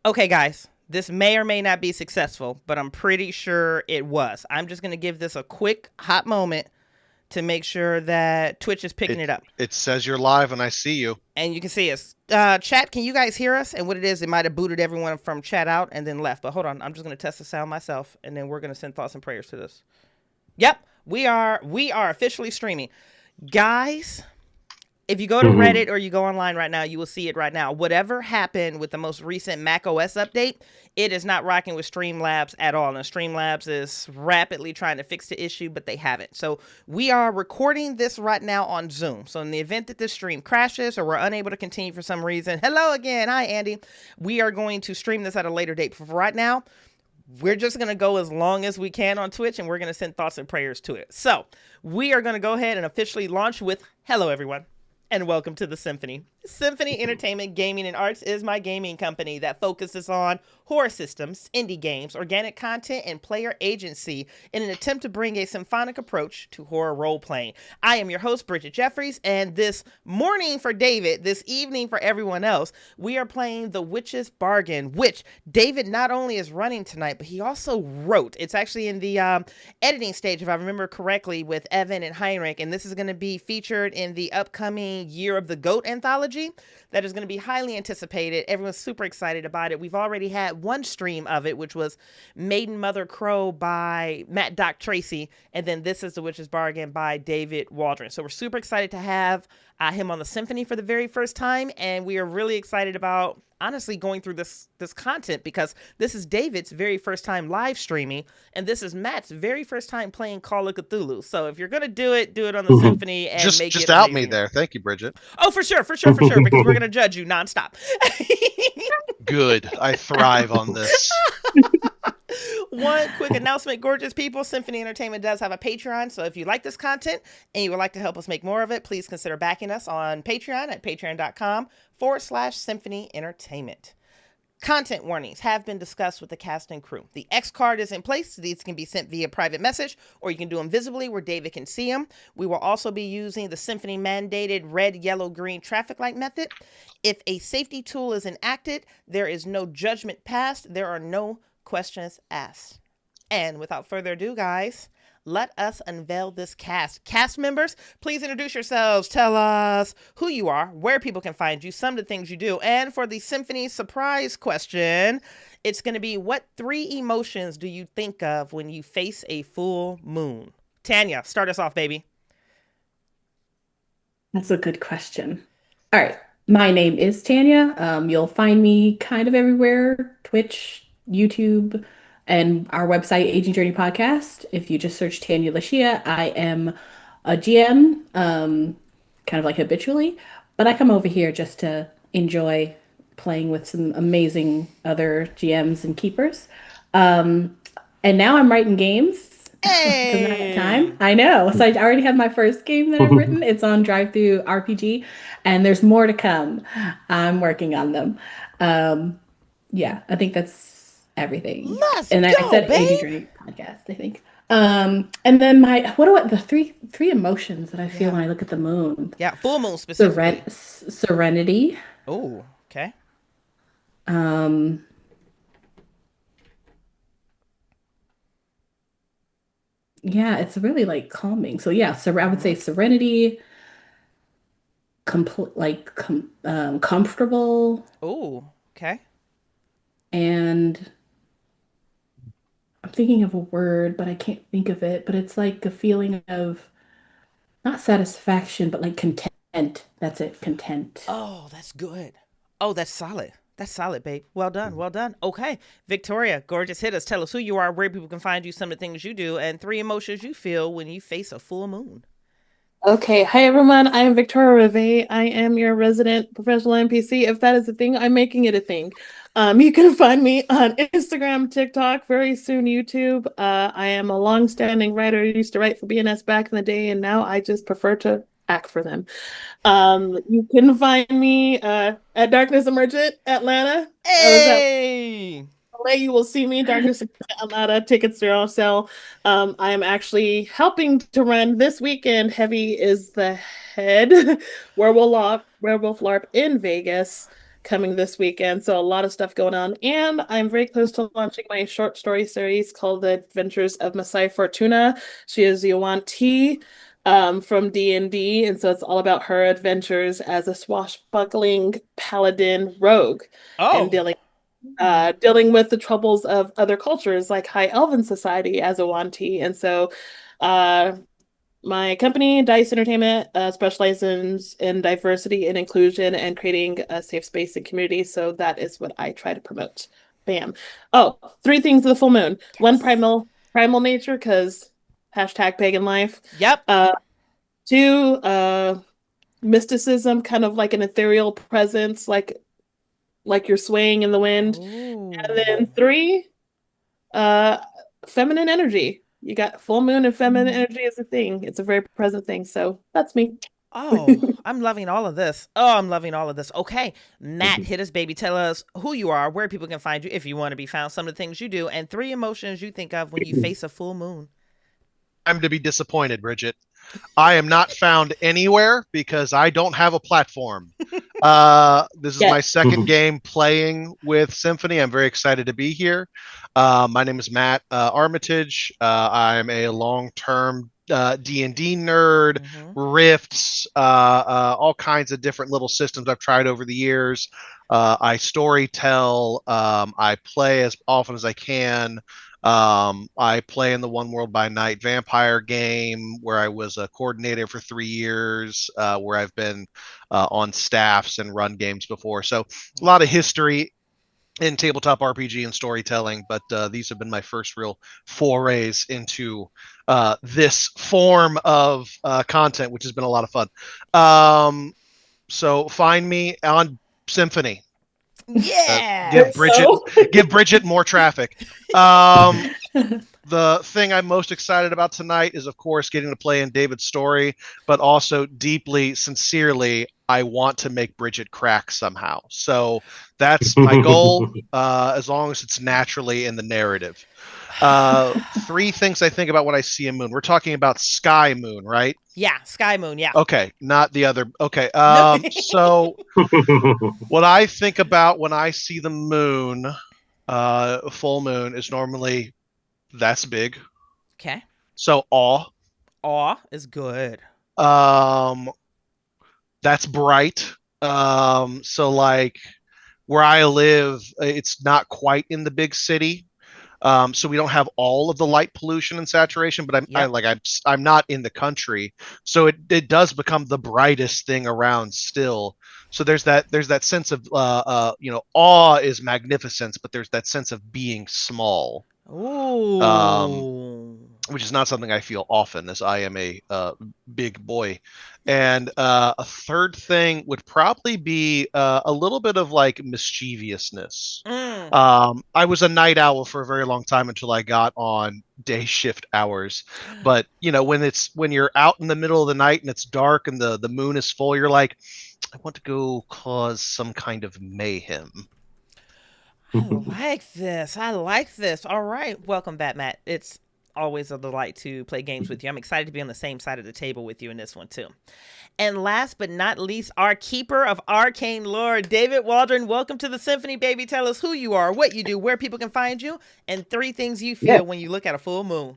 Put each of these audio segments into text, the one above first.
Okay, guys, this may or may not be successful, but I'm pretty sure it was. I'm just going to give this a quick hot moment to make sure that Twitch is picking it up. It says you're live and I see you. And you can see us. Chat, can you guys hear us? And what it is, it might have booted everyone from chat out and then left. But hold on, I'm just going to test the sound myself, and then we're going to send thoughts and prayers to this. Yep, we are officially streaming. Guys, if you go to Reddit or you go online right now, you will see it right now. Whatever happened with the most recent Mac OS update, it is not rocking with Streamlabs at all. And Streamlabs is rapidly trying to fix the issue, but they haven't. So we are recording this right now on Zoom. So in the event that this stream crashes or we're unable to continue for some reason, hello again. Hi, Andy. We are going to stream this at a later date. For right now, we're just going to go as long as we can on Twitch, and we're going to send thoughts and prayers to it. So we are going to go ahead and officially launch with hello, everyone. And welcome to the Symphony. Symphony Entertainment, Gaming, and Arts is my gaming company that focuses on horror systems, indie games, organic content, and player agency in an attempt to bring a symphonic approach to horror role-playing. I am your host, Bridget Jeffries, and this morning for David, this evening for everyone else, we are playing The Witch's Bargain, which David not only is running tonight, but he also wrote. It's actually in the editing stage, if I remember correctly, with Evan and Heinrich, and this is going to be featured in the upcoming Year of the Goat anthology that is going to be highly anticipated. Everyone's super excited about it. We've already had one stream of it, which was Maiden Mother Crow by Matt Doc Tracy, and then this is The Witch's Bargain by David Waldron. So we're super excited to have him on the Symphony for the very first time, and we are really excited about honestly going through this content because this is David's very first time live streaming, and this is Matt's very first time playing Call of Cthulhu. So if you're gonna do it on the Symphony and just make it out amazing. Me there. Thank you, Bridget. Oh, for sure, because we're gonna judge you nonstop. Good. I thrive on this. One quick announcement, gorgeous people. Symphony Entertainment does have a Patreon, so if you like this content and you would like to help us make more of it, please consider backing us on Patreon at patreon.com/Symphony Entertainment. Content warnings have been discussed with the cast and crew. The X card is in place. These can be sent via private message, or you can do them visibly where David can see them. We will also be using the Symphony mandated red, yellow, green traffic light method. If a safety tool is enacted, there is no judgment passed. There are no questions asked. And without further ado, guys, let us unveil this cast. Cast members, please introduce yourselves. Tell us who you are, where people can find you, some of the things you do. And for the Symphony surprise question, it's going to be, what 3 emotions do you think of when you face a full moon? Tanya, start us off, baby. That's a good question. All right. My name is Tanya. You'll find me kind of everywhere, Twitch, YouTube, and our website, Aging Journey Podcast. If you just search Tanya Lashia, I am a GM, kind of like habitually, but I come over here just to enjoy playing with some amazing other GMs and keepers. And now I'm writing games. Hey! I have time. I know. So I already have my first game that I've written. It's on Drive-Thru RPG, and there's more to come. I'm working on them. Yeah, I think that's everything. Let's and go, I said Aging Journey Podcast, I think. And then the three emotions that I feel when I look at the moon. Yeah, full moon specifically. Serenity. Oh, okay. Yeah, it's really like calming. So yeah, I would say serenity, comfortable. Oh, okay. And I'm thinking of a word, but I can't think of it. But it's like a feeling of not satisfaction, but like content. That's it, content. Oh, that's good. Oh, that's solid. That's solid, babe. Well done. Well done. Okay. Victoria, gorgeous, hit us. Tell us who you are, where people can find you, some of the things you do, and 3 emotions you feel when you face a full moon. Okay. Hi, everyone. I am Victoria Reve. I am your resident professional NPC. If that is a thing, I'm making it a thing. You can find me on Instagram, TikTok, very soon YouTube. I am a long-standing writer. I used to write for BNS back in the day, and now I just prefer to act for them. You can find me at Darkness Emergent, Atlanta. Hey! LA, you will see me, Darkness Emergent, Atlanta. Tickets are on sale. I am actually helping to run this weekend. Heavy is the Head, Werewolf LARP in Vegas. coming this weekend. So a lot of stuff going on. And I'm very close to launching my short story series called The Adventures of Masai Fortuna. She is Yuan T from D&D, and so it's all about her adventures as a swashbuckling paladin rogue and Oh, dealing with the troubles of other cultures like High Elven society as a Wanti. And so uh my company, Dice Entertainment, specializes in diversity and inclusion and creating a safe space and community. So that is what I try to promote. Bam. Oh, three things of the full moon. One, yes. primal nature, because hashtag pagan life. Yep. Two, mysticism, kind of like an ethereal presence, like you're swaying in the wind. And then Ooh. three, uh, feminine energy. You got full moon and feminine energy is a thing. It's a very present thing. So that's me. Oh, I'm loving all of this. Oh, I'm loving all of this. Okay, Matt, hit us, baby. Tell us who you are, where people can find you if you want to be found, some of the things you do, and three emotions you think of when you face a full moon. I'm to be disappointed, Bridget. I am not found anywhere because I don't have a platform. This is my second game playing with Symphony. I'm very excited to be here. My name is Matt Armitage. I'm a long-term D&D nerd, rifts, all kinds of different little systems I've tried over the years. I story tell. I play as often as I can. I play in the One World by Night vampire game where I was a coordinator for 3 years, where I've been on staffs and run games before. So a lot of history in tabletop RPG and storytelling, but these have been my first real forays into this form of content, which has been a lot of fun. So find me on Symphony. Yeah. Give Bridget more traffic. The thing I'm most excited about tonight is, of course, getting to play in David's story, but also deeply, sincerely, I want to make Bridget crack somehow. So that's my goal, as long as it's naturally in the narrative. Three things I think about when I see a moon. We're talking about sky moon, right? Yeah, sky moon. Yeah. Okay, not the other. Okay. So what I think about when I see the moon, full moon, is normally that's big. Okay. So awe. Awe is good. That's bright. So like where I live, it's not quite in the big city. So we don't have all of the light pollution and saturation, but I'm not in the country, so it does become the brightest thing around still. So there's that sense of awe is magnificence, but there's that sense of being small. Ooh. Which is not something I feel often, as I am a big boy. And a third thing would probably be a little bit of like mischievousness. I was a night owl for a very long time until I got on day shift hours. But when you're out in the middle of the night and it's dark and the moon is full, you're like, I want to go cause some kind of mayhem. I like this. I like this. All right. Welcome back, Matt. It's always a delight to play games with you. I'm excited to be on the same side of the table with you in this one too. And last but not least, our keeper of arcane lore, David Waldron. Welcome to the Symphony, baby. Tell us who you are, what you do, where people can find you, and three things you feel when you look at a full moon.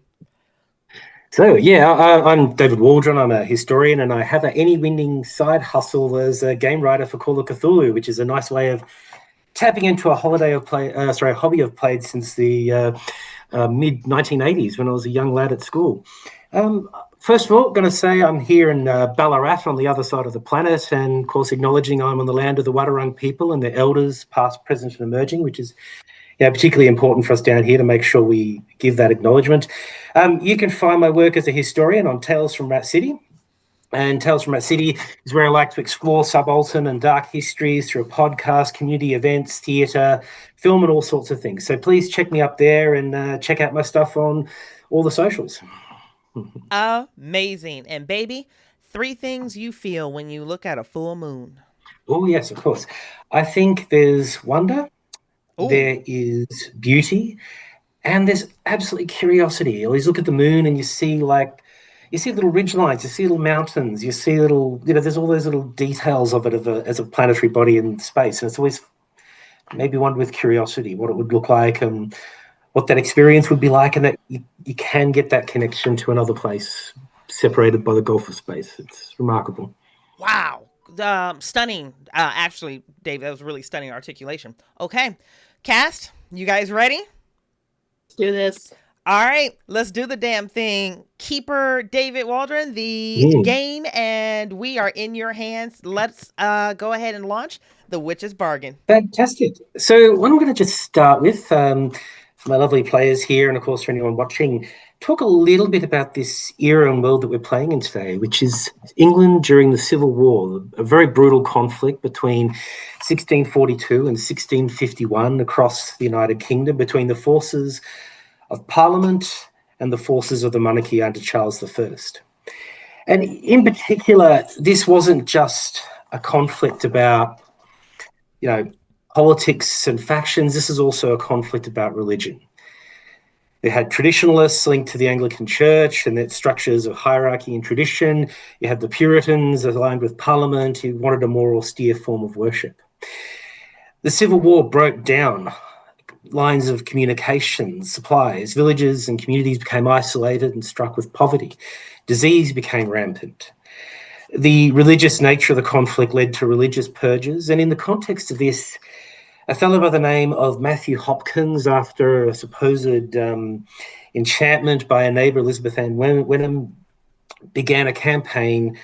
So, I'm David Waldron. I'm a historian, and I have an any-winning side hustle as a game writer for Call of Cthulhu, which is a nice way of tapping into a hobby I've played since the mid-1980s when I was a young lad at school. First of all, I'm going to say I'm here in Ballarat on the other side of the planet, and of course acknowledging I'm on the land of the Wadawurrung people and their elders, past, present and emerging, which is particularly important for us down here to make sure we give that acknowledgement. You can find my work as a historian on Tales from Rat City. And Tales from Rat City is where I like to explore subaltern and dark histories through a podcast, community events, theatre, film and all sorts of things. So please check me up there and check out my stuff on all the socials. Amazing. And baby, three things you feel when you look at a full moon. Oh, yes, of course. I think there's wonder, there is beauty, and there's absolutely curiosity. You always look at the moon and you see You see little ridge lines, you see little mountains, you see little, there's all those little details of it as a planetary body in space. And it's always maybe one with curiosity, what it would look like and what that experience would be like. And that you can get that connection to another place separated by the gulf of space. It's remarkable. Wow. Stunning. Actually, Dave, that was really stunning articulation. Okay. Cast, you guys ready? Let's do this. All right, let's do the damn thing. Keeper David Waldron, the game, and we are in your hands. Let's go ahead and launch The Witch's Bargain. Fantastic. So what I'm going to just start with, for my lovely players here, and of course for anyone watching, talk a little bit about this era and world that we're playing in today, which is England during the Civil War, a very brutal conflict between 1642 and 1651 across the United Kingdom between the forces of Parliament and the forces of the monarchy under Charles I. And in particular, this wasn't just a conflict about, politics and factions. This is also a conflict about religion. They had traditionalists linked to the Anglican Church and its structures of hierarchy and tradition. You had the Puritans aligned with Parliament who wanted a more austere form of worship. The Civil War broke down lines of communication, supplies, villages and communities became isolated and struck with poverty. Disease became rampant. The religious nature of the conflict led to religious purges, and in the context of this, a fellow by the name of Matthew Hopkins, after a supposed enchantment by a neighbour, Elizabeth Ann Wenham, began a campaign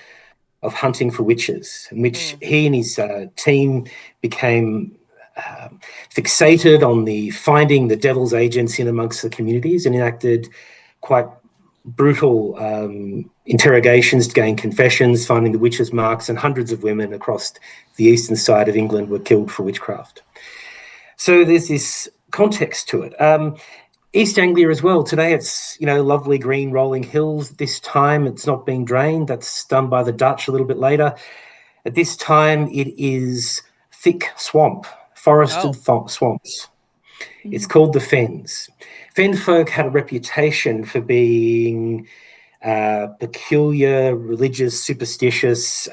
of hunting for witches, in which he and his team became fixated on finding the devil's agents in amongst the communities and enacted quite brutal interrogations to gain confessions, finding the witches' marks, and hundreds of women across the eastern side of England were killed for witchcraft. So there's this context to it. East Anglia as well. Today it's, lovely green rolling hills. This time it's not being drained. That's done by the Dutch a little bit later. At this time it is thick swamp. Forested swamps. It's called the Fens. Fen folk had a reputation for being peculiar, religious, superstitious,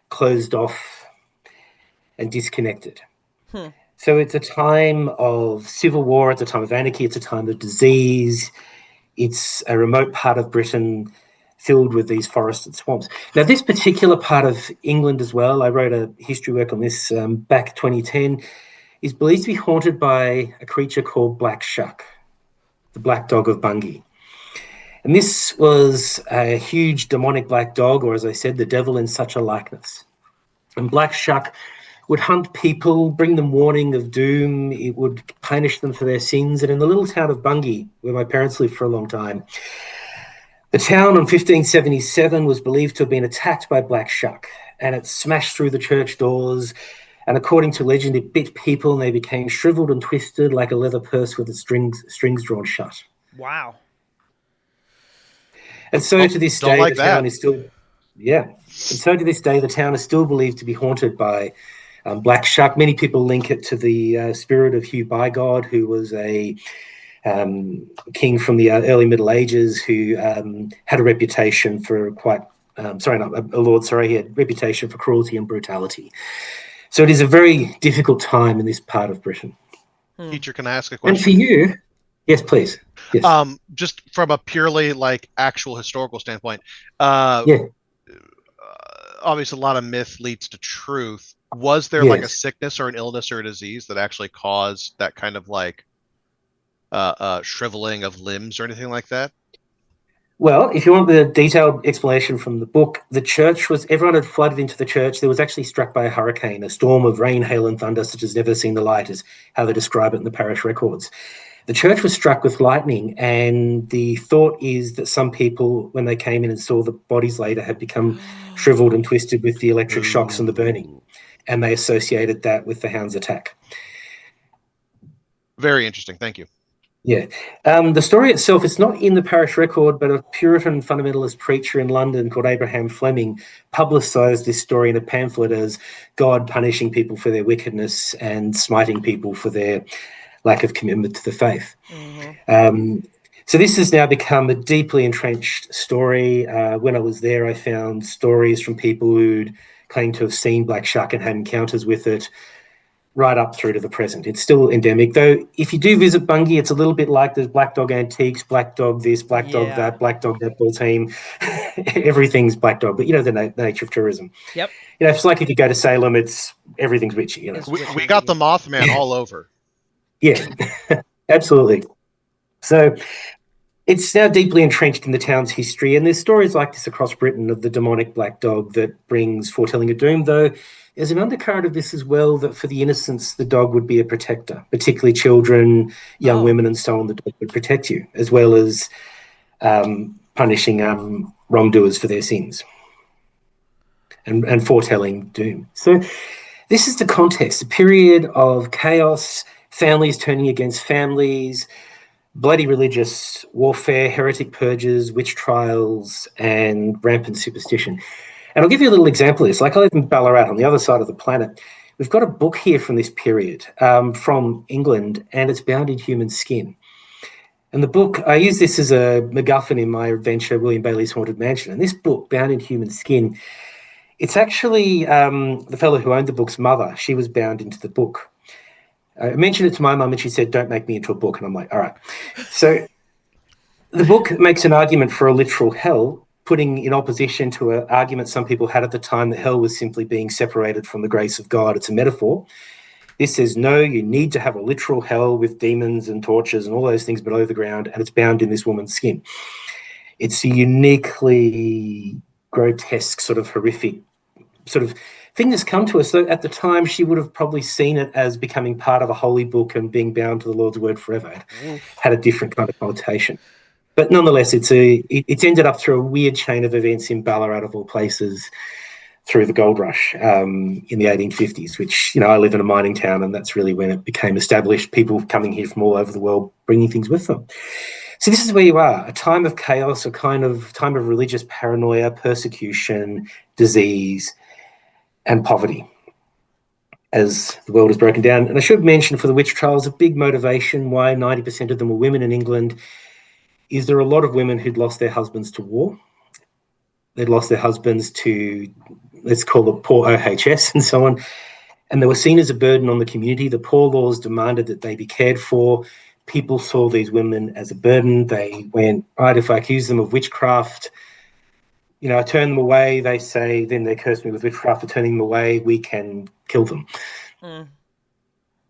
closed off and disconnected. So it's a time of civil war, it's a time of anarchy, it's a time of disease. It's a remote part of Britain filled with these forested swamps. Now, this particular part of England as well, I wrote a history work on this back 2010, is believed to be haunted by a creature called Black Shuck, the black dog of Bungay. And this was a huge demonic black dog, or as I said, the devil in such a likeness. And Black Shuck would hunt people, bring them warning of doom. It would punish them for their sins. And in the little town of Bungay, where my parents lived for a long time, the town in 1577 was believed to have been attacked by Black Shuck, and it smashed through the church doors. And according to legend, it bit people and they became shriveled and twisted like a leather purse with its strings drawn shut. Wow. And so to this day, the town is still, And so to this day, the town is still believed to be haunted by Black Shuck. Many people link it to the spirit of Hugh Bygod, who was a king from the early Middle Ages who had a reputation for he had a reputation for cruelty and brutality. So it is a very difficult time in this part of Britain. Teacher, can I ask a question? And for you, yes, please. Yes. Just from a purely actual historical standpoint, obviously a lot of myth leads to truth. Was there a sickness or an illness or a disease that actually caused that kind of shriveling of limbs or anything like that? Well, if you want the detailed explanation from the book, everyone had flooded into the church. There was actually struck by a hurricane, a storm of rain, hail and thunder such as never seen the light, is how they describe it in the parish records. The church was struck with lightning, and the thought is that some people, when they came in and saw the bodies later, had become shriveled and twisted with the electric shocks and the burning, and they associated that with the hound's attack. Very interesting. Thank you. Yeah. The story itself is not in the parish record, but a Puritan fundamentalist preacher in London called Abraham Fleming publicised this story in a pamphlet as God punishing people for their wickedness and smiting people for their lack of commitment to the faith. So this has now become a deeply entrenched story. When I was there, I found stories from people who'd claimed to have seen Black Shark and had encounters with it, right up through to the present. It's still endemic, though. If you do visit Bungie, it's a little bit like there's Black Dog Antiques, Black Dog this, Black Dog that, Black Dog netball team. Everything's Black Dog, but the nature of tourism. Yep. It's like if you go to Salem, everything's witchy. We got the Mothman all over. Yeah, absolutely. So it's now deeply entrenched in the town's history, and there's stories like this across Britain of the demonic black dog that brings foretelling of doom, though there's an undercurrent of this as well, that for the innocents, the dog would be a protector, particularly children, young women and so on. The dog would protect you, as well as punishing wrongdoers for their sins and foretelling doom. So this is the context, a period of chaos, families turning against families, bloody religious warfare, heretic purges, witch trials, and rampant superstition. And I'll give you a little example of this. Like I live in Ballarat on the other side of the planet. We've got a book here from this period from England, and it's bound in human skin. And the book, I use this as a MacGuffin in my adventure, William Bailey's Haunted Mansion. And this book, bound in human skin, it's actually the fellow who owned the book's mother. She was bound into the book. I mentioned it to my mum and she said, "Don't make me into a book." And I'm like, all right. So the book makes an argument for a literal hell, putting in opposition to an argument some people had at the time that hell was simply being separated from the grace of God. It's a metaphor. This says, no, you need to have a literal hell with demons and torches and all those things below the ground, and it's bound in this woman's skin. It's a uniquely grotesque, sort of horrific sort of thing that's come to us. So at the time, she would have probably seen it as becoming part of a holy book and being bound to the Lord's word forever. It had a different kind of connotation. But nonetheless, it's ended up through a weird chain of events in Ballarat, of all places, through the gold rush in the 1850s, which, I live in a mining town, and that's really when it became established, people coming here from all over the world, bringing things with them. So this is where you are, a time of chaos, a kind of time of religious paranoia, persecution, disease, and poverty as the world is broken down. And I should mention for the witch trials, a big motivation why 90% of them were women in England is there are a lot of women who'd lost their husbands to war. They'd lost their husbands to, let's call it poor OHS and so on. And they were seen as a burden on the community. The poor laws demanded that they be cared for. People saw these women as a burden. They went, right, if I accuse them of witchcraft, I turn them away, they say, then they curse me with witchcraft for turning them away, we can kill them.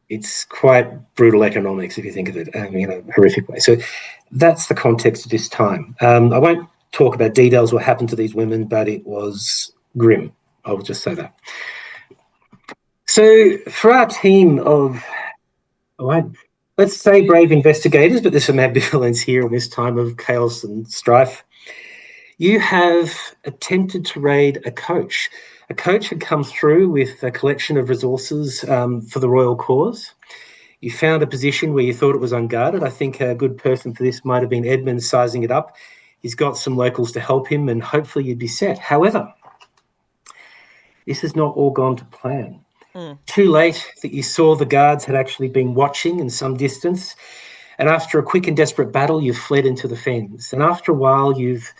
It's quite brutal economics if you think of it in a horrific way. So that's the context of this time. I won't talk about details what happened to these women, but it was grim. I will just say that. So for our team of, let's say brave investigators, but there's some ambivalence here in this time of chaos and strife. You have attempted to raid a coach. A coach had come through with a collection of resources for the royal cause. You found a position where you thought it was unguarded. I think a good person for this might have been Edmund sizing it up. He's got some locals to help him, and hopefully you'd be set. However, this has not all gone to plan. Too late that you saw the guards had actually been watching in some distance, and after a quick and desperate battle, you've fled into the fens. And after a while, you've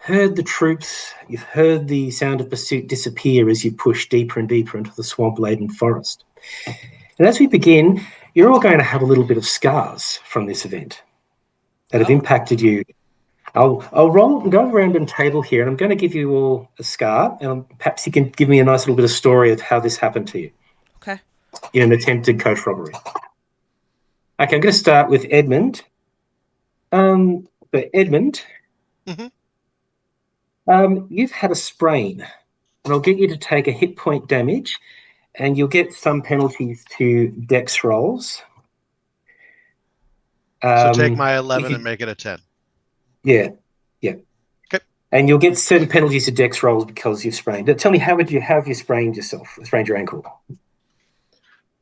heard the troops, you've heard the sound of pursuit disappear as you push deeper and deeper into the swamp-laden forest. And as we begin, you're all going to have a little bit of scars from this event that have impacted you. I'll go around and table here, and I'm going to give you all a scar, and perhaps you can give me a nice little bit of story of how this happened to you. Okay. In an attempted coach robbery. Okay, I'm going to start with Edmund. Edmund, you've had a sprain, and I'll get you to take a hit point damage, and you'll get some penalties to dex rolls. So take my 11 and make it a 10. Yeah. Okay. And you'll get certain penalties to dex rolls because you've sprained. Tell me, how have you sprained yourself? Sprained your ankle?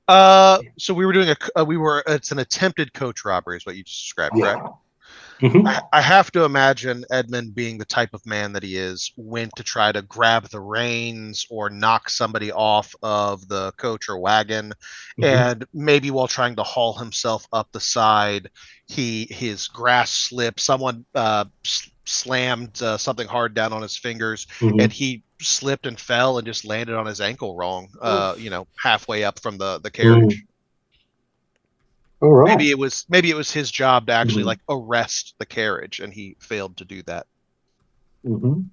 So we were doing it's an attempted coach robbery is what you just described, correct? I have to imagine Edmund, being the type of man that he is, went to try to grab the reins or knock somebody off of the coach or wagon, and maybe while trying to haul himself up the side, his grasp slipped. Someone slammed something hard down on his fingers, and he slipped and fell and just landed on his ankle wrong. Halfway up from the carriage. All right. Maybe it was his job to actually like arrest the carriage, and he failed to do that. Cool.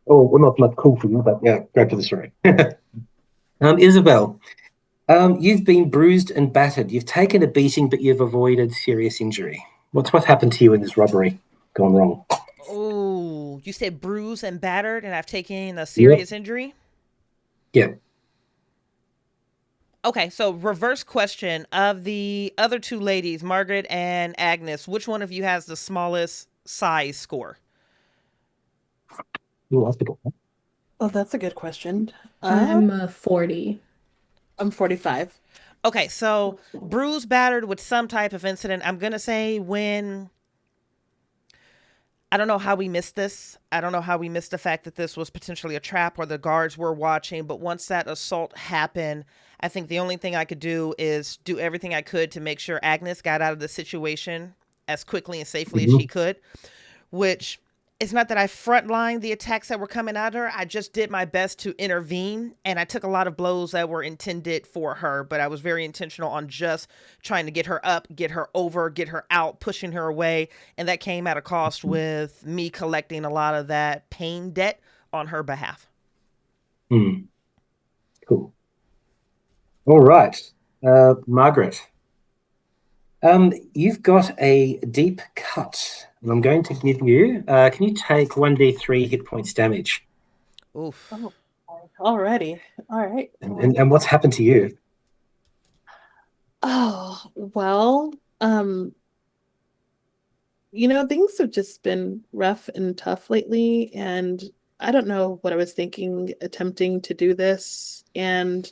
Oh, well, not cool for you, but yeah, go to the story. Isabel, you've been bruised and battered. You've taken a beating, but you've avoided serious injury. What happened to you in this robbery gone wrong? Oh, you said bruised and battered, and I've taken a serious injury? Yeah. Okay, so reverse question. Of the other two ladies, Margaret and Agnes, which one of you has the smallest size score? Oh, that's a good question. I'm 40. I'm 45. Okay, so bruised, battered with some type of incident. I'm going to say when... I don't know how we missed this. I don't know how we missed the fact that this was potentially a trap or the guards were watching. But once that assault happened, I think the only thing I could do is do everything I could to make sure Agnes got out of the situation as quickly and safely as she could, which it's not that I frontlined the attacks that were coming at her. I just did my best to intervene, and I took a lot of blows that were intended for her, but I was very intentional on just trying to get her up, get her over, get her out, pushing her away, and that came at a cost with me collecting a lot of that pain debt on her behalf. Cool. All right. Margaret, you've got a deep cut. I'm going to give you, can you take 1d3 hit points damage? Oof. Oh, already. All right. And what's happened to you? Oh, well, things have just been rough and tough lately, and I don't know what I was thinking attempting to do this, and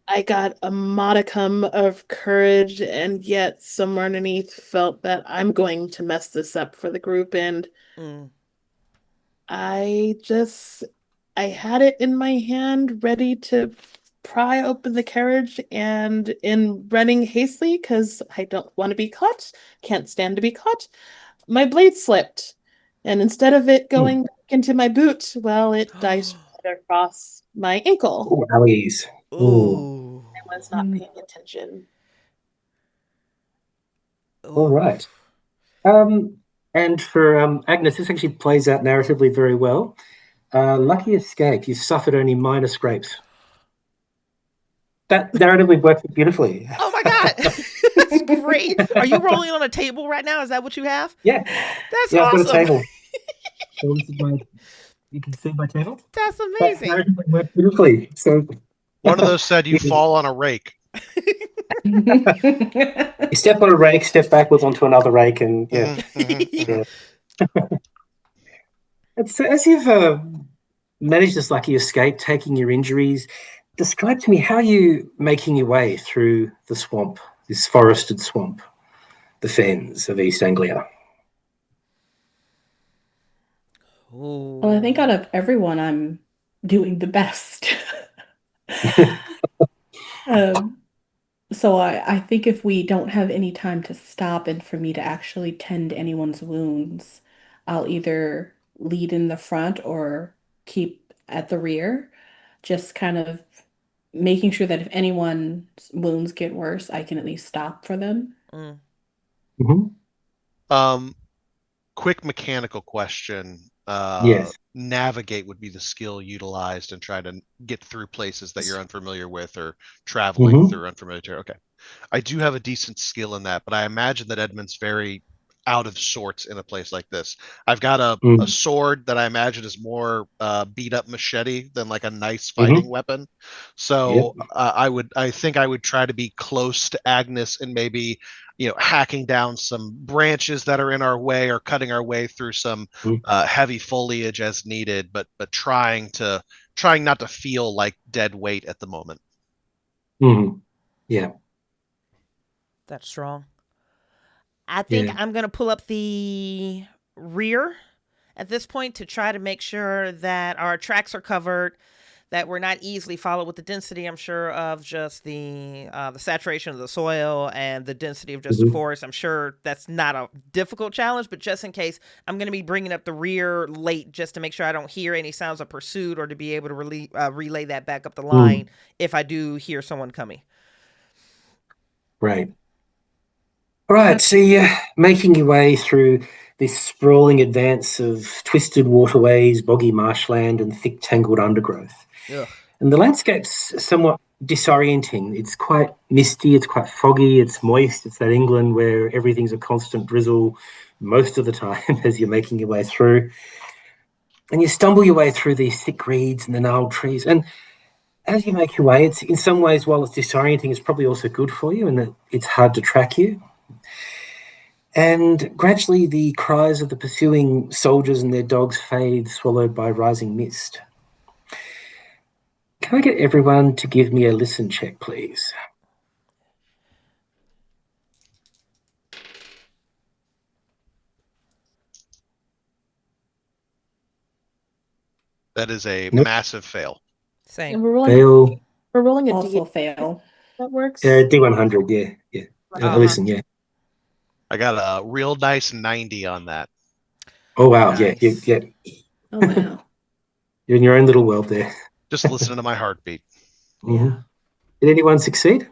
I got a modicum of courage, and yet somewhere underneath felt that I'm going to mess this up for the group, and I had it in my hand ready to pry open the carriage, and in running hastily, because I don't want to be caught, can't stand to be caught, my blade slipped, and instead of it going back into my boot, well, it diced right across my ankle. Oh, Alice. Ooh. I was not paying attention. All right. And for Agnes, this actually plays out narratively very well. Lucky escape. You suffered only minor scrapes. That narratively worked beautifully. Oh my God. That's great. Are you rolling on a table right now? Is that what you have? Yeah. That's awesome. I've got a table. So this is you can see my table? That's amazing. That narratively worked beautifully. So one of those said you fall on a rake. You step on a rake, step backwards onto another rake, and yeah. So as you've managed this lucky escape, taking your injuries, describe to me how you making your way through the swamp, this forested swamp, the fens of East Anglia. Well, I think out of everyone, I'm doing the best. So I think if we don't have any time to stop and for me to actually tend anyone's wounds, I'll either lead in the front or keep at the rear, just kind of making sure that if anyone's wounds get worse, I can at least stop for them. Quick mechanical question. Yes. Navigate would be the skill utilized and try to get through places that you're unfamiliar with or traveling through unfamiliar territory. Okay. I do have a decent skill in that, but I imagine that Edmund's very out of sorts in a place like this. I've got a sword that I imagine is more beat up machete than like a nice fighting weapon. So I think I would try to be close to Agnes and maybe, hacking down some branches that are in our way or cutting our way through some heavy foliage as needed, but trying not to feel like dead weight at the moment. Yeah. That's strong. I think I'm going to pull up the rear at this point to try to make sure that our tracks are covered, that we're not easily followed with the density, I'm sure, of just the saturation of the soil and the density of just the forest. I'm sure that's not a difficult challenge, but just in case, I'm going to be bringing up the rear late just to make sure I don't hear any sounds of pursuit, or to be able to relay that back up the line if I do hear someone coming. Right. All right, so you're making your way through this sprawling advance of twisted waterways, boggy marshland, and thick tangled undergrowth. Ugh. And the landscape's somewhat disorienting. It's quite misty, it's quite foggy, it's moist. It's that England where everything's a constant drizzle most of the time as you're making your way through. And you stumble your way through these thick reeds and the gnarled trees. And as you make your way, it's in some ways, while it's disorienting, it's probably also good for you in that it's hard to track you. And gradually the cries of the pursuing soldiers and their dogs fade, swallowed by rising mist. Can I get everyone to give me a listen check, please? That is a massive fail. Same. And we're rolling, Fail. we're rolling a Also D8. fail. That works. D100, yeah. Listen, yeah. I got a real nice 90 on that. Oh, wow, Nice. yeah. Oh, wow. You're in your own little world there. Just listening to my heartbeat. Mhm. Did anyone succeed?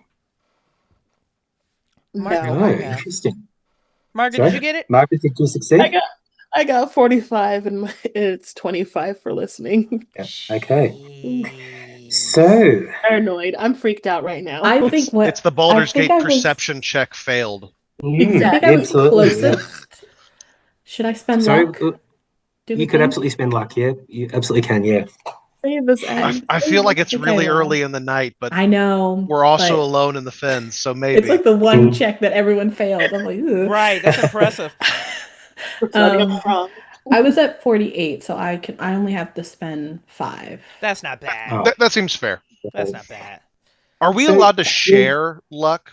Mark, No. No, yeah. interesting. Margaret, Sorry? did you get it? Margaret, did you succeed? I got 45 and it's 25 for listening. Yeah. Okay. Jeez. So, Paranoid. I'm freaked out right now. I think It's the Baldur's I think Gate I was- perception check failed. I think I was absolutely, yeah. closest. Should I spend Sorry, luck? you could absolutely spend luck, yeah. You absolutely can, yeah. Save this end. I feel like it's Okay, really well. early in the night, but I know. we're also but alone in the fens, so maybe. It's like the one check that everyone failed. I'm like, ugh. Right, that's impressive. Starting up wrong. I was at 48, so I only have to spend 5. That's not bad. Oh. That seems fair. That's not bad. Are we So- allowed to share luck?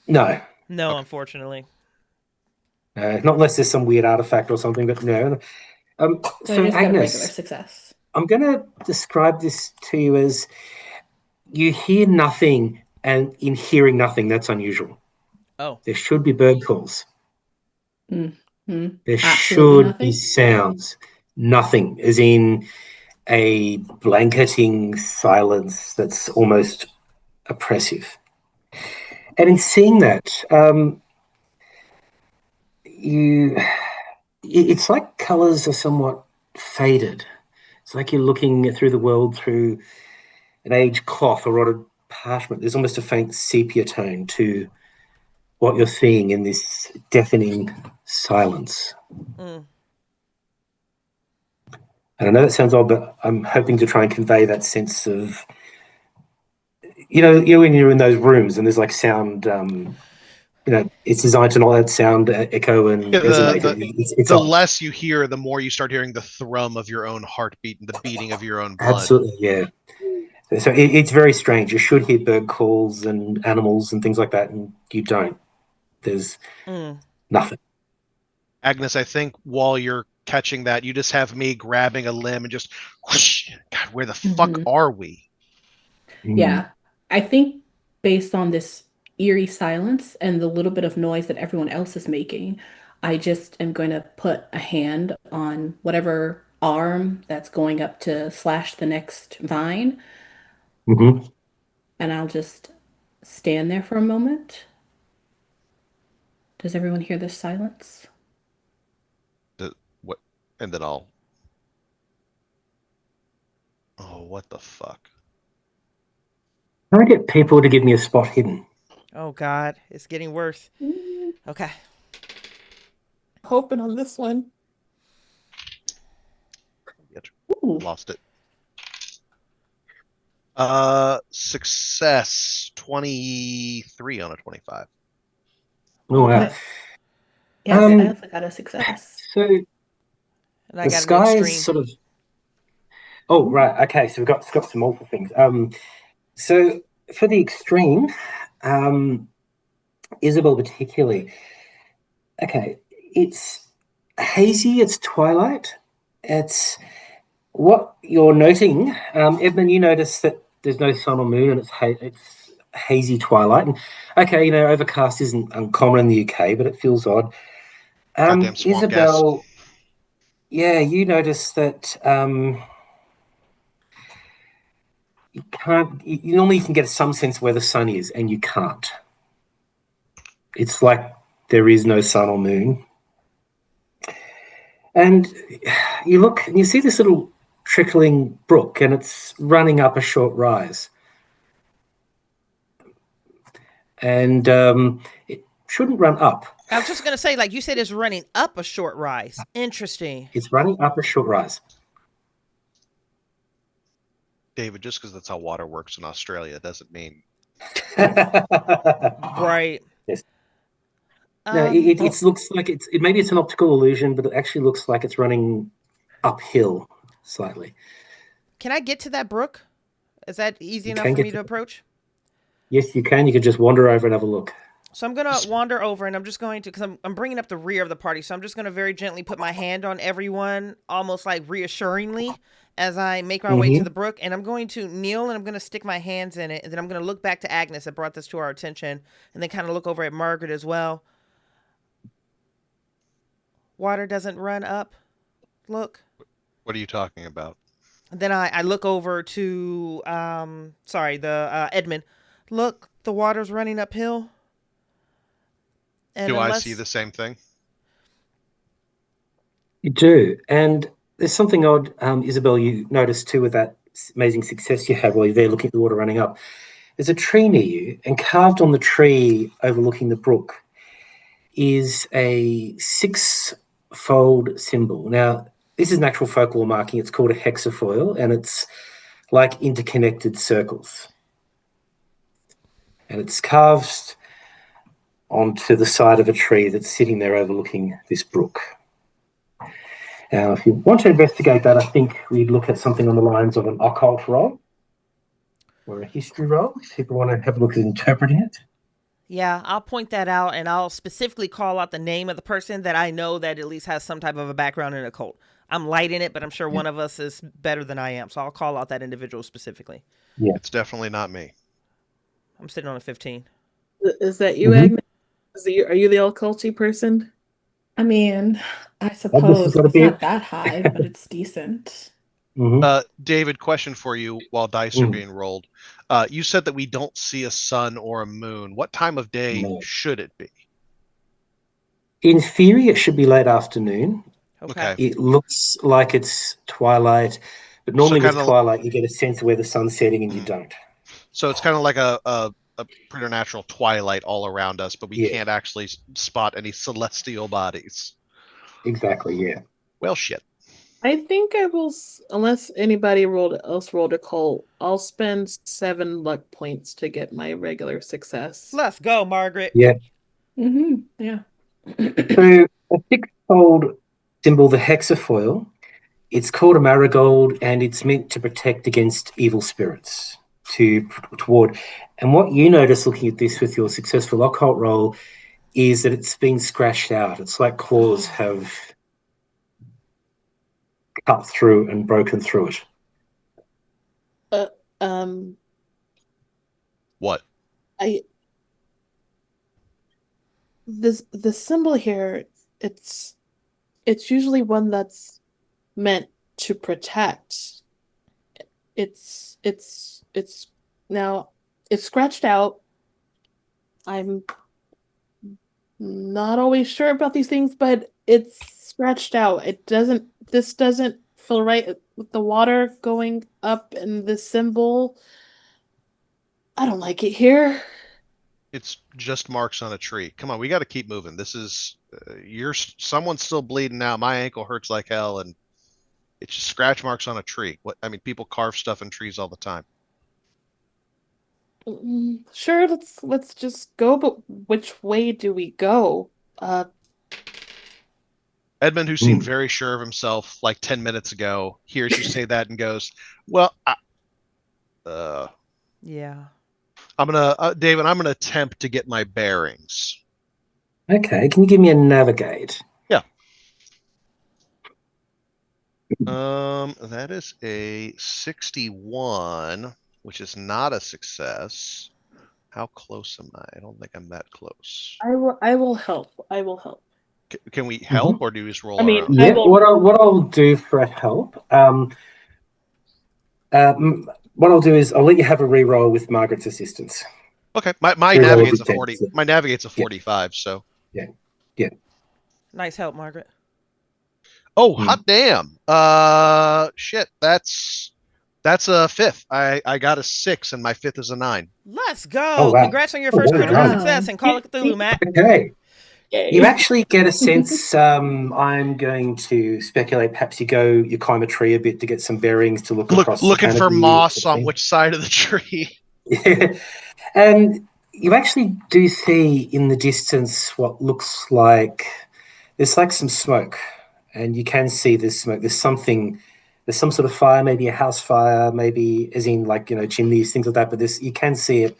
No. No, unfortunately. Not unless there's some weird artifact or something, but no. So So, I just got a regular Agnes, success. I'm going to describe this to you as you hear nothing, and in hearing nothing, that's unusual. Oh. There should be bird calls. Hmm. There Absolutely should nothing? be sounds. Nothing, as in a blanketing silence that's almost oppressive. And in seeing that, it's like colours are somewhat faded. It's like you're looking through the world through an aged cloth or rotted parchment. There's almost a faint sepia tone to what you're seeing in this deafening silence. Mm. And I know that sounds odd, but I'm hoping to try and convey that sense of, you know, when you're in those rooms and there's like sound, it's designed to not let sound echo and resonate. It's the odd. less you hear, the more you start hearing the thrum of your own heartbeat and the beating of your own blood. Absolutely, yeah. So it's very strange. You should hear bird calls and animals and things like that, and you don't. There's nothing. Agnes, I think while you're catching that, you just have me grabbing a limb and just whoosh. God, where the fuck are we? Yeah. I think based on this eerie silence and the little bit of noise that everyone else is making, I just am going to put a hand on whatever arm that's going up to slash the next vine. Mm-hmm. And I'll just stand there for a moment. Does everyone hear this silence? What? And then I'll. Oh, what the fuck? Can I get people to give me a spot hidden? Oh, God. It's getting worse. Okay. Hoping on this one. Ooh. Lost it. Success 23 on a 25. Oh, wow. Okay. Yes, I also got a success. So And I the got sky an is extreme. sort of. Oh, right. Okay. So we've got some multiple things. So for the extreme, Isabel particularly, Okay, it's hazy, it's twilight. It's what you're noting, Edmund, you notice that there's no sun or moon and it's hazy twilight. And okay, overcast isn't uncommon in the UK, but it feels odd. Goddamn swamp Isabel, yeah, you notice that you can't. You normally can get some sense where the sun is, and you can't. It's like there is no sun or moon. And you look and you see this little trickling brook, and it's running up a short rise. And it shouldn't run up. I was just going to say, like you said, it's running up a short rise. Interesting. It's running up a short rise. David, just because that's how water works in Australia doesn't mean. Right. Yes. No, it looks like maybe it's an optical illusion, but it actually looks like it's running uphill slightly. Can I get to that brook? Is that easy enough for me to approach? Yes, you can. You can just wander over and have a look. So I'm going to wander over, and I'm just going to, because I'm bringing up the rear of the party, so I'm just going to very gently put my hand on everyone, almost like reassuringly, as I make my way to the brook. And I'm going to kneel, and I'm going to stick my hands in it, and then I'm going to look back to Agnes that brought this to our attention, and then kind of look over at Margaret as well. Water doesn't run up. Look. What are you talking about? Then I look over to, Edmund. Look, the water's running uphill. And I see the same thing? You do. And there's something odd, Isabel, you noticed too with that amazing success you had while you're there looking at the water running up. There's a tree near you, and carved on the tree overlooking the brook is a 6-fold symbol. Now, this is natural folklore marking. It's called a hexafoil, and it's like interconnected circles. And it's carved onto the side of a tree that's sitting there overlooking this brook. Now, if you want to investigate that, I think we'd look at something on the lines of an occult roll or a history roll. If people want to have a look at interpreting it. Yeah, I'll point that out, and I'll specifically call out the name of the person that I know that at least has some type of a background in occult. I'm light in it, but I'm sure one of us is better than I am, so I'll call out that individual specifically. Yeah, it's definitely not me. I'm sitting on a 15. Is that you, Agnes? Are you the occulty person? I mean, I suppose it's not that high, but it's decent. David, question for you while dice are being rolled. You said that we don't see a sun or a moon. What time of day should it be? In theory, it should be late afternoon. Okay. It looks like it's twilight, but normally with twilight, you get a sense of where the sun's setting and you don't. So it's kind of like a preternatural twilight all around us, but we can't actually spot any celestial bodies. Exactly, yeah. Well, shit. I think I will, unless anybody else rolled a cult, I'll spend 7 luck points to get my regular success. Let's go, Margaret. Yeah. Yeah. So a 6-fold symbol, the hexafoil, it's called a marigold, and it's meant to protect against evil spirits, toward. And what you notice looking at this with your successful occult roll is that it's been scratched out. It's like claws have cut through and broken through it. What? The symbol here, it's usually one that's meant to protect. It's now it's scratched out. I'm not always sure about these things, but it's scratched out. This doesn't feel right with the water going up and the symbol. I don't like it here. It's just marks on a tree. Come on, we got to keep moving. This is someone's still bleeding out. My ankle hurts like hell, and it's just scratch marks on a tree. People carve stuff in trees all the time. Sure, let's just go, but which way do we go? Edmund, who seemed very sure of himself like 10 minutes ago, hears you say that and goes, well, yeah. David, I'm gonna attempt to get my bearings. Okay, can you give me a navigate? Yeah. That is a 61, which is not a success. How close am I? I don't think I'm that close. I will help. I will help. Can we help, or do we just roll I our mean, own? I Yeah, will- what I'll do for help, what I'll do is I'll let you have a reroll with Margaret's assistance. Okay, my Reroll navigate's a d10, 40. so- My navigate's a 45. So. Yeah. Nice help, Margaret. Oh, hot damn. Shit. That's a 5th. I got a 6, and my 5th is a 9. Let's go. Oh, wow. Congrats on your first well critical done. success in Call of Cthulhu, Matt. Okay. Yay. You actually get a sense. I'm going to speculate. Perhaps you climb a tree a bit to get some bearings to look across. Looking the for canopy, moss sort of on thing. which side of the tree. Yeah. And you actually do see in the distance what looks like there's like some smoke, and you can see there's smoke. There's some sort of fire, maybe a house fire, maybe as in like chimneys, things like that. But you can see it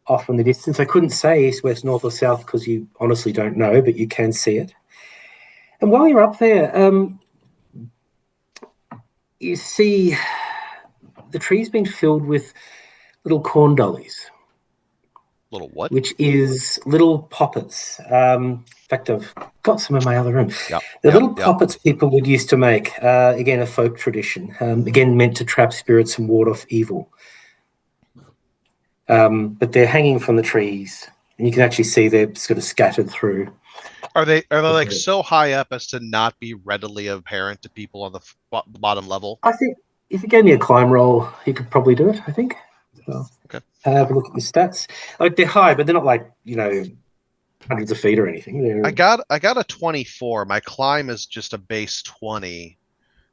off in the distance. I couldn't say east, west, north, or south because you honestly don't know, but you can see it. And while you're up there, you see the tree's been filled with little corn dollies, Little what? which is little poppets. In fact, I've got some in my other room. Yep. The little poppets people would used to make, again, a folk tradition, again, meant to trap spirits and ward off evil. But they're hanging from the trees, and you can actually see they're sort of scattered through. Are they like so high up as to not be readily apparent to people on the bottom level? I think if you gave me a climb roll, you could probably do it, I think. So, okay. Have a look at your stats. Like they're high, but they're not like, hundreds of feet or anything. I got a 24. My climb is just a base 20,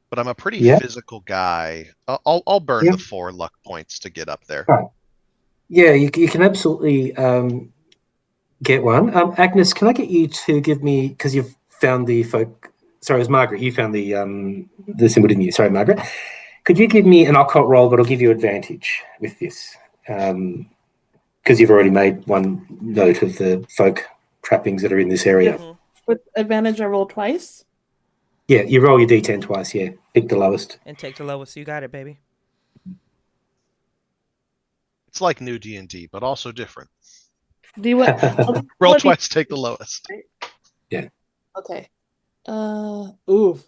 but I'm a pretty physical guy. I'll burn the 4 luck points to get up there. Right. Yeah, you can absolutely get one. Agnes, can I get you to give me, because you've found the folk. Sorry, it was Margaret. You found the symbol, didn't you? Sorry, Margaret. Could you give me an occult roll, but I'll give you advantage with this, because you've already made one note of the folk trappings that are in this area. With advantage, I roll twice. Yeah, you roll your d10 twice. Yeah, pick the lowest and take the lowest. You got it, baby. It's like new D&D, but also different. Do you want roll twice, take the lowest? Yeah. Okay. Ooh.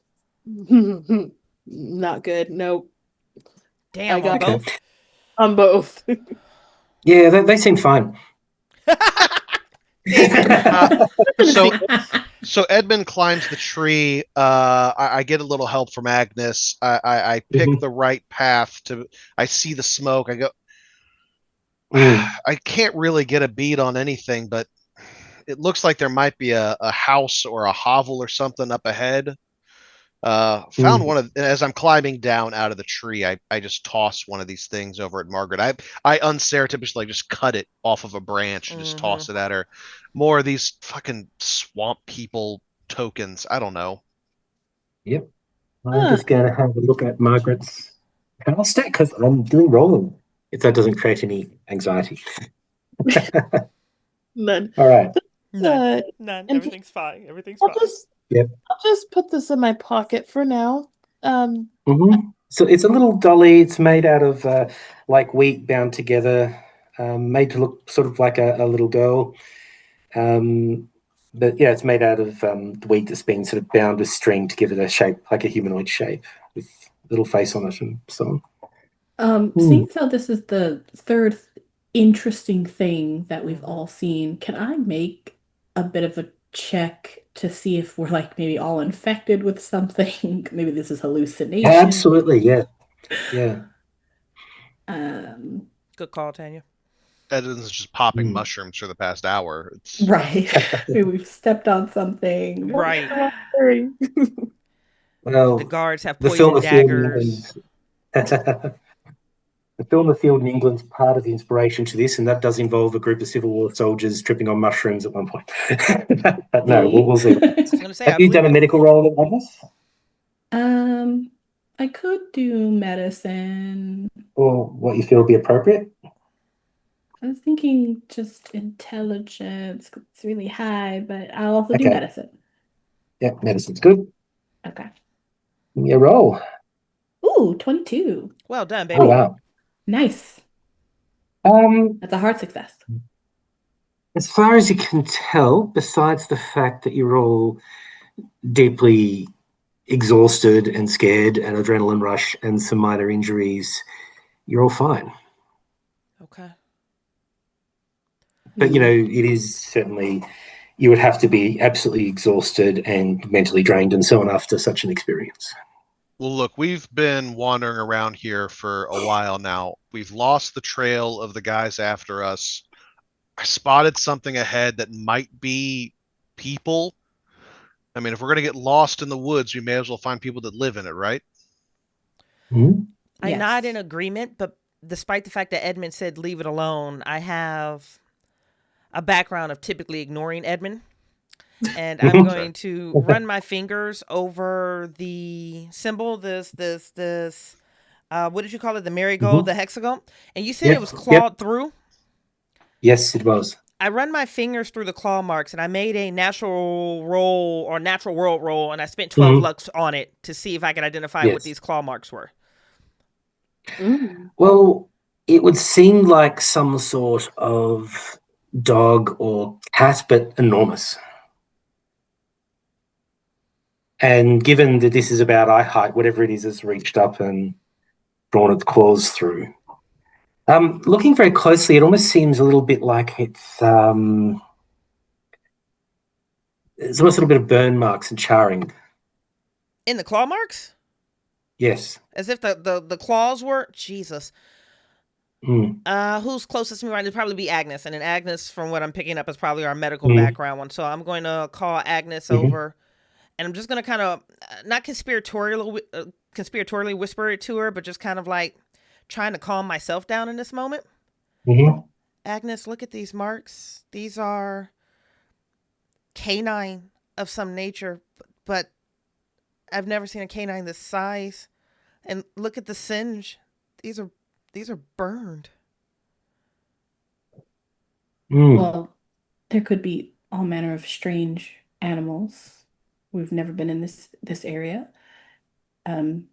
Not good. Nope. Damn, I got both. On both. Yeah, they seem fine. So Edmund climbs the tree. I get a little help from Agnes. I pick the right path I see the smoke. I go. I can't really get a bead on anything, but it looks like there might be a house or a hovel or something up ahead. Found one as I'm climbing down out of the tree. I just toss one of these things over at Margaret. I unsurreptitiously just cut it off of a branch and just toss it at her. More of these fucking swamp people tokens. I don't know. Yep. I'm just going to have a look at Margaret's power stack because I'm doing rolling. If that doesn't create any anxiety. None. All right. None. Everything's fine. I'll just put this in my pocket for now. So it's a little dolly. It's made out of like wheat bound together, made to look sort of like a little girl. But yeah, it's made out of wheat that's been sort of bound with string to give it a shape, like a humanoid shape, with a little face on it and so on. Seeing how this is the third interesting thing that we've all seen, can I make a bit of a check to see if we're like maybe all infected with something? Maybe this is hallucination. Absolutely, yeah. Good call, Tanya. Edmonds is just popping mushrooms for the past hour. Right. Maybe we've stepped on something. Right. Well, the guards have poison daggers. The film The Field in England's part of the inspiration to this, and that does involve a group of Civil War soldiers tripping on mushrooms at one point. But no, we'll see. Have you done a medical role on this? I could do medicine. Or what you feel would be appropriate? I was thinking just intelligence. It's really high, but I'll also do Okay. medicine. Yeah, medicine's good. Okay. Give me a roll. Ooh, 22. Well done, Oh, baby. wow. Nice. That's a hard success. As far as you can tell, besides the fact that you're all deeply exhausted and scared, an adrenaline rush, and some minor injuries, you're all fine. Okay. But, it is certainly, you would have to be absolutely exhausted and mentally drained and so on after such an experience. Well, look, we've been wandering around here for a while now. We've lost the trail of the guys after us. I spotted something ahead that might be people. I mean, if we're going to get lost in the woods, we may as well find people that live in it, right? Mm-hmm. I'm not in agreement, but despite the fact that Edmund said leave it alone, I have a background of typically ignoring Edmund. And I'm going to run my fingers over the symbol, this what did you call it? The marigold, the hexagon? And you said it was clawed through? Yes, it was. I run my fingers through the claw marks and I made a natural roll or natural world roll and I spent 12 lux on it to see if I could identify what these claw marks were. Well, it would seem like some sort of dog or cat, but enormous. And given that this is about eye height, whatever it is has reached up and drawn its claws through. Looking very closely, it almost seems a little bit like it's almost a little bit of burn marks and charring. In the claw marks? Yes. As if the claws were? Jesus. Who's closest to me right now? It'd probably be Agnes. And then Agnes, from what I'm picking up, is probably our medical background one. So I'm going to call Agnes over. And I'm just going to kind of, not conspiratorially whisper it to her, but just kind of like trying to calm myself down in this moment. Agnes, look at these marks. These are canine of some nature, but I've never seen a canine this size. And look at the singe. These are burned. Well, there could be all manner of strange animals. We've never been in this area. And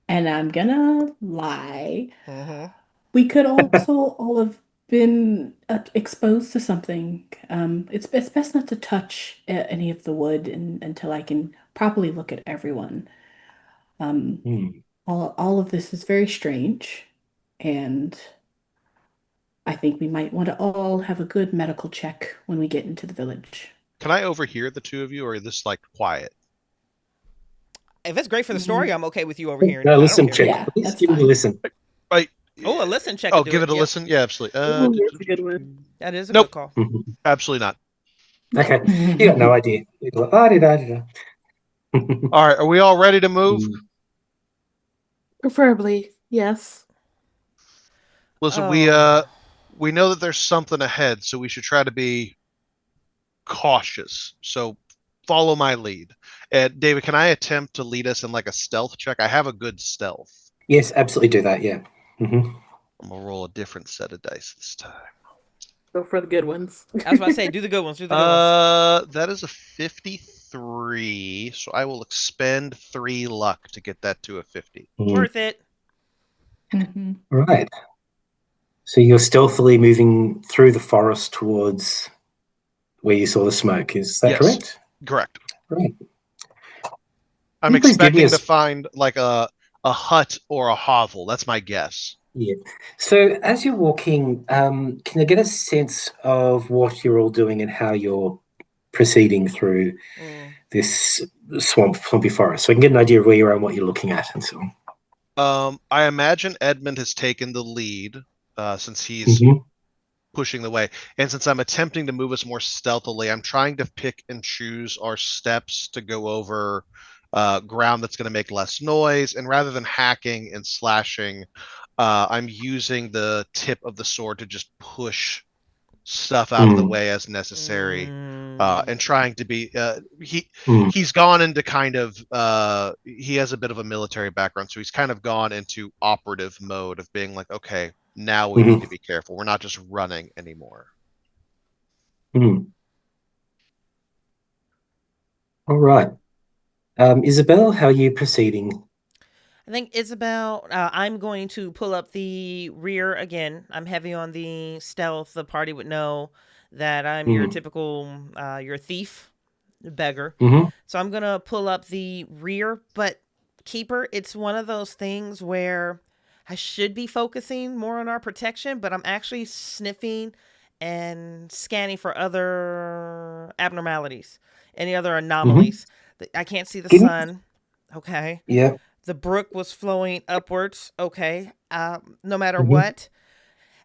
I'm gonna lie. We could also all have been exposed to something. It's best not to touch any of the wood until I can properly look at everyone. All of this is very strange, and I think we might want to all have a good medical check when we get into the village. Can I overhear the two of you, or is this like quiet? If it's great for the story, I'm okay with you overhearing. No, listen check. Yeah, Please that's give me a listen. Right. Oh, a listen check. Oh, give it a listen. Yeah, absolutely. That's a good one. That is a good call. Absolutely not. Okay, you got no idea. All right, are we all ready to move? Preferably, yes. Listen, we know that there's something ahead, so we should try to be cautious. So follow my lead. David, can I attempt to lead us in like a stealth check? I have a good stealth. Yes, absolutely do that, yeah. I'm gonna roll a different set of dice this time. Go for the good ones. I was about to say, do the good ones. Do the good ones. That is a 53, so I will expend 3 luck to get that to a 50. Worth it. Right. So you're stealthily moving through the forest towards where you saw the smoke. Is that correct? Correct. Right. I'm expecting to find like a hut or a hovel. That's my guess. Yeah. So as you're walking, can I get a sense of what you're all doing and how you're proceeding through this swampy forest? So I can get an idea of where you are and what you're looking at and so on. I imagine Edmund has taken the lead since he's pushing the way. And since I'm attempting to move us more stealthily, I'm trying to pick and choose our steps to go over ground that's going to make less noise. And rather than hacking and slashing, I'm using the tip of the sword to just push stuff out of the way as necessary, and trying to be he's gone into kind of he has a bit of a military background, so he's kind of gone into operative mode of being like, okay, now we need to be careful. We're not just running anymore. All right. Isabel, how are you proceeding? I think Isabel, I'm going to pull up the rear again. I'm heavy on the stealth. The party would know that I'm your typical, your thief, beggar. So I'm going to pull up the rear, but Keeper, it's one of those things where I should be focusing more on our protection, but I'm actually sniffing and scanning for other abnormalities, any other anomalies. I can't see the sun. Okay. Yeah. The brook was flowing upwards. Okay. No matter what.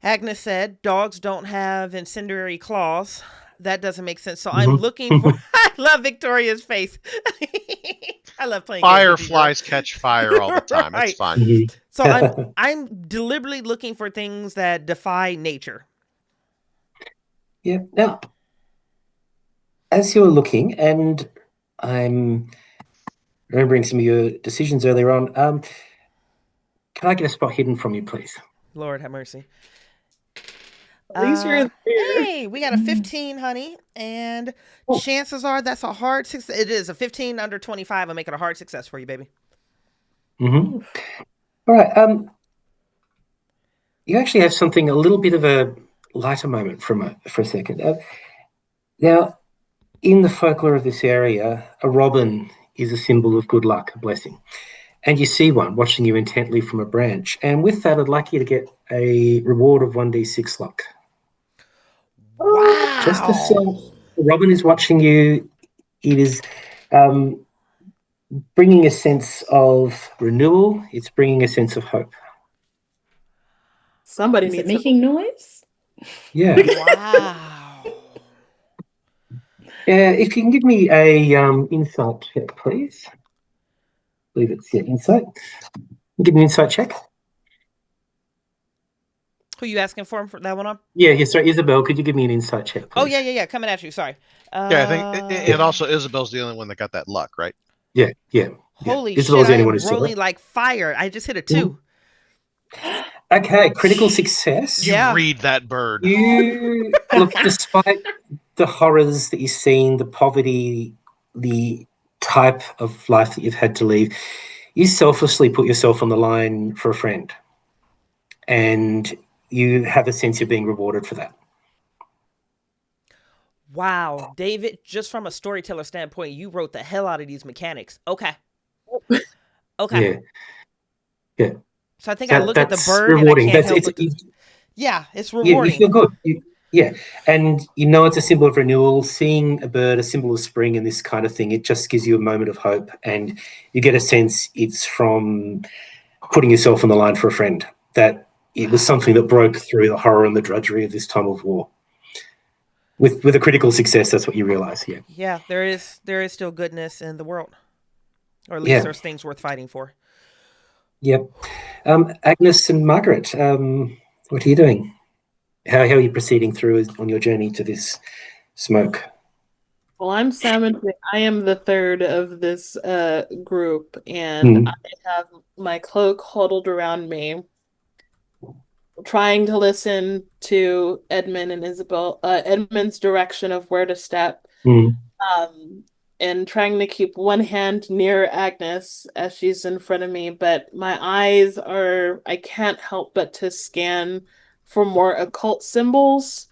Agnes said dogs don't have incendiary claws. That doesn't make sense. So I'm looking for. I love Victoria's face. I love playing. Fireflies catch fire all the time. Right. It's fine. So I'm deliberately looking for things that defy nature. Yeah. Now, as you're looking, and I'm remembering some of your decisions earlier on, can I get a spot hidden from you, please? Lord have mercy. At least you're hey, we got a 15, honey, and chances are that's a hard success. It is a 15 under 25. I'll make it a hard success for you, baby. All right. You actually have something, a little bit of a lighter moment for a second. Now, in the folklore of this area, a robin is a symbol of good luck, a blessing. And you see one watching you intently from a branch. And with that, I'd like you to get a reward of 1d6 luck. Wow. Just as the robin is watching you, it is bringing a sense of renewal. It's bringing a sense of hope. Somebody needs making noise? Yeah. Wow. If you can give me a insight check, please. I believe it's insight. Give me an insight check. Who are you asking for that one on? Yeah, sorry, Isabel, could you give me an insight check, please? Oh, yeah. Coming at you, sorry. Yeah, I think and also Isabel's the only one that got that luck, right? Yeah. Holy Isabel's shit, I am rolling like fire. I just hit a 2. Okay, critical success. You read that bird. You look, despite the horrors that you've seen, the poverty, the type of life that you've had to lead, you selflessly put yourself on the line for a friend. And you have a sense you're being rewarded for that. Wow, David, just from a storyteller standpoint, you wrote the hell out of these mechanics. Okay. Yeah. So I think I look at the bird rewarding. And I can't help it's rewarding. You feel good. And you know it's a symbol of renewal. Seeing a bird, a symbol of spring and this kind of thing, it just gives you a moment of hope. And you get a sense it's from putting yourself on the line for a friend, that it was something that broke through the horror and the drudgery of this time of war. With a critical success, that's what you realize here. Yeah, there is still goodness in the world. Or at least there's things worth fighting for. Yep. Agnes and Margaret, what are you doing? How are you proceeding through on your journey to this smoke? Well, I'm Salmon. I am the third of this group, and I have my cloak huddled around me, trying to listen to Edmund and Isabel, Edmund's direction of where to step, and trying to keep one hand near Agnes as she's in front of me, but my eyes I can't help but to scan for more occult symbols.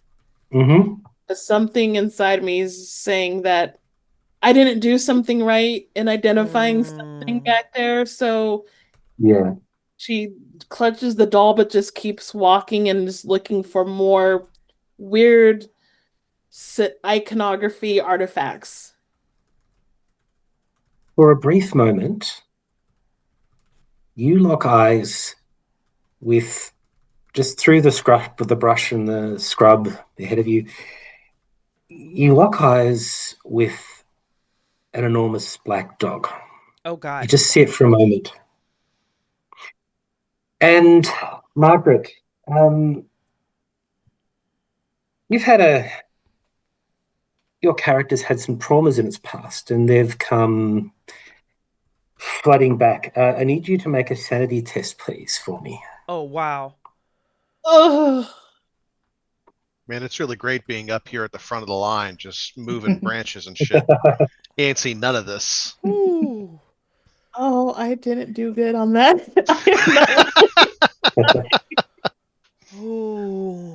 Something inside me is saying that I didn't do something right in identifying something back there, so she clutches the doll but just keeps walking and just looking for more weird iconography artifacts. For a brief moment, you lock eyes with, just through the scrub of the brush and the scrub ahead of you, you lock eyes with an enormous black dog. Oh, God. You just see it for a moment. And Margaret, your character's had some traumas in its past, and they've come flooding back. I need you to make a sanity test, please, for me. Oh, wow. Oh, Man, it's really great being up here at the front of the line, just moving branches and shit. He ain't seen none of this. Ooh. oh, I didn't do good on that. I, Ooh.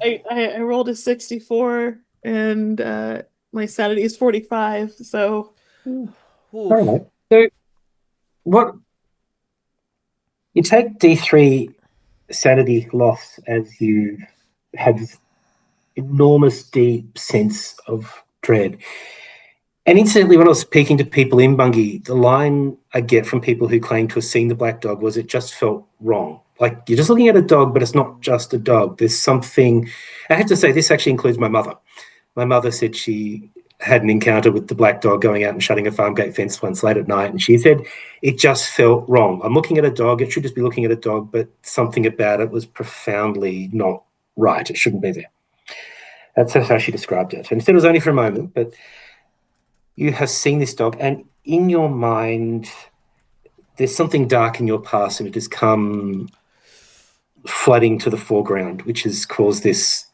I rolled a 64 and my sanity is 45, so Oof. All right. So what you take D3 sanity loss as you have this enormous deep sense of dread. And incidentally, when I was speaking to people in Bungie, the line I get from people who claim to have seen the black dog was it just felt wrong. Like you're just looking at a dog, but it's not just a dog. There's something. I have to say, this actually includes my mother. My mother said she had an encounter with the black dog going out and shutting a farm gate fence once late at night. And she said it just felt wrong. I'm looking at a dog. It should just be looking at a dog, but something about it was profoundly not right. It shouldn't be there. That's how she described it. And said it was only for a moment, but you have seen this dog, and in your mind, there's something dark in your past, and it has come flooding to the foreground, which has caused this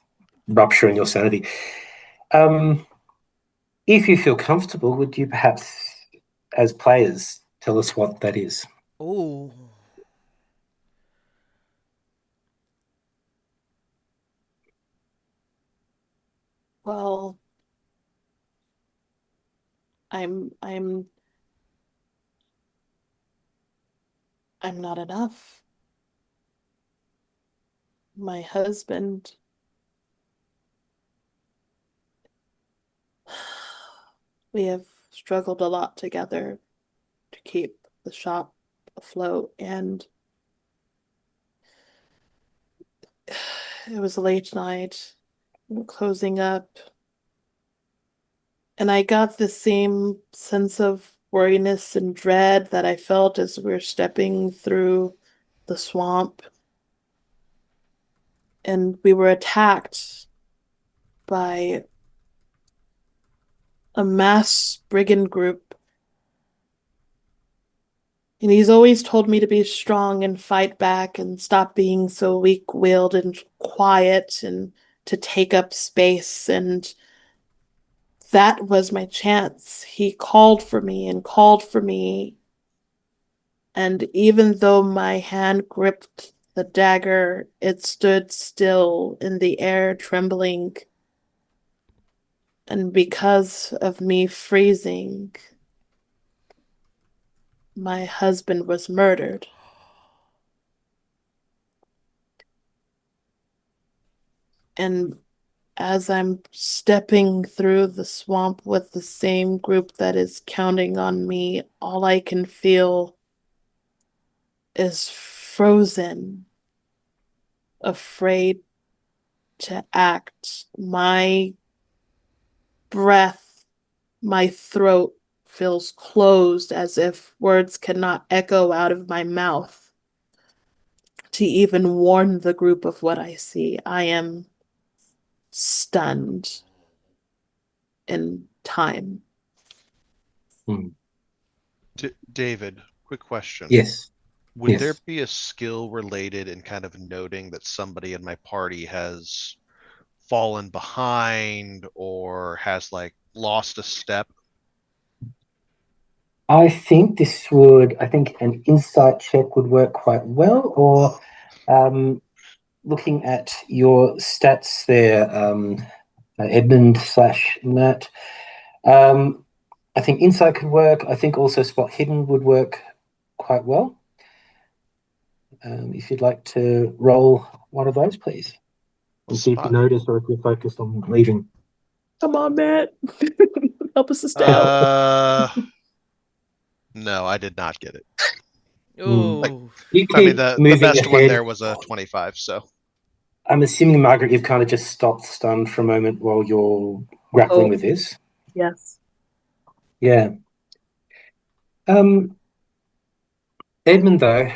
rupture in your sanity. If you feel comfortable, would you perhaps, as players, tell us what that is? Ooh. well, I'm not enough. My husband, we have struggled a lot together to keep the shop afloat, and it was a late night, closing up, and I got the same sense of worriness and dread that I felt as we were stepping through the swamp. And we were attacked by a mass brigand group. And he's always told me to be strong and fight back and stop being so weak-willed and quiet and to take up space. And that was my chance. He called for me and called for me. And even though my hand gripped the dagger, it stood still in the air, trembling. And because of me freezing, my husband was murdered. And as I'm stepping through the swamp with the same group that is counting on me, all I can feel is frozen, afraid to act. My breath, my throat feels closed as if words cannot echo out of my mouth to even warn the group of what I see. I am stunned in time. David, quick question. Yes. Would there be a skill related in kind of noting that somebody in my party has fallen behind or has like lost a step? I think an insight check would work quite well, or looking at your stats there, Edmund/Matt. I think insight could work. I think also spot hidden would work quite well. If you'd like to roll one of those, please. And see if you notice or if you're focused on leaving. Come on, Matt. Help us establish. No, I did not get it. Ooh. The best one there was a 25, so. I'm assuming, Margaret, you've kind of just stopped stunned for a moment while you're grappling with this. Yes. Yeah. Edmund, though,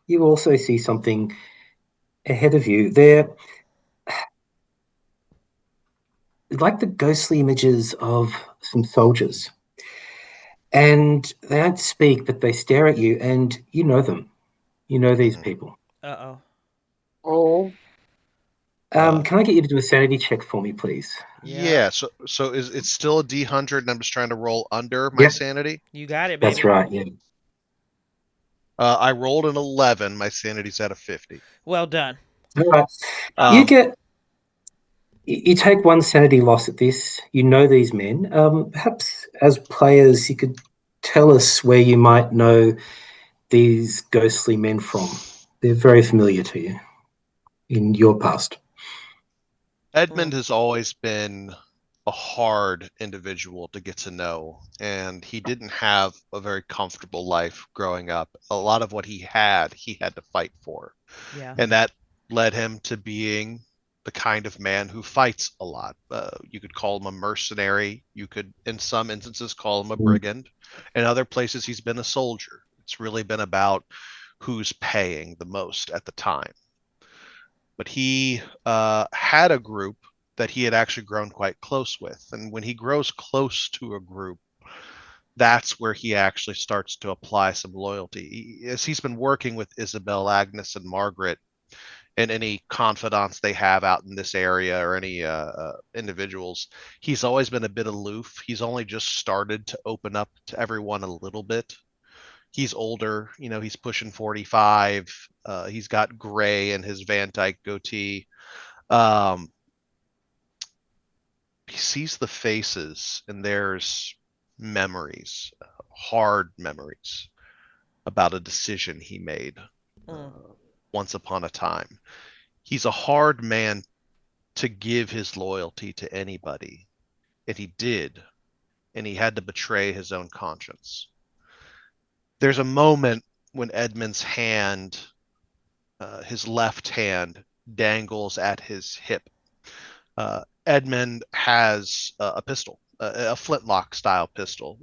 you also see something ahead of you. They're like the ghostly images of some soldiers. And they don't speak, but they stare at you, and you know them. You know these people. Uh-oh. Oh. Can I get you to do a sanity check for me, please? Yeah. So it's still a D100, and I'm just trying to roll under my sanity. You got it, baby. That's right. Yeah. I rolled an 11. My sanity's at a 50. Well done. All right. You take one sanity loss at this. You know these men. Perhaps as players, you could tell us where you might know these ghostly men from. They're very familiar to you in your past. Edmund has always been a hard individual to get to know, and he didn't have a very comfortable life growing up. A lot of what he had to fight for. Yeah. And that led him to being the kind of man who fights a lot. You could call him a mercenary. You could, in some instances, call him a brigand. In other places, he's been a soldier. It's really been about who's paying the most at the time. But he had a group that he had actually grown quite close with. And when he grows close to a group, that's where he actually starts to apply some loyalty. As he's been working with Isabel, Agnes, and Margaret, and any confidants they have out in this area or any individuals, he's always been a bit aloof. He's only just started to open up to everyone a little bit. He's older, he's pushing 45. He's got gray in his Van Dyke goatee. He sees the faces, and there's memories, hard memories about a decision he made once upon a time. He's a hard man to give his loyalty to anybody, and he did, and he had to betray his own conscience. There's a moment when Edmund's hand, his left hand, dangles at his hip. Edmund has a pistol, a flintlock style pistol.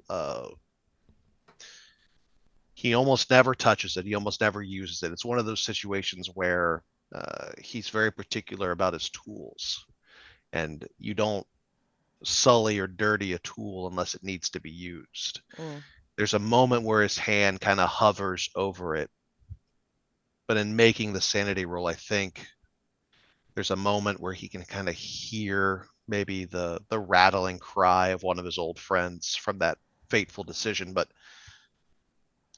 He almost never touches it. He almost never uses it. It's one of those situations where he's very particular about his tools, and you don't sully or dirty a tool unless it needs to be used. There's a moment where his hand kind of hovers over it, but in making the sanity roll, I think there's a moment where he can kind of hear maybe the rattling cry of one of his old friends from that fateful decision. But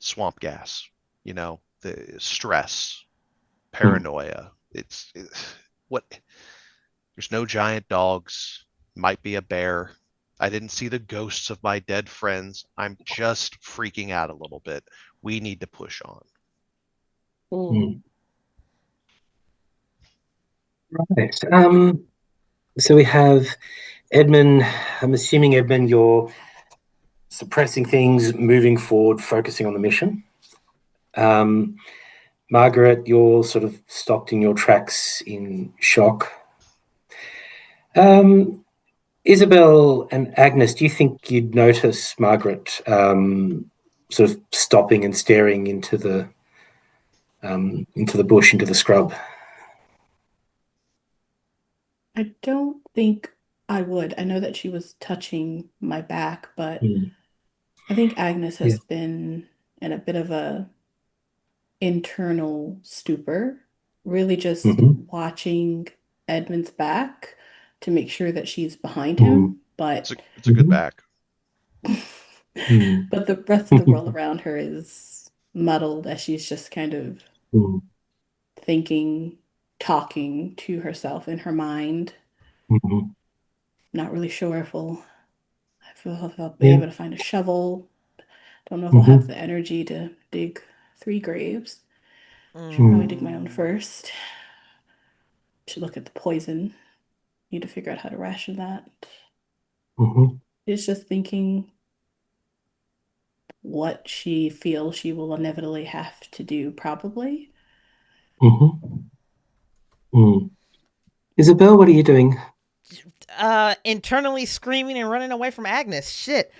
swamp gas, the stress, paranoia. It's what. There's no giant dogs. Might be a bear. I didn't see the ghosts of my dead friends. I'm just freaking out a little bit. We need to push on. Right. So we have Edmund. I'm assuming, Edmund, you're suppressing things, moving forward, focusing on the mission. Margaret, you're sort of stopped in your tracks in shock. Isabel and Agnes, do you think you'd notice Margaret sort of stopping and staring into the bush, into the scrub? I don't think I would. I know that she was touching my back, but I think Agnes has been in a bit of a internal stupor, really just watching Edmund's back to make sure that she's behind him. But it's a good back. But the rest of the world around her is muddled as she's just kind of thinking, talking to herself in her mind. Not really sure if I'll be able to find a shovel. Don't know if I'll have the energy to dig 3 graves. Should probably dig my own first. Should look at the poison. Need to figure out how to ration that. It's just thinking what she feels she will inevitably have to do, probably. Isabel, what are you doing? Internally screaming and running away from Agnes. Shit.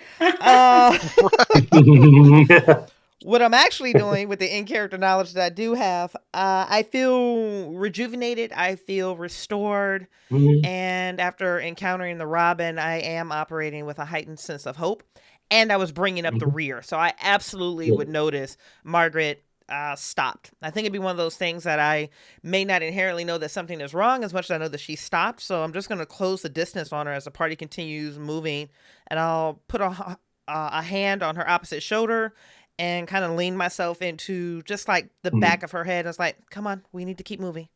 What I'm actually doing with the in-character knowledge that I do have, I feel rejuvenated. I feel restored. And after encountering the Robin, I am operating with a heightened sense of hope. And I was bringing up the rear. So I absolutely would notice Margaret stopped. I think it'd be one of those things that I may not inherently know that something is wrong as much as I know that she stopped. So I'm just going to close the distance on her as the party continues moving, and I'll put a hand on her opposite shoulder and kind of lean myself into just like the back of her head. It's like, come on, we need to keep moving.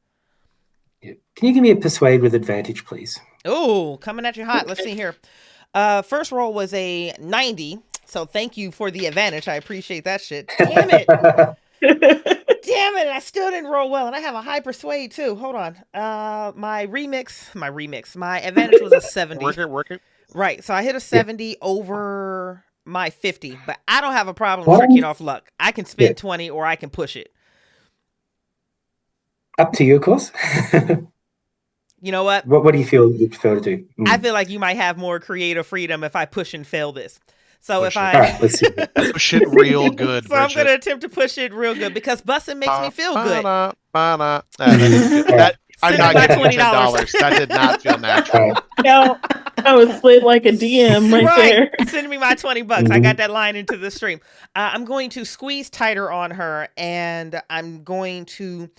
Yeah. Can you give me a persuade with advantage, please? Oh, coming at you hot. Let's see here. First roll was a 90. So thank you for the advantage. I appreciate that shit. Damn it. Damn it. I still didn't roll well. And I have a high persuade too. Hold on. My advantage was a 70. Work it. Right. So I hit a 70 over my 50, but I don't have a problem tricking off luck. I can spend 20 or I can push it. Up to you, of course. You know what? What do you feel you prefer to do? I feel like you might have more creative freedom if I push and fail this. So Push if it. I All right, let's see. Push it real good, so I'm Bridget. going to attempt to push it real good because busting makes me feel good. I'm Send not me my getting $20. $10. That did not feel natural. No, I was slid like a DM right there. Send me my $20. I got that line into the stream. I'm going to squeeze tighter on her, and I'm going to,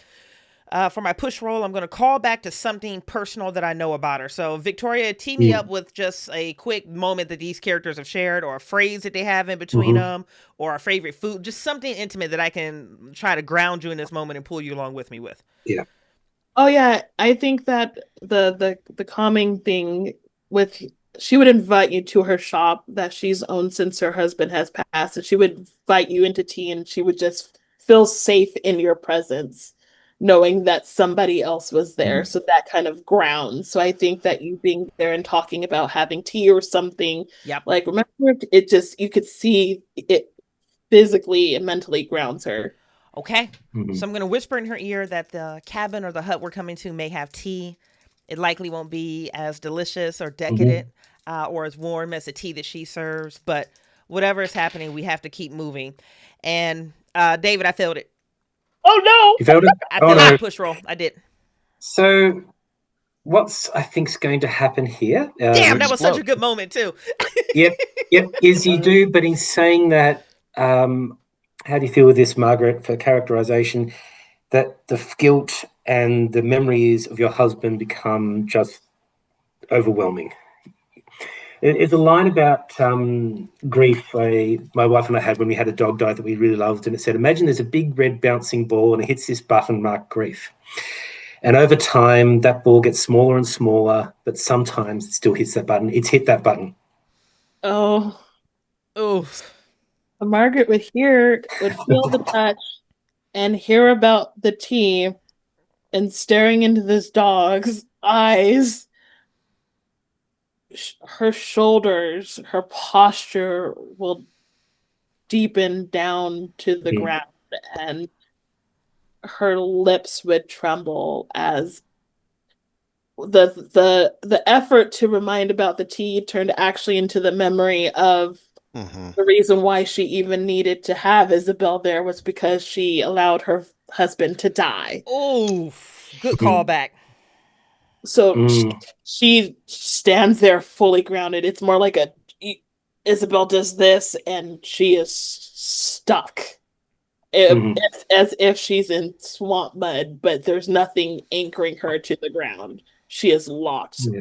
for my push roll, I'm going to call back to something personal that I know about her. So Victoria, tee me up with just a quick moment that these characters have shared, or a phrase that they have in between them, or a favorite food, just something intimate that I can try to ground you in this moment and pull you along with me with. Yeah. Oh yeah, I think that the calming thing with she would invite you to her shop that she's owned since her husband has passed, and she would invite you into tea, and she would just feel safe in your presence, knowing that somebody else was there. So that kind of grounds. So I think that you being there and talking about having tea or something, like remember, it just you could see it physically and mentally grounds her. Okay. So I'm going to whisper in her ear that the cabin or the hut we're coming to may have tea. It likely won't be as delicious or decadent or as warm as the tea that she serves. But whatever is happening, we have to keep moving. And David, I failed it. Oh, no. You failed it? I failed the push roll. I did. So what's I think's going to happen here? Damn, that was such a good moment, too. Yep. Is you do, but in saying that, how do you feel with this, Margaret, for characterization, that the guilt and the memories of your husband become just overwhelming? It's a line about grief my wife and I had when we had a dog die that we really loved, and it said, imagine there's a big red bouncing ball and it hits this button marked grief. And over time, that ball gets smaller and smaller, but sometimes it still hits that button. It's hit that button. Oh. Oof. Margaret would feel the touch and hear about the tea, and staring into this dog's eyes, her shoulders, her posture will deepen down to the ground, and her lips would tremble as the effort to remind about the tea turned actually into the memory of the reason why she even needed to have Isabel there was because she allowed her husband to die. Oh, good callback. So she stands there fully grounded. It's more like Isabel does this and she is stuck. It's as if she's in swamp mud, but there's nothing anchoring her to the ground. She is locked. Yeah.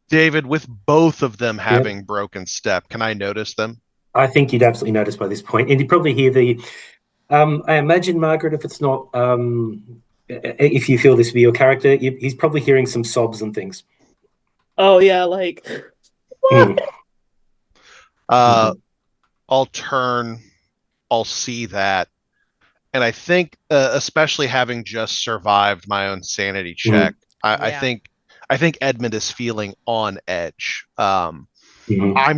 David, with both of them having broken step, can I notice them? I think you'd absolutely notice by this point. And you'd probably hear I imagine, Margaret, if it's not, if you feel this to be your character, he's probably hearing some sobs and things. Oh, yeah, like... I'll turn, I'll see that. And I think, especially having just survived my own sanity check, I think Edmund is feeling on edge. I'm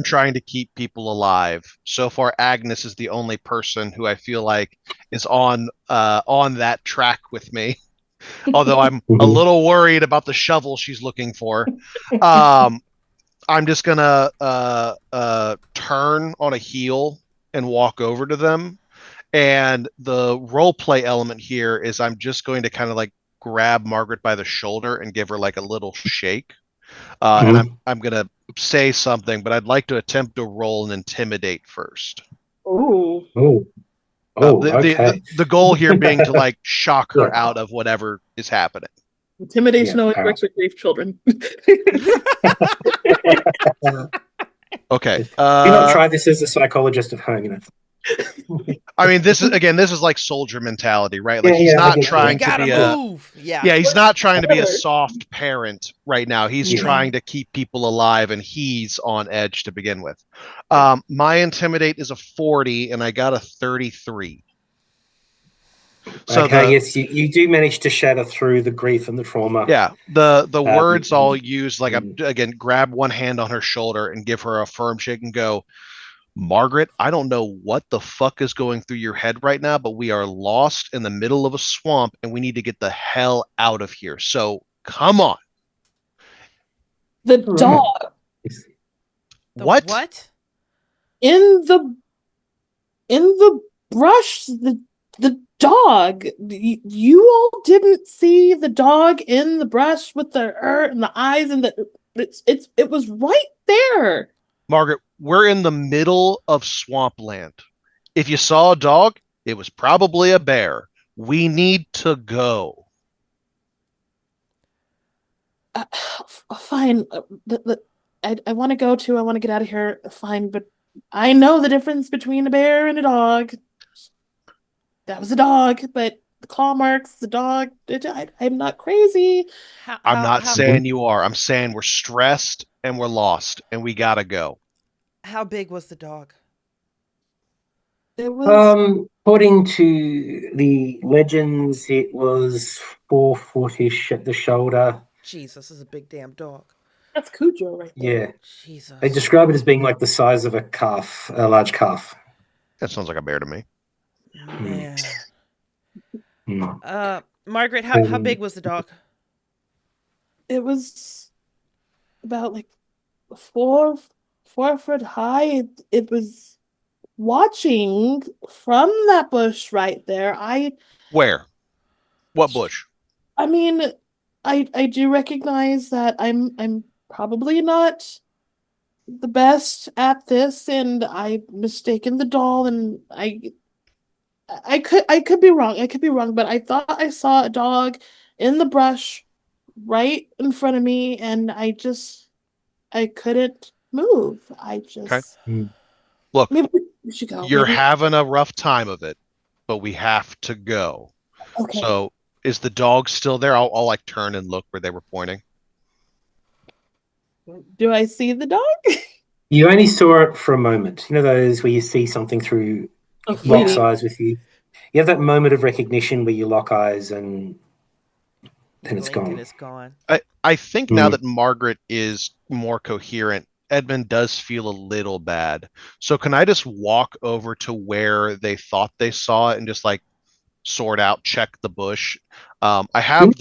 trying to keep people alive. So far, Agnes is the only person who I feel like is on that track with me. Although I'm a little worried about the shovel she's looking for. I'm just gonna turn on a heel and walk over to them. And the role play element here is I'm just going to kind of like grab Margaret by the shoulder and give her like a little shake. And I'm going to say something, but I'd like to attempt to roll and intimidate first. Ooh. Oh. Oh, okay. The goal here being to like shock her Yeah. out of whatever is happening. Intimidation Yeah, always all works with grief children. Okay. Do not try this as a psychologist at home, you know. I mean, this is like soldier mentality, right? Like Yeah, he's yeah, I not get trying We to gotta be move. Yeah. he's not trying to be a soft parent right now. He's Yeah. trying to keep people alive, and he's on edge to begin with. My intimidate is a 40, and I got a 33. So Okay, yes, you do manage to shatter through the grief and the trauma. yeah, the words I'll use, like, Mm. again, grab one hand on her shoulder and give her a firm shake and go, Margaret, I don't know what the fuck is going through your head right now, but we are lost in the middle of a swamp and we need to get the hell out of here. So come on. The dog What? in the brush. The dog. You all didn't see the dog in the brush with the and the eyes and it was right there. Margaret, we're in the middle of swampland. If you saw a dog, it was probably a bear. We need to go. Fine. I want to go too. I want to get out of here. Fine, but I know the difference between a bear and a dog. That was a dog, but the claw marks, the dog. I'm not crazy. I'm not saying you are. I'm saying we're stressed and we're lost and we gotta go. How big was the dog? It was According to the legends, it was 4 foot-ish at the shoulder. Jesus, this is a big damn dog. that's Cujo right there. Yeah. Jesus. They describe it as being like the size of a calf, a large calf. That sounds like a bear to me. Man. Mm. Margaret, how big was the dog? It was about like 4 foot high. It was watching from that bush right there. Where? What bush? I mean, I do recognize that I'm probably not the best at this, and I mistaken the doll, and I could be wrong. I could be wrong, but I thought I saw a dog in the brush right in front of me, and I couldn't move. Okay. Look, Maybe we should go. you're Maybe. having a rough time of it, but we have to go. Okay. So is the dog still there? I'll like turn and look where they were pointing. Do I see the dog? You only saw it for a moment. You know those where you see something through locks eyes with you? You have that moment of recognition where you lock eyes and then it's gone. And it's gone. I think now that Margaret is more coherent, Edmund does feel a little bad. So can I just walk over to where they thought they saw it and just like sort out, check the bush? I have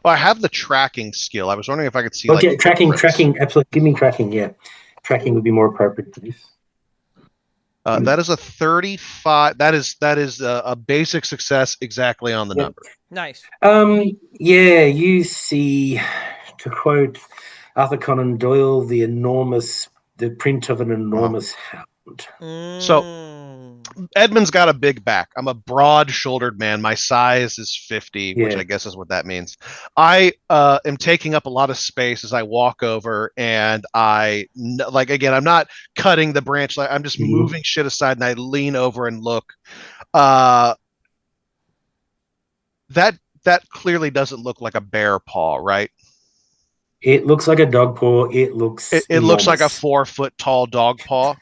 I have the tracking skill. I was wondering if I could see Okay, like tracking, absolutely. Give me tracking, yeah. Tracking would be more appropriate for this. That is a 35. That is a basic success, exactly on the number. Nice. Yeah, you see, to quote Arthur Conan Doyle, the print of an enormous hound. So Edmund's got a big back. I'm a broad-shouldered man. My size is 50, which I guess is what that means. I am taking up a lot of space as I walk over, and again, I'm not cutting the branch. I'm just moving shit aside, and I lean over and look. That clearly doesn't look like a bear paw, right? It looks like a dog paw. It looks looks like a 4 foot tall dog paw.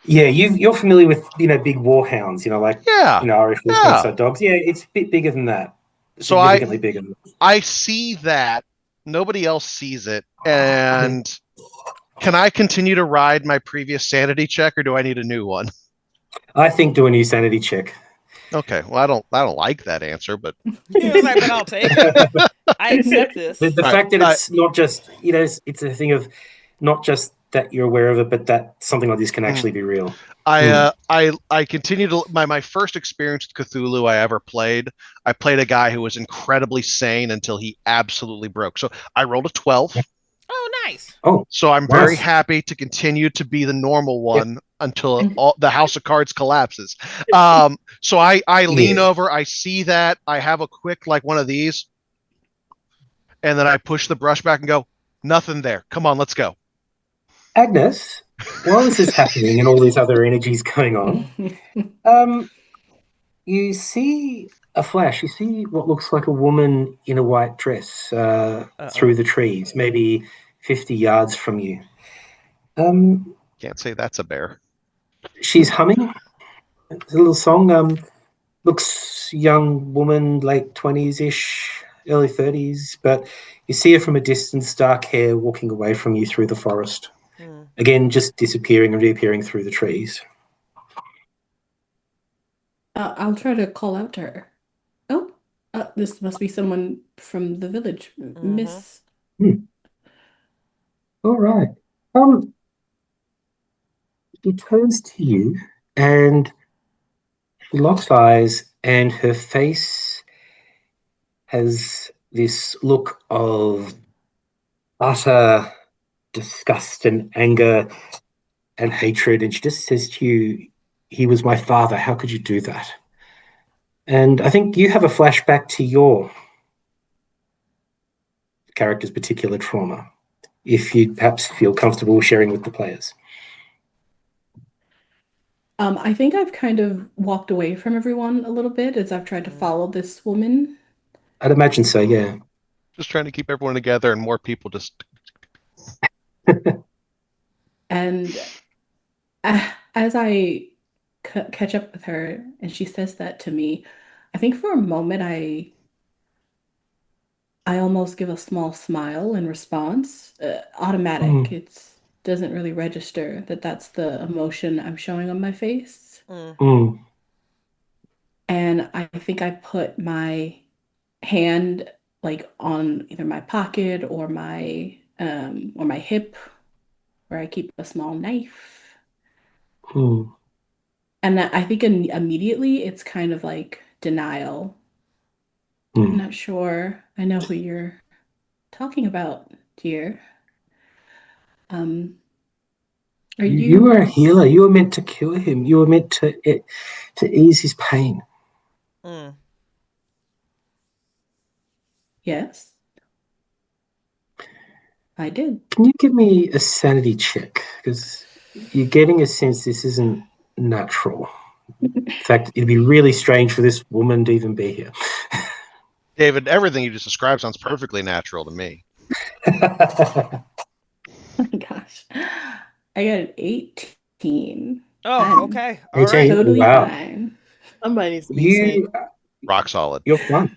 Yeah, you're familiar with big warhounds, Irish kind of dogs. Yeah, it's a bit bigger than that. Significantly bigger. I see that. Nobody else sees it. And can I continue to ride my previous sanity check, or do I need a new one? I think do a new sanity check. Okay. Well, I don't like that answer, but but I'll take it. I accept this. The fact that it's not just it's a thing of not just that you're aware of it, but that something like this can actually be real. I continue to my first experience with Cthulhu I ever played. I played a guy who was incredibly sane until he absolutely broke. So I rolled a 12. Oh, nice. Oh, so I'm very happy to continue to be the normal one until the house of cards collapses. So I lean over, I see that, I have a quick, like one of these, and then I push the brush back and go, nothing there. Come on, let's go. Agnes, while this is happening and all these other energies going on, you see a flash. You see what looks like a woman in a white dress through the trees, maybe 50 yards from you. Can't say that's a bear. She's humming. It's a little song. Looks young woman, late 20s-ish, early 30s, but you see her from a distance, dark hair, walking away from you through the forest. Again, just disappearing and reappearing through the trees. I'll try to call out to her. Oh, this must be someone from the village, Miss. All right. She turns to you and she locks eyes, and her face has this look of utter disgust and anger and hatred. And she just says to you, "He was my father. How could you do that?" And I think you have a flashback to your character's particular trauma, if you perhaps feel comfortable sharing with the players. I think I've kind of walked away from everyone a little bit as I've tried to follow this woman. I'd imagine so, yeah. Just trying to keep everyone together and more people just... And as I catch up with her and she says that to me, I think for a moment I almost give a small smile in response. Automatic. It doesn't really register that that's the emotion I'm showing on my face. And I think I put my hand like on either my pocket or my hip where I keep a small knife. And I think immediately it's kind of like denial. I'm not sure I know who you're talking about, dear. You were a healer. You were meant to cure him. You were meant to ease his pain. Yes, I did. Can you give me a sanity check? Because you're getting a sense this isn't natural. In fact, it'd be really strange for this woman to even be here. David, everything you just described sounds perfectly natural to me. Oh my gosh. I got an 18. Oh, okay. All 18. right. Totally Wow. fine. Somebody needs to be sick. Rock solid. You're fine.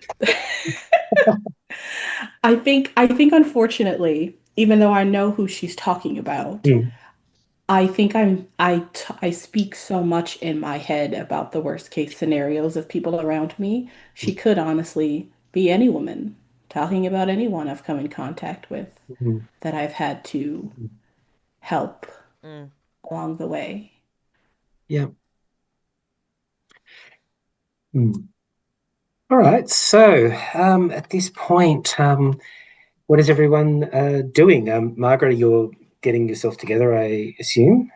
I think unfortunately, even though I know who she's talking about, I think I speak so much in my head about the worst case scenarios of people around me. She could honestly be any woman, talking about anyone I've come in contact with that I've had to help along the way. Yeah. All right. So at this point, what is everyone doing? Margaret, you're getting yourself together, I assume.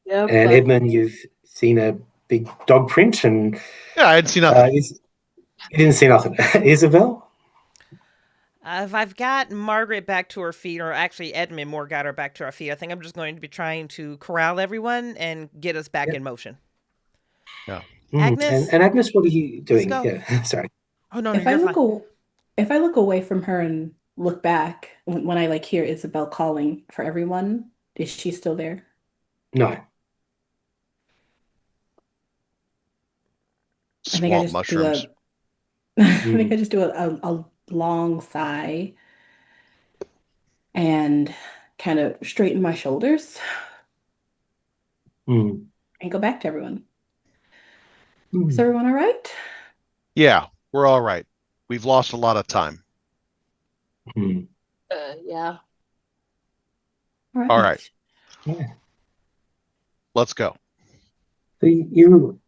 Yep. And Edmund, you've seen a big dog print, and Yeah, I didn't see nothing. You didn't see nothing. Isabel? I've got Margaret back to her feet, or actually Edmund more got her back to her feet. I think I'm just going to be trying to corral everyone and get us back in motion. Yeah. Agnes? And Agnes, what are you doing? Let's go. Yeah, sorry. Oh, no, If I look away from her and look back, when I like hear Isabel calling for everyone, is she still there? No. Swamp mushrooms. I think I just do a long sigh and kind of straighten my shoulders and go back to everyone. Is everyone all right? Yeah, we're all right. We've lost a lot of time. Yeah. All right. Yeah. Let's go. So you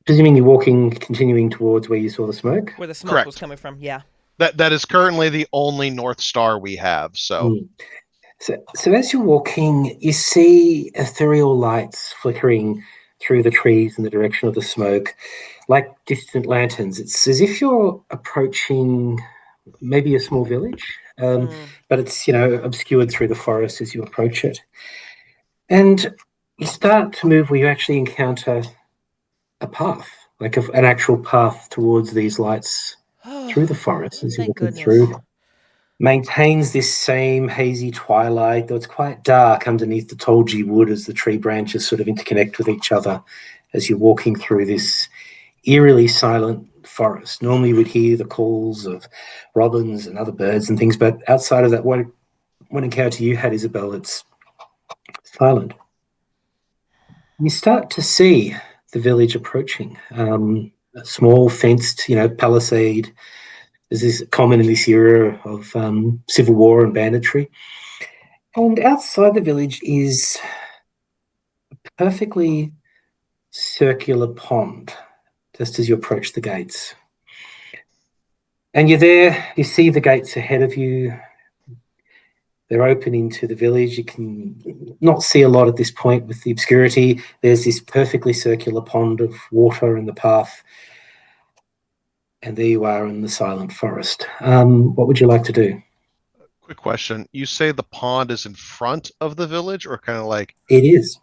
presuming you're continuing towards where you saw the smoke? Where the smoke Correct. was coming from, yeah. That is currently the only North Star we have. So So as you're walking, you see ethereal lights flickering through the trees in the direction of the smoke, like distant lanterns. It's as if you're approaching maybe a small village, but it's, obscured through the forest as you approach it. And you start to move where you actually encounter a path, like an actual path towards these lights through the forest as you're Thank walking goodness. through. Maintains this same hazy twilight, though it's quite dark underneath the tall G wood as the tree branches sort of interconnect with each other as you're walking through this eerily silent forest. Normally you would hear the calls of robins and other birds and things, but outside of that one encounter you had, Isabel, it's silent. You start to see the village approaching. A small fenced, palisade. This is common in this era of civil war and banditry. And outside the village is a perfectly circular pond, just as you approach the gates. And you're there, you see the gates ahead of you. They're open into the village. You can not see a lot at this point with the obscurity. There's this perfectly circular pond of water in the path. And there you are in the silent forest. What would you like to do? Quick question. You say the pond is in front of the village, or kind of like... It is.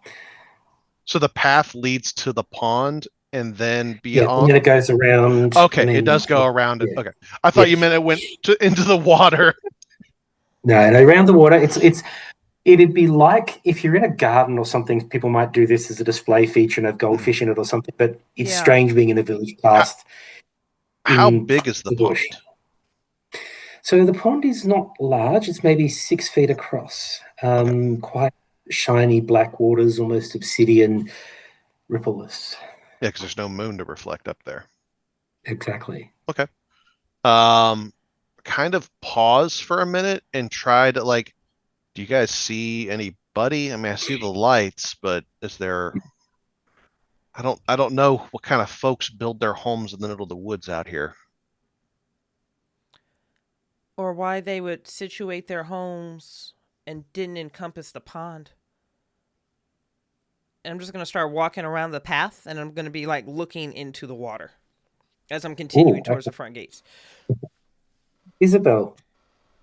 So the path leads to the pond and then And beyond? then it goes around. Okay, and then, it does go around it. Yeah. Okay. I thought you meant it went into the water. No, around the water. It'd be like if you're in a garden or something, people might do this as a display feature and have goldfish in it or something, but it's strange being in a village past. How big is the pond? So the pond is not large. It's maybe 6 feet across. Quite shiny black waters, almost obsidian, rippleless. Yeah, because there's no moon to reflect up there. Exactly. Okay. Kind of pause for a minute and try to, like, do you guys see anybody? I mean, I see the lights, but is there... I don't know what kind of folks build their homes in the middle of the woods out here. Or why they would situate their homes and didn't encompass the pond. And I'm just going to start walking around the path, and I'm going to be like looking into the water as I'm continuing towards the front gates. Isabel,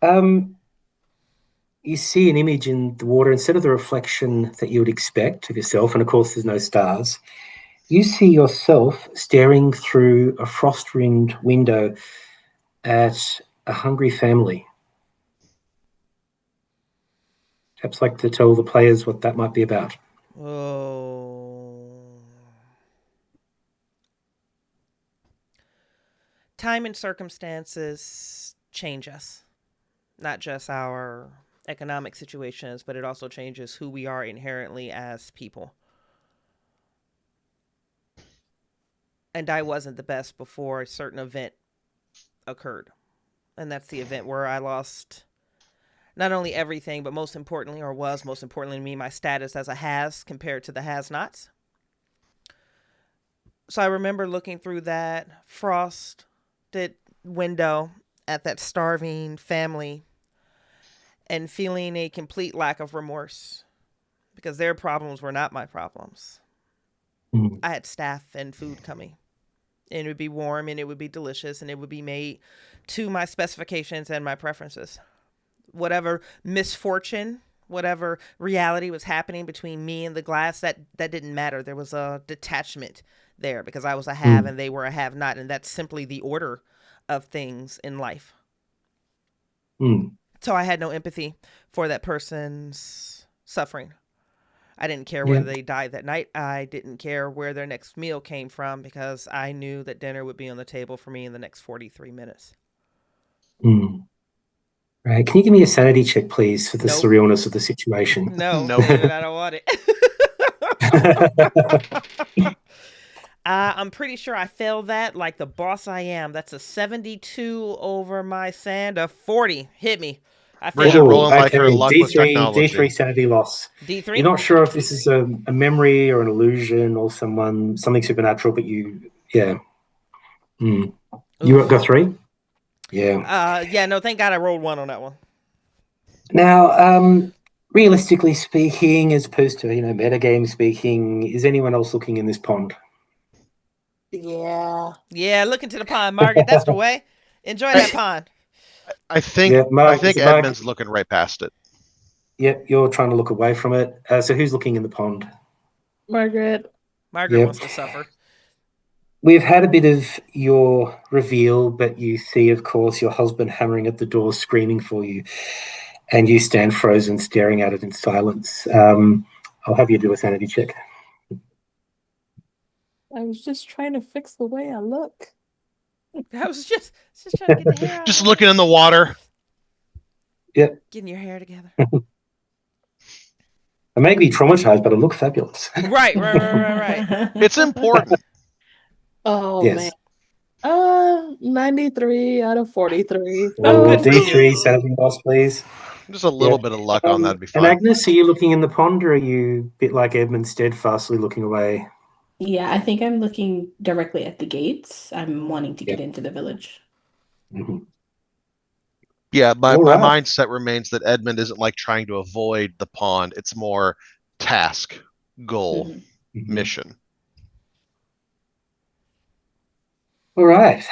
you see an image in the water. Instead of the reflection that you would expect of yourself, and of course there's no stars, you see yourself staring through a frost-rimmed window at a hungry family. Perhaps like to tell the players what that might be about. Oh. Time and circumstances change us. Not just our economic situations, but it also changes who we are inherently as people. And I wasn't the best before a certain event occurred. And that's the event where I lost not only everything, but most importantly to me, my status as a has compared to the has-nots. So I remember looking through that frosted window at that starving family and feeling a complete lack of remorse because their problems were not my problems. I had staff and food coming, and it would be warm and it would be delicious and it would be made to my specifications and my preferences. Whatever misfortune, whatever reality was happening between me and the glass, that didn't matter. There was a detachment there because I was a have and they were a have not. And that's simply the order of things in life. So I had no empathy for that person's suffering. I didn't care whether they died that night. I didn't care where their next meal came from because I knew that dinner would be on the table for me in the next 43 minutes. Right. Can you give me a sanity check, please, for the surrealness of the situation? No, David, I don't want it. I'm pretty sure I failed that like the boss I am. That's a 72 over my sand of 40. Hit me. I failed. Bridget rolling like her luck with technology. D3 sanity loss. D3? You're not sure if this is a memory or an illusion or something supernatural, but you got 3? Yeah. No, thank God I rolled 1 on that one. Now, realistically speaking, as opposed to metagame speaking, is anyone else looking in this pond? Yeah. Yeah, look into the pond, Margaret. That's the way. Enjoy that pond. I think Yeah, Mark, Edmund's looking right past it. Yep, you're trying to look away from it. So who's looking in the pond? Margaret. Margaret Yep. wants to suffer. We've had a bit of your reveal, but you see, of course, your husband hammering at the door, screaming for you, and you stand frozen, staring at it in silence. I'll have you do a sanity check. I was just trying to fix the way I look. I was just trying to get the hair out. Just looking in the water. Yep. Getting your hair together. I may be traumatized, but I look fabulous. Right. It's important. Oh, Yes. man. 93 out of 43. Oh, good for D3 you. sanity loss, please. Just a little bit of luck on that'd be And fine. Agnes, are you looking in the pond, or are you a bit like Edmund, steadfastly looking away? Yeah, I think I'm looking directly at the gates. I'm wanting to get Yep. into the village. Mm-hmm. Yeah, my All right. mindset remains that Edmund isn't like trying to avoid the pond. It's more task, goal, Mhm. mission. All right.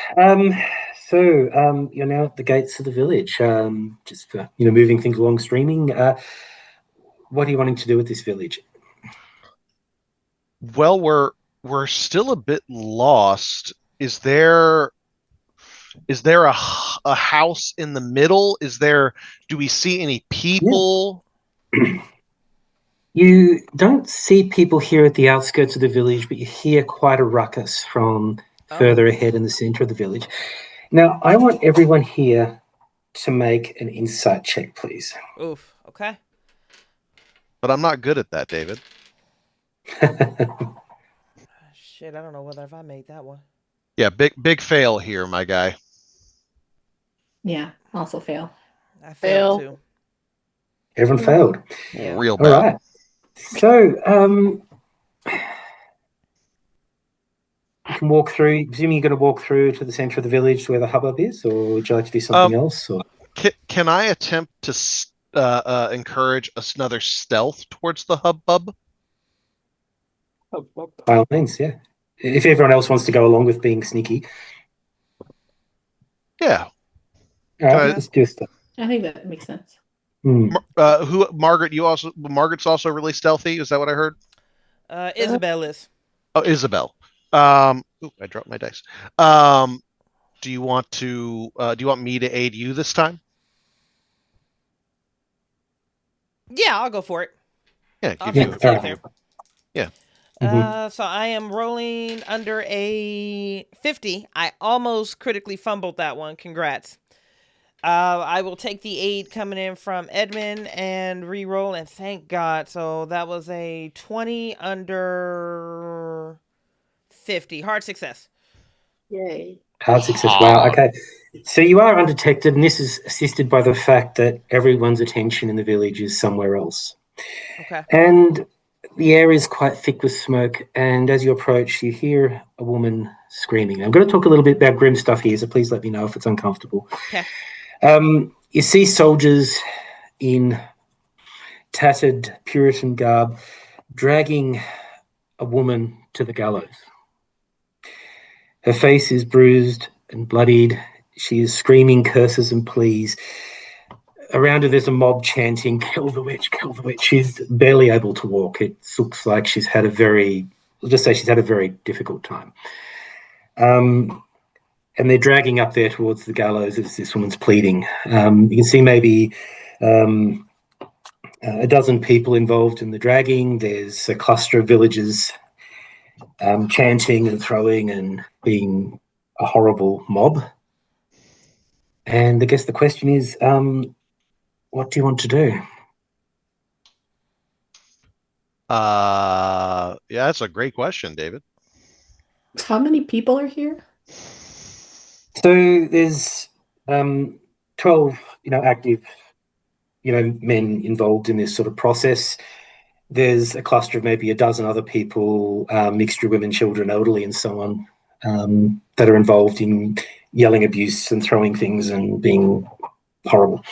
So you're now at the gates of the village. Just moving things along, streaming. What are you wanting to do with this village? Well, we're still a bit lost. Is there a house in the middle? Do we see any people? You don't see people here at the outskirts of the village, but you hear quite a ruckus from further ahead in the center of the village. Now, I want everyone here to make an insight check, please. Oof. Okay. But I'm not good at that, David. Shit, I don't know whether if I made that one. Yeah, big fail here, my guy. Yeah, also fail. I failed Fail. too. Everyone failed. Yeah. Real All bad. right. So, you can walk through. Presuming you're going to walk through to the center of the village to where the hubbub is, or would you like to do something else? Or Can I attempt to encourage another stealth towards the hubbub? by all means, yeah. If everyone else wants to go along with being sneaky. Yeah. All right, let's do stuff. I think that makes sense. Margaret's also really stealthy. Is that what I heard? Isabel is. Oh, Isabel. I dropped my dice. Do you want me to aid you this time? Yeah, I'll go for it. Yeah, I'll give take you. it. Yeah. So I am rolling under a 50. I almost critically fumbled that one. Congrats. I will take the aid coming in from Edmund and re-roll, and thank God. So that was a 20 under 50. Hard success. Yay. Hard success. Wow. Okay. So you are undetected, and this is assisted by the fact that everyone's attention in the village is somewhere else. Okay. And the air is quite thick with smoke, and as you approach, you hear a woman screaming. I'm going to talk a little bit about grim stuff here, so please let me know if it's uncomfortable. Okay. You see soldiers in tattered Puritan garb dragging a woman to the gallows. Her face is bruised and bloodied. She is screaming curses and pleas. Around her, there's a mob chanting, "Kill the witch, kill the witch." She's barely able to walk. It looks like she's had a very difficult time. And they're dragging up there towards the gallows as this woman's pleading. You can see maybe a dozen people involved in the dragging. There's a cluster of villagers chanting and throwing and being a horrible mob. And I guess the question is, what do you want to do? Yeah, that's a great question, David. How many people are here? So there's 12, active, men involved in this sort of process. There's a cluster of maybe a dozen other people, mixture of women, children, elderly, and so on, that are involved in yelling abuse and throwing things and being horrible.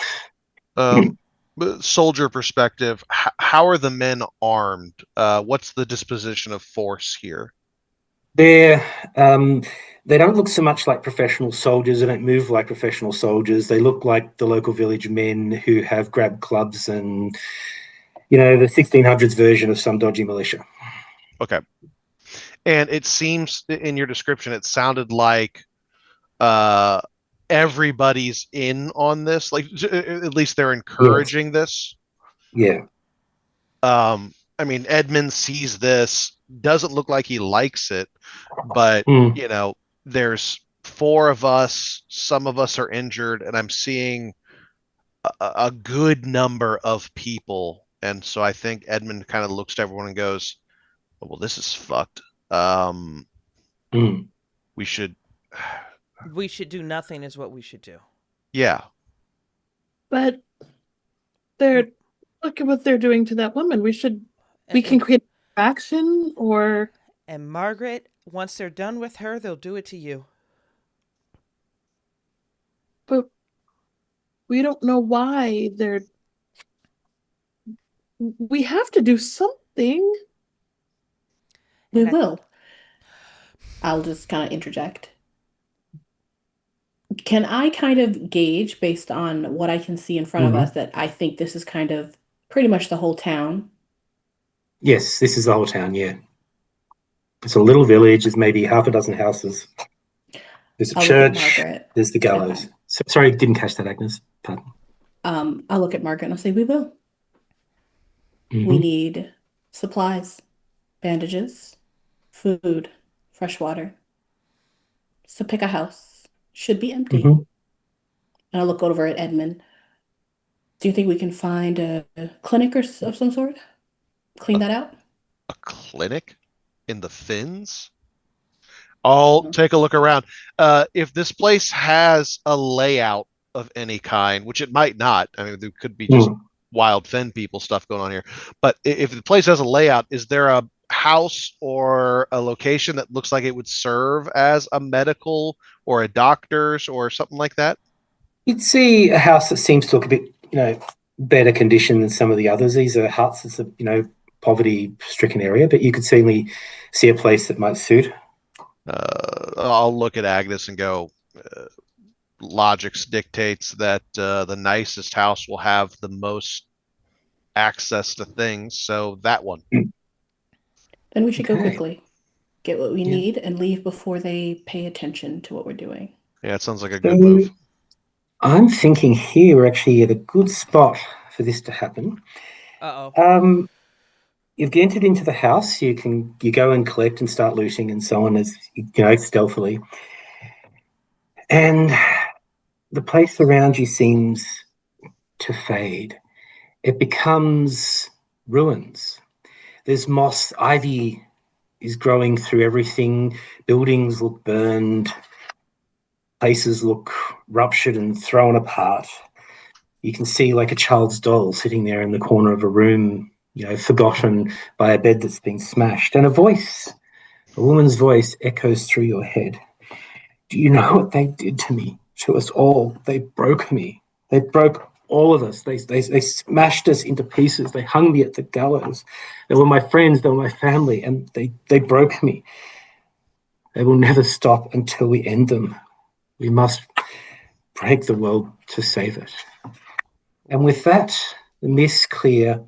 soldier perspective, how are the men armed? What's the disposition of force here? They're they don't look so much like professional soldiers. They don't move like professional soldiers. They look like the local village men who have grabbed clubs and, the 1600s version of some dodgy militia. Okay. And it seems in your description, it sounded like everybody's in on this. Like, at least they're encouraging this. Yeah. I mean, Edmund sees this, doesn't look like he likes it, but there's 4 of us, some of us are injured, and I'm seeing a good number of people. And so I think Edmund kind of looks to everyone and goes, well, this is fucked. We should do nothing is what we should do. Yeah. But look at what they're doing to that woman. We can create action or. And Margaret, once they're done with her, they'll do it to you. But we don't know why we have to do something. We will. I'll just kind of interject. Can I kind of gauge based on what I can see in front of us that I think this is kind of pretty much the whole town? Yes, this is the whole town, yeah. It's a little village. There's maybe half a dozen houses. There's a church. There's the gallows. Okay. Sorry, didn't catch that, Agnes. Pardon. I'll look at Margaret and I'll say, we will. We need supplies, bandages, food, fresh water. So pick a house. Should be empty. And I'll look over at Edmund. Do you think we can find a clinic of some sort? Clean that out? A clinic in the Finns? I'll take a look around. If this place has a layout of any kind, which it might not. I mean, there could be just wild Finn people stuff going on here. But if the place has a layout, is there a house or a location that looks like it would serve as a medical or a doctor's or something like that? You'd see a house that seems to look a bit, better condition than some of the others. These are huts. It's a, poverty-stricken area, but you could certainly see a place that might suit. I'll look at Agnes and go, logic dictates that the nicest house will have the most access to things, so that one. Then we should go quickly, get what we need, and leave before they pay attention to what we're doing. Yeah, it sounds like a good move. I'm thinking here we're actually at a good spot for this to happen. You've entered into the house. You go and collect and start looting and so on, as stealthily. And the place around you seems to fade. It becomes ruins. There's moss, ivy is growing through everything. Buildings look burned. Places look ruptured and thrown apart. You can see like a child's doll sitting there in the corner of a room, forgotten by a bed that's been smashed. And a woman's voice echoes through your head. Do you know what they did to me, to us all? They broke me. They broke all of us. They smashed us into pieces. They hung me at the gallows. They were my friends. They were my family. And they broke me. They will never stop until we end them. We must break the world to save it. And with that, the mist clear,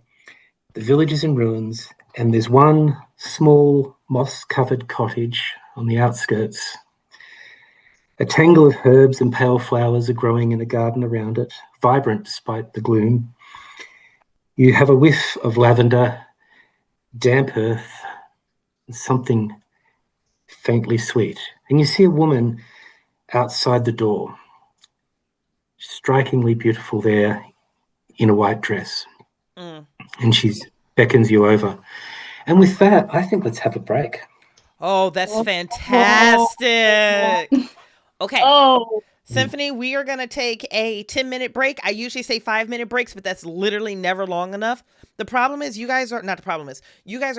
the village is in ruins, and there's one small moss-covered cottage on the outskirts. A tangle of herbs and pale flowers are growing in a garden around it, vibrant despite the gloom. You have a whiff of lavender, damp earth, and something faintly sweet. And you see a woman outside the door, strikingly beautiful there in a white dress. And she beckons you over. And with that, I think let's have a break. Oh, that's fantastic. Okay. Symphony, we are going to take a 10-minute break. I usually say 5-minute breaks, but that's literally never long enough. The problem is you guys are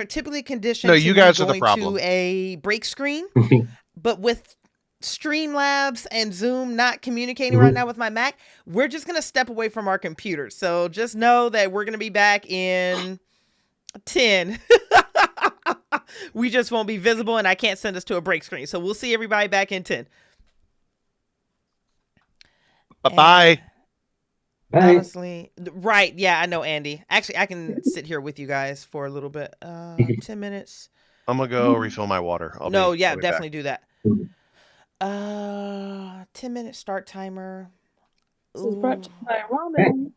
typically conditioned to going to a break screen. But with Streamlabs and Zoom not communicating right now with my Mac, we're just going to step away from our computers. So just know that we're going to be back in 10. We just won't be visible, and I can't send us to a break screen. So we'll see everybody back in 10. Bye-bye. Bye. Honestly, right. Yeah, I know, Andy. Actually, I can sit here with you guys for a little bit. 10 minutes. I'm going to go refill my water. I'll be definitely back. do that. 10-minute start timer. This is brought to you by Roman.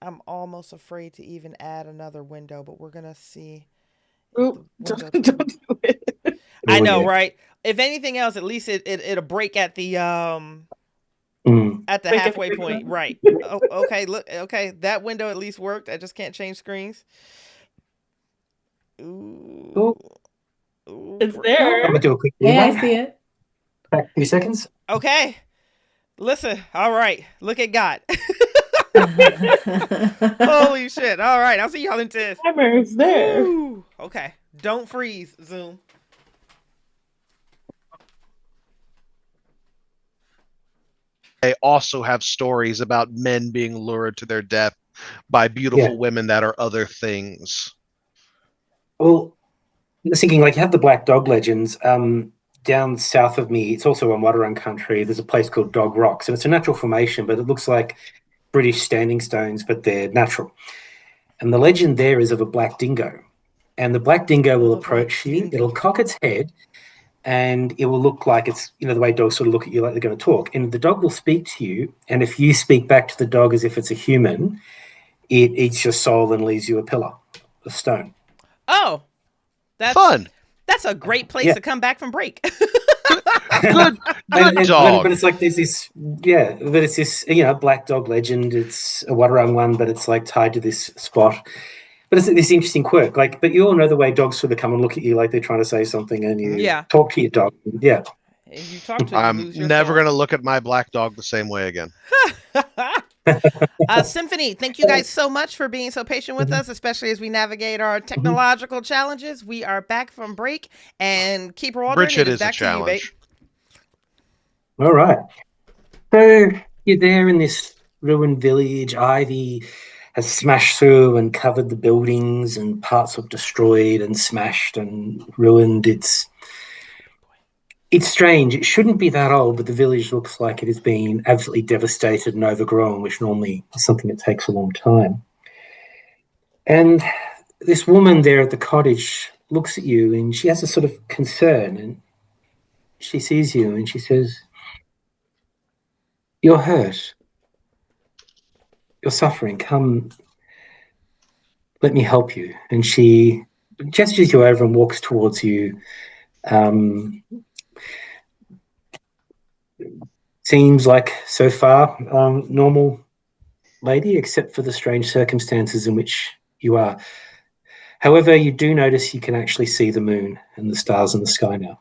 I'm almost afraid to even add another window, but we're gonna see. Oop, don't do it. I know, right? If anything else, at least it'll break at the halfway point, right? Oh, okay. Look, okay, that window at least worked. I just can't change screens. Ooh. It's there. I'm gonna do a quick. Yeah, I see it. Back 2 seconds. Okay. Listen. All right. Look at God. Holy shit. All right. I'll see y'all in 10. Timer's there. Ooh. Okay. Don't freeze, Zoom. They also have stories about men being lured to their death by beautiful women that are other things. Well, I was thinking, like, you have the Black Dog legends. Down south of me, it's also in Wadawurrung country. There's a place called Dog Rocks, and it's a natural formation, but it looks like British standing stones, but they're natural. And the legend there is of a black dingo. And the black dingo will approach you. It'll cock its head, and it will look like it's, the way dogs sort of look at you like they're going to talk. And the dog will speak to you, and if you speak back to the dog as if it's a human, it eats your soul and leaves you a pillar of stone. Oh, that's fun. That's a great place to come back from break. Good dog. But it's like there's this, but it's this, Black Dog legend. It's a Wadawurrung one, but it's like tied to this spot. But it's this interesting quirk. Like, but you all know the way dogs sort of come and look at you like they're trying to say something, and you talk to your dog. Yeah. And you talk to I'm never going to look at my black dog the same way again. Symphony, thank you guys so much for being so patient with us, especially as we navigate our technological challenges. We are back from break, and Keeper Waldron, Bridget is is back a to you, babe. challenge. All right. So you're there in this ruined village. Ivy has smashed through and covered the buildings, and parts are destroyed and smashed and ruined. It's strange. It shouldn't be that old, but the village looks like it has been absolutely devastated and overgrown, which normally is something that takes a long time. And this woman there at the cottage looks at you, and she has a sort of concern, and she sees you and she says, "You're hurt. You're suffering. Come, let me help you." And she gestures you over and walks towards you. Seems like, so far, normal lady, except for the strange circumstances in which you are. However, you do notice you can actually see the moon and the stars in the sky now.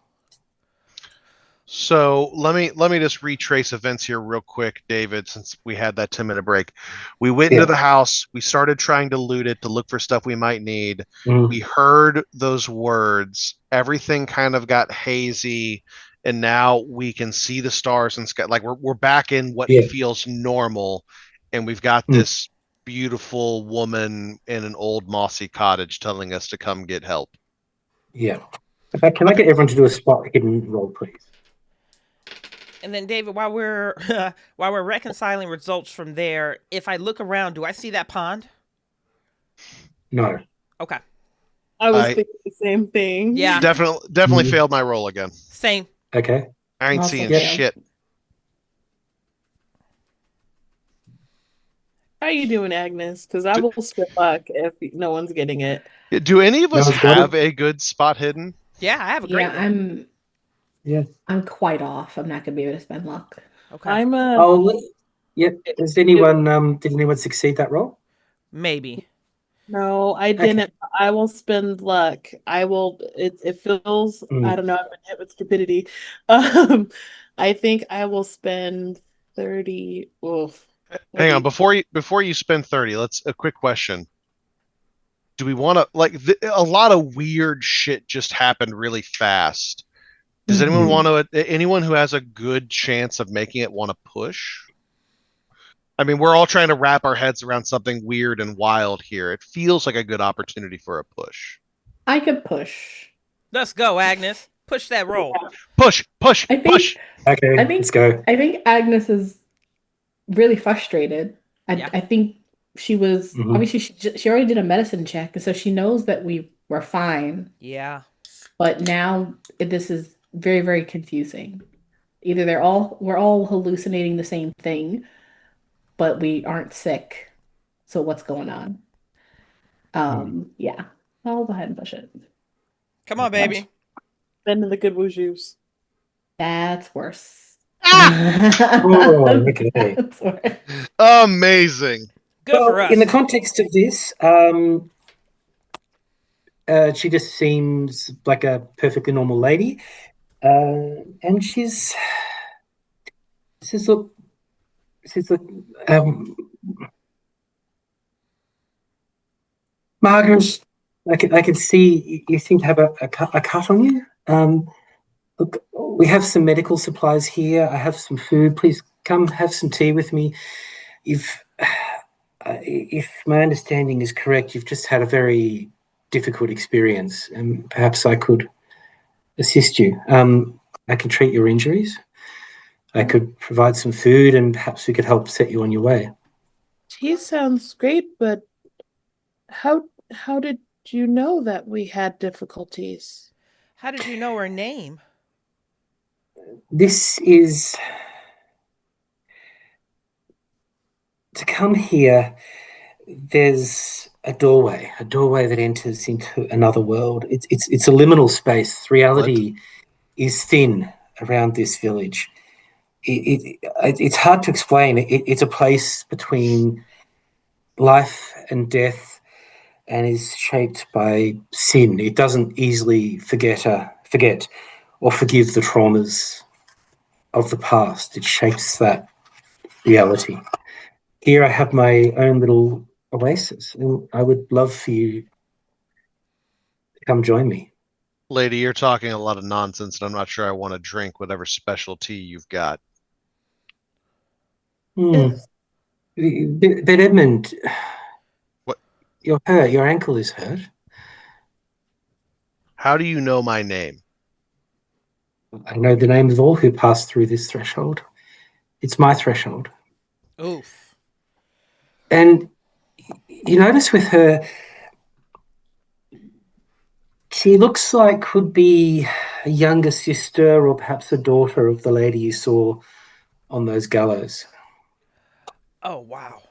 So let me just retrace events here real quick, David, since we had that 10-minute break. We went into the house. We started trying to loot it to look for stuff we might need. We heard those words. Everything kind of got hazy. And now we can see the stars and sky. Like we're back in what feels normal, and we've got this beautiful woman in an old mossy cottage telling us to come get help. Yeah. Can I get everyone to do a spot hidden roll, please? And then, David, while we're reconciling results from there, if I look around, do I see that pond? No. Okay. I was thinking the same thing. Yeah. Definitely failed my roll again. Same. Okay. I ain't seeing shit. How you doing, Agnes? Because I will spit luck if no one's getting it. Do any of us have a good spot hidden? Yeah, I have a great one. I'm quite off. I'm not gonna be able to spend luck. Okay. Does anyone did anyone succeed that roll? Maybe. No, I didn't. I will spend luck. I will. It feels. I don't know. I've been hit with stupidity. I think I will spend 30. Hang on, before you spend 30, a quick question. do we want to a lot of weird shit just happened really fast. Does anyone want to? Anyone who has a good chance of making it want to push? I mean, we're all trying to wrap our heads around something weird and wild here. It feels like a good opportunity for a push. I could push. Let's go, Agnes. Push that roll. Push. Okay, let's go. I think Agnes is really frustrated. I think she was obviously she already did a medicine check, so she knows that we were fine. Yeah. But now this is very, very confusing. Either we're all hallucinating the same thing, but we aren't sick. So what's going on? Yeah. I'll go ahead and push it. Come on, baby. Bend in the good juice. That's worse. Okay. That's worse. Amazing. Good for us. In the context of this, she just seems like a perfectly normal lady, and she says, "Look, Margaret, I can see you seem to have a cut on you. Look, we have some medical supplies here. I have some food. Please come have some tea with me. If my understanding is correct, you've just had a very difficult experience, and perhaps I could assist you. I can treat your injuries. I could provide some food, and perhaps we could help set you on your way." Tea sounds great, but how did you know that we had difficulties? How did you know her name? This is to come here. There's a doorway that enters into another world. It's a liminal space. Reality is thin around this village. It's hard to explain. It's a place between life and death, and is shaped by sin. It doesn't easily forget or forgive the traumas of the past. It shapes that reality. Here I have my own little oasis, and I would love for you to come join me. Lady, you're talking a lot of nonsense, and I'm not sure I want to drink whatever special tea you've got. But Edmund, What? You're hurt. Your ankle is hurt. How do you know my name? I know the name of all who pass through this threshold. It's my threshold. Oof. And you notice with her, she looks like could be a younger sister or perhaps a daughter of the lady you saw on those gallows. Oh, wow.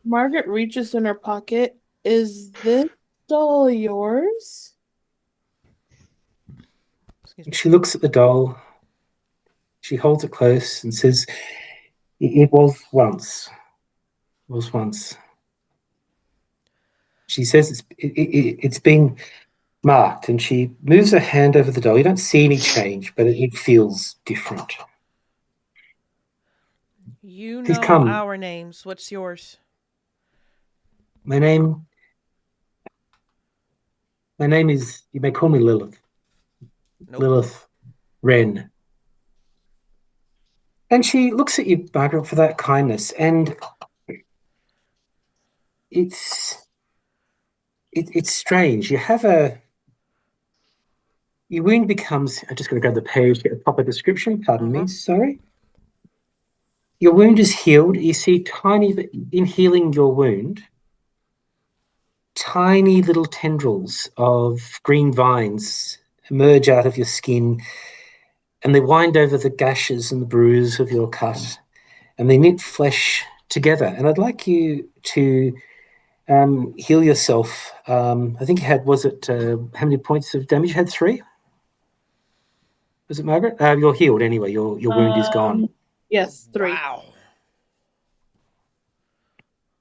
Margaret reaches in her pocket. Is this doll yours? She looks at the doll. She holds it close and says, "It was once. It was once." She says it's been marked, and she moves her hand over the doll. You don't see any change, but it feels different. You Please know come. our names. What's yours? My name is, you may call me Lilith. Nope. Lilith Wren. And she looks at you, Margaret, for that kindness. And it's strange. You have your wound becomes, I'm just going to grab the page, get a proper description. Pardon me, sorry. Your wound is healed. You see in healing your wound, tiny little tendrils of green vines emerge out of your skin, and they wind over the gashes and the bruise of your cut, and they knit flesh together. And I'd like you to heal yourself. I think you had, was it, how many points of damage? You had 3? Was it, Margaret? You're healed anyway. Your wound is gone. Yes, 3. Wow.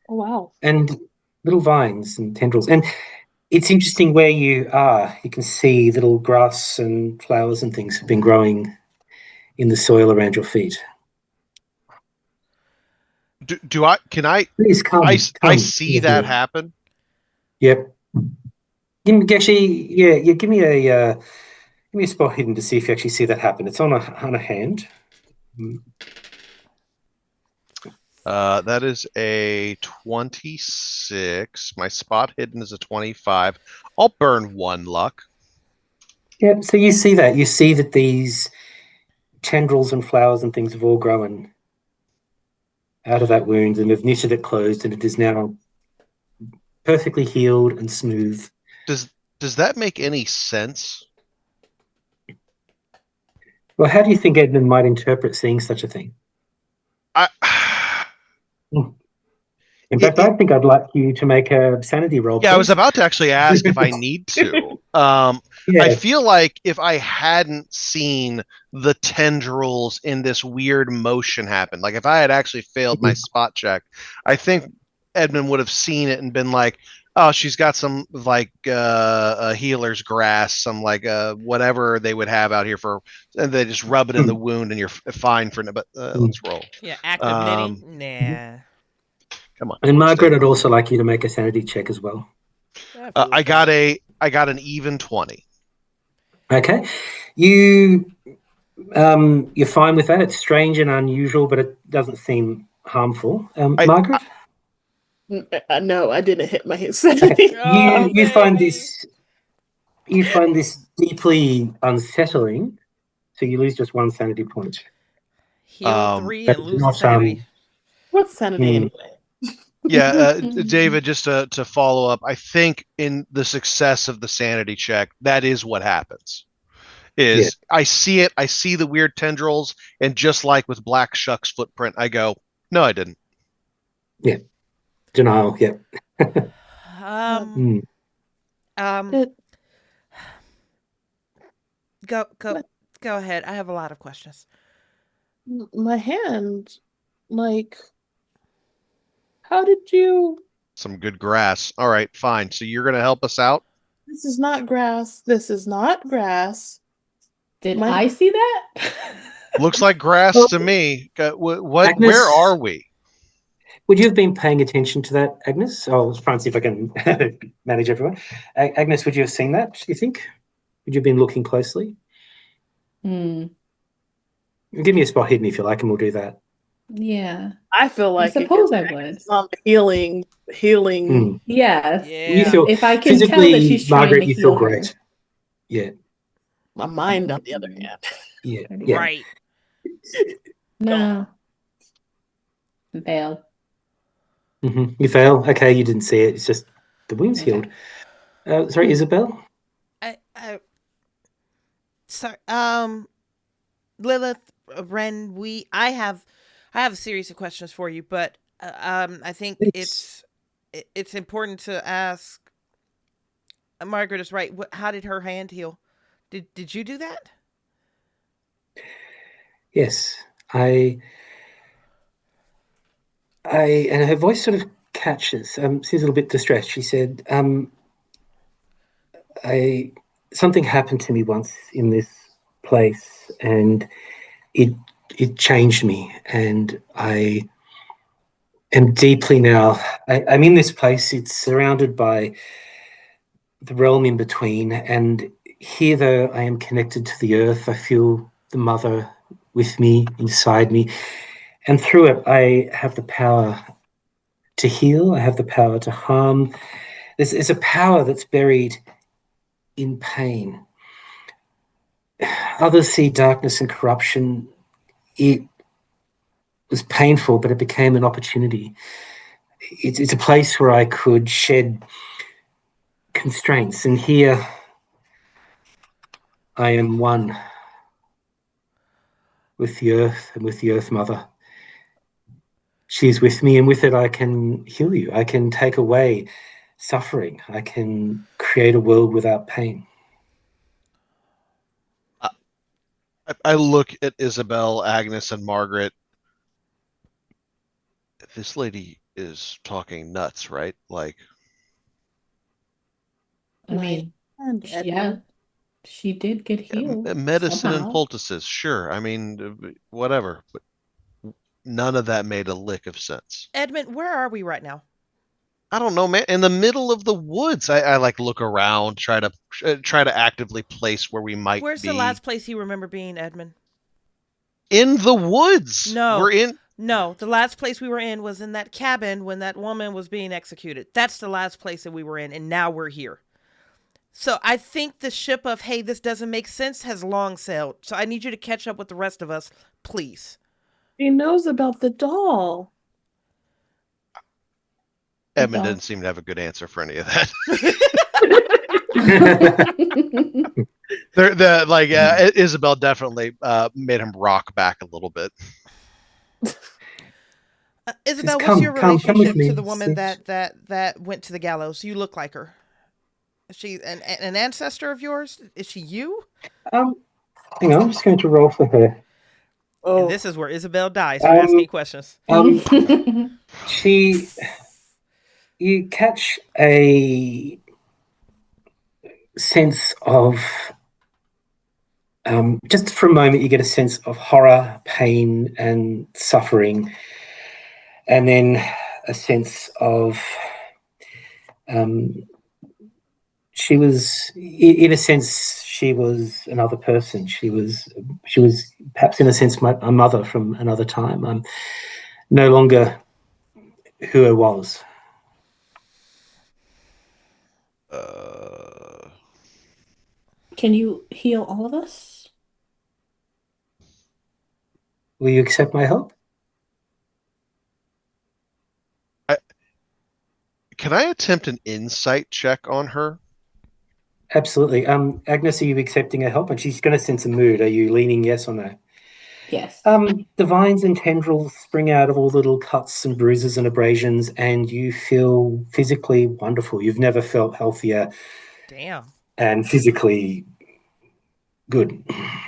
Oh, wow. And little vines and tendrils. And it's interesting where you are. You can see little grass and flowers and things have been growing in the soil around your feet. Do I? Can I? Please come. I see that happen. Yep. Actually, yeah. Give me a spot hidden to see if you actually see that happen. It's on a hand. That is a 26. My spot hidden is a 25. I'll burn 1 luck. Yep. So you see that. You see that these tendrils and flowers and things have all grown out of that wound and have knitted it closed, and it is now perfectly healed and smooth. Does that make any sense? Well, how do you think Edmund might interpret seeing such a thing? In fact, I think I'd like you to make a sanity roll. Yeah, please. I was about to actually ask if I need to. I feel like if I hadn't seen the tendrils in this weird motion happen, like if I had actually failed my spot check, I think Edmund would have seen it and been like, oh, she's got some like a healer's grass, some like whatever they would have out here for, and they just rub it in the wound and you're fine for it. But let's roll. Yeah, active knitting. Nah. Come on. And Margaret, I'd also like you to make a sanity check as well. I got an even 20. Okay, you're fine with that. It's strange and unusual, but it doesn't seem harmful. Margaret, no, I didn't hit my sanity. You find this deeply unsettling, so you lose just 1 sanity point. Heal 3 and lose sanity. What's sanity anyway? Yeah, David, just to follow up, I think in the success of the sanity check, that is what happens. I see it, I see the weird tendrils, and just like with Black Shuck's footprint, I go, no, I didn't. Yeah. Denial, yeah. Go ahead. I have a lot of questions. My hand, like, how did you? Some good grass. All right, fine. So you're going to help us out? This is not grass. This is not grass. Did I see that? Looks like grass to me. What? Agnes, where are we? Would you have been paying attention to that, Agnes? I'll try and see if I can manage everyone. Agnes, would you have seen that, do you think? Would you have been looking closely? Give me a spot hidden if you like, and we'll do that. Yeah. I feel like I suppose I would. Healing. Yes. Yeah. You feel if I can tell that she's trying Margaret, to you feel heal her. great. Yeah. My mind, on the other hand. Yeah. Right. No. Fail. You fail. Okay, you didn't see it. It's just the wound's healed. Sorry, Isabel. Sorry. Lilith, Ren, I have a series of questions for you, but I think it's important to ask. Margaret is right. How did her hand heal? Did you do that? Yes, and her voice sort of catches. She's a little bit distressed. She said, something happened to me once in this place, and it changed me, and I am deeply now. I'm in this place. It's surrounded by the realm in between, and here, though I am connected to the earth, I feel the mother with me, inside me, and through it, I have the power to heal. I have the power to harm. There's a power that's buried in pain. Others see darkness and corruption. It was painful, but it became an opportunity. It's a place where I could shed constraints, and here I am one with the earth and with the earth mother. She is with me, and with it I can heal you. I can take away suffering. I can create a world without pain. I look at Isabel, Agnes, and Margaret. This lady is talking nuts, right? Like, I mean, yeah, she did get healed. Medicine somehow. and poultices, sure. I mean, whatever. But none of that made a lick of sense. Edmund, where are we right now? I don't know, man. In the middle of the woods. I like look around, try to actively place where we might Where's be. the last place you remember being, Edmund? In the woods. No. We're in. No, the last place we were in was in that cabin when that woman was being executed. That's the last place that we were in, and now we're here. So I think the ship of, hey, this doesn't make sense has long sailed. So I need you to catch up with the rest of us, please. He knows about the doll. Edmund didn't seem to have a good answer for any of that. Isabel definitely made him rock back a little bit. Isabel, what's your relationship to the woman that went to the gallows? You look like her. Is she an ancestor of yours? Is she you? Hang on, I'm just going to roll for her. Oh. And this is where Isabel dies for asking questions. You catch a sense of, just for a moment, you get a sense of horror, pain, and suffering, and then a sense of, she was, in a sense, she was another person. She was perhaps in a sense a mother from another time. No longer who I was. Can you heal all of us? Will you accept my help? Can I attempt an insight check on her? Absolutely. Agnes, are you accepting her help? And she's going to sense a mood. Are you leaning yes or no? Yes. The vines and tendrils spring out of all the little cuts and bruises and abrasions, and you feel physically wonderful. You've never felt healthier. Damn. And physically good. I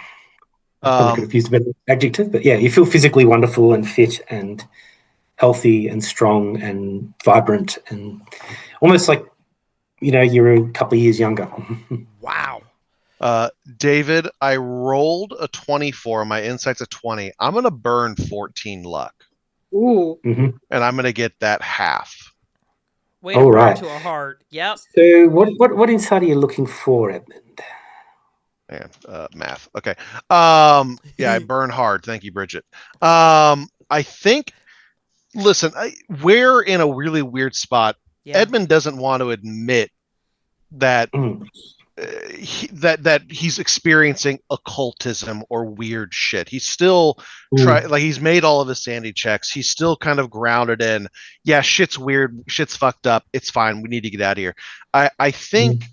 probably could have used a better adjective, but yeah, you feel physically wonderful and fit and healthy and strong and vibrant and almost like, you're a couple of years younger. Wow. David, I rolled a 24. My insight's a 20. I'm going to burn 14 luck. Ooh. Mm-hmm. And I'm going to get that half. Way to burn to a heart. Yep. So what insight are you looking for, Edmund? Man, math. Okay. Yeah, I burn hard. Thank you, Bridget. I think, listen, we're in a really weird spot. Yeah. Edmund doesn't want to admit that that he's experiencing occultism or weird shit. He's still he's made all of his sanity checks. He's still kind of grounded in, yeah, shit's weird, shit's fucked up. It's fine. We need to get out of here. I think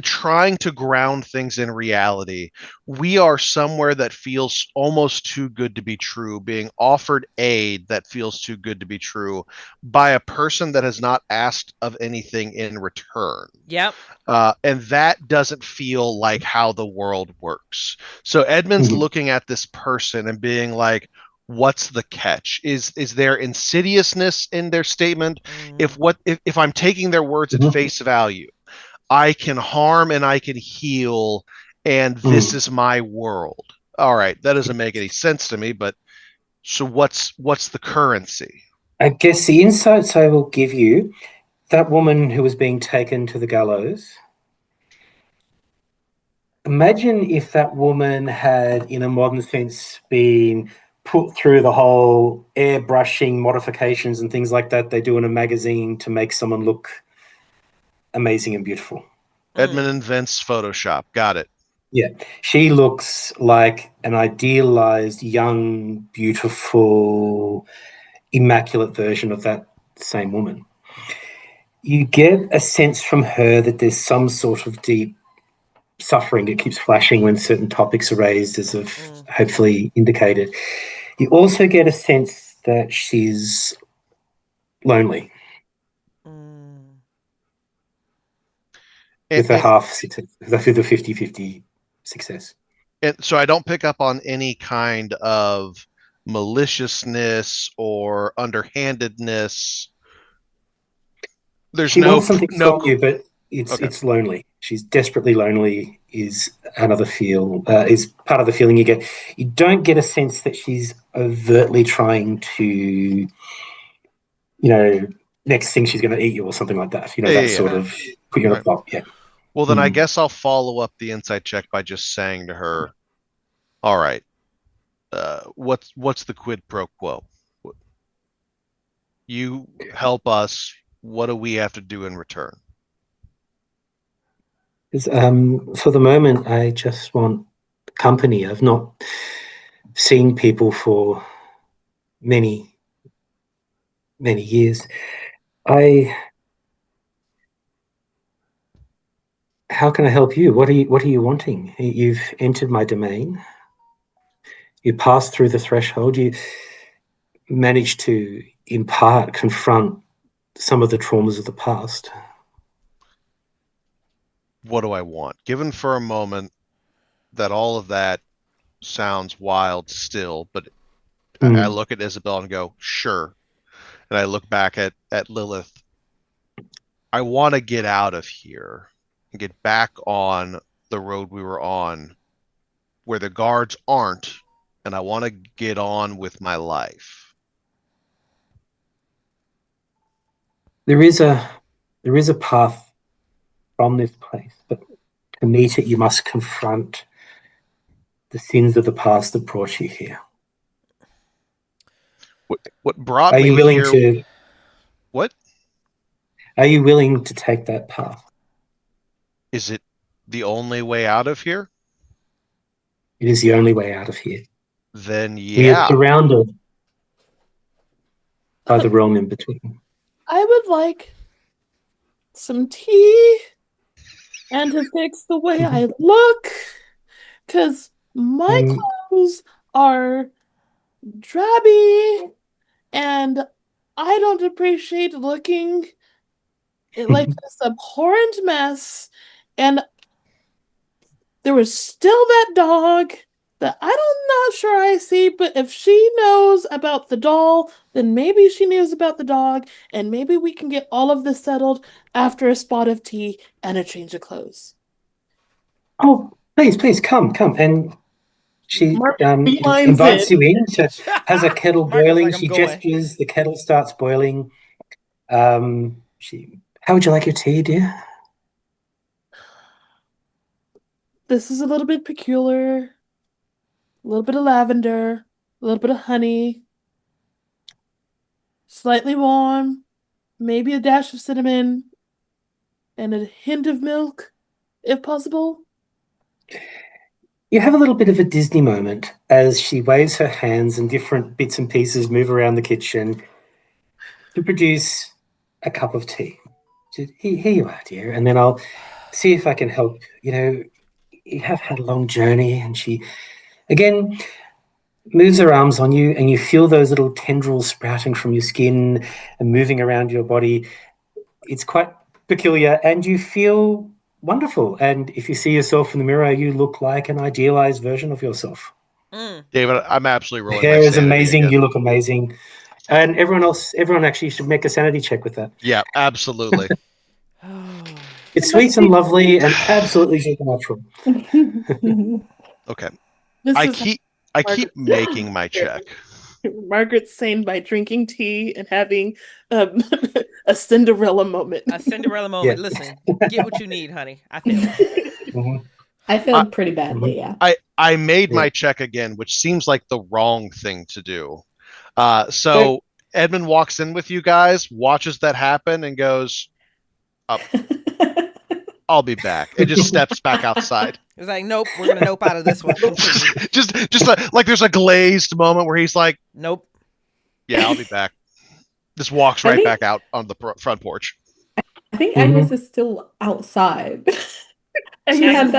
trying to ground things in reality, we are somewhere that feels almost too good to be true, being offered aid that feels too good to be true by a person that has not asked of anything in return. Yep. And that doesn't feel like how the world works. So Edmund's looking at this person and being like, what's the catch? Is there insidiousness in their statement? If I'm taking their words at face value, I can harm and I can heal, and this is my world. All right, that doesn't make any sense to me, but so what's the currency? I guess the insights I will give you, that woman who was being taken to the gallows, imagine if that woman had, in a modern sense, been put through the whole airbrushing modifications and things like that they do in a magazine to make someone look amazing and beautiful. Edmund invents Photoshop. Got it. Yeah. She looks like an idealized, young, beautiful, immaculate version of that same woman. You get a sense from her that there's some sort of deep suffering that keeps flashing when certain topics are raised, as I've hopefully indicated. You also get a sense that she's lonely. With a half success, with a 50-50 success. And so I don't pick up on any kind of maliciousness or underhandedness. She wants something from you, but it's lonely. She's desperately lonely is another is part of the feeling you get. You don't get a sense that she's overtly trying to, next thing she's going to eat you or something like that. That sort of put you on a plot. Yeah. Well, then I guess I'll follow up the insight check by just saying to her, all right, what's the quid pro quo? You help us. What do we have to do in return? For the moment, I just want company. I've not seen people for many, many years. How can I help you? What are you wanting? You've entered my domain. You passed through the threshold. You managed to, in part, confront some of the traumas of the past. What do I want? Given for a moment that all of that sounds wild still, but I look at Isabel and go, sure. And I look back at Lilith. I want to get out of here and get back on the road we were on where the guards aren't, and I want to get on with my life. There is a path from this place, but to meet it, you must confront the sins of the past that brought you here. What brought me here? Are you willing to? What? Are you willing to take that path? Is it the only way out of here? It is the only way out of here. Then yeah. We are surrounded by the realm in between. I would like some tea and to fix the way I look, because my clothes are drabby and I don't appreciate looking like this abhorrent mess. And there was still that dog that I'm not sure I see, but if she knows about the doll, then maybe she knows about the dog, and maybe we can get all of this settled after a spot of tea and a change of clothes. Oh, please, come. And she invites you in. She has a kettle boiling. She gestures. The kettle starts boiling. How would you like your tea, dear? This is a little bit peculiar. A little bit of lavender, a little bit of honey, slightly warm, maybe a dash of cinnamon, and a hint of milk, if possible. You have a little bit of a Disney moment as she waves her hands and different bits and pieces move around the kitchen to produce a cup of tea. Here you are, dear, and then I'll see if I can help. You have had a long journey, and she, again, moves her arms on you, and you feel those little tendrils sprouting from your skin and moving around your body. It's quite peculiar, and you feel wonderful. And if you see yourself in the mirror, you look like an idealized version of yourself. David, I'm absolutely rolling. The hair my is amazing. Again. You look amazing. And everyone actually should make a sanity check with that. Yeah, absolutely. It's sweet and lovely and absolutely supernatural. Okay. I keep making my check. Margaret's sane by drinking tea and having a Cinderella moment. A Cinderella moment. Yeah. Listen, get what you need, honey. I feel I feel pretty badly, yeah. I made my check again, which seems like the wrong thing to do. So Edmund walks in with you guys, watches that happen, and goes, I'll be back. It just steps back outside. It's like, nope, we're gonna nope out of this one. just like there's a glazed moment where he's like, nope. Yeah, I'll be back. Just walks back out on the front porch. I think Agnes is still outside. And she had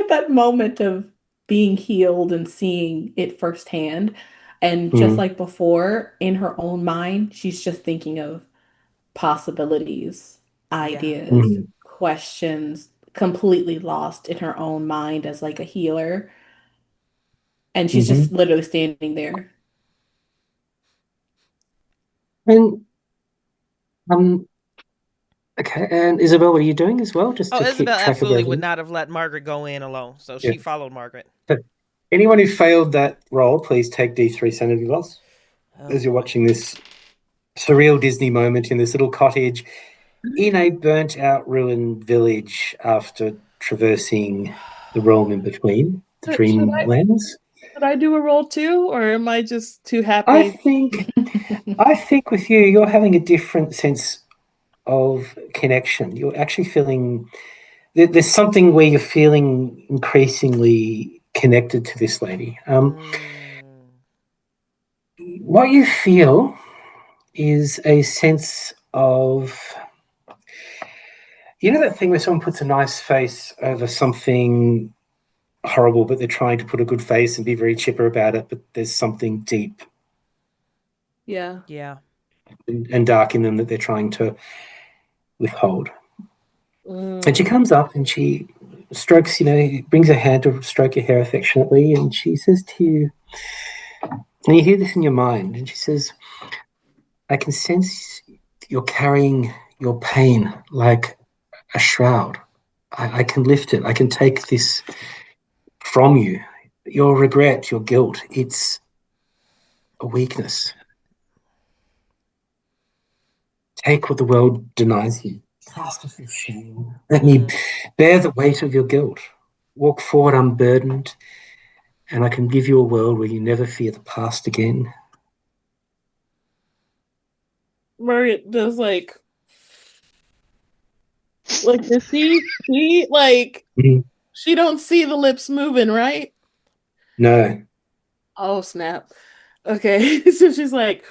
that moment of being healed and seeing it firsthand. And just like before, in her own mind, she's just thinking of possibilities, ideas, questions, completely lost in her own mind as like a healer. And she's just literally standing there. And Okay, and Isabel, what are you doing as well, just Oh, to keep Isabel track of absolutely would everything? not have let Margaret go in alone, so Yeah. she followed Margaret. So anyone who failed that roll, please take D3 sanity loss Oh, as you're boy. watching this surreal Disney moment in this little cottage in a burnt-out, ruined village after traversing the realm in between, the Dreamlands. Should I do a roll too, or am I just too I happy? think with you, you're having a different sense of connection. You're actually feeling there's something where you're feeling increasingly connected to this lady. What you feel is a sense of, you know, that thing where someone puts a nice face over something horrible, but they're trying to put a good face and be very chipper about it, but there's something deep Yeah. and dark in them that they're trying to withhold. And she Mm. comes up and she strokes, brings her hand to stroke your hair affectionately, and she says to you, and you hear this in your mind, and she says, I can sense you're carrying your pain like a shroud. I can lift it. I can take this from you. Your regret, your guilt, it's a weakness. Take what the world denies you. Cast off your shame. Let me bear the weight of your guilt. Walk forward unburdened, and I can give you a world where you never fear the past again. Margaret does like the see like she don't see the lips moving, right? No. Oh snap. Okay. So she's like,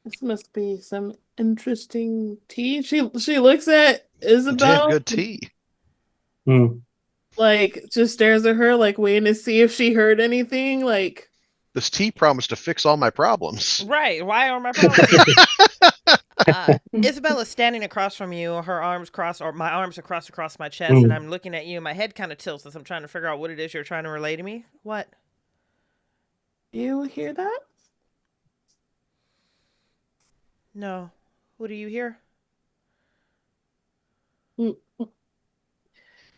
this must be some interesting tea. She looks at Damn Isabel, good tea. like just stares at her, like waiting to see if she heard anything. Like, This tea promised to fix all my problems. Right. Why are my problems? Isabella's standing across from you, her arms crossed, or my arms are crossed across my chest, and I'm looking at you, and my head kind of tilts as I'm trying to figure out what it is you're trying to relay to me. What? you hear that? No. What do you hear?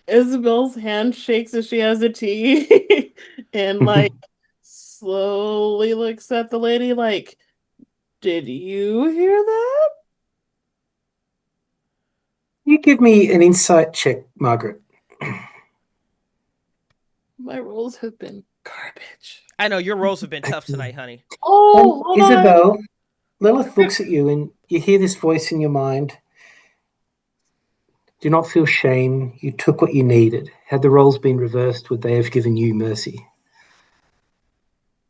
Isabel's hand shakes as she has a tea and like slowly looks at the lady like, did you hear that? You give me an insight check, Margaret. My rolls have been garbage. I know your rolls have been tough tonight, honey. Oh, hold Isabel, on. Lilith looks at you and you hear this voice in your mind. Do not feel shame. You took what you needed. Had the roles been reversed, would they have given you mercy?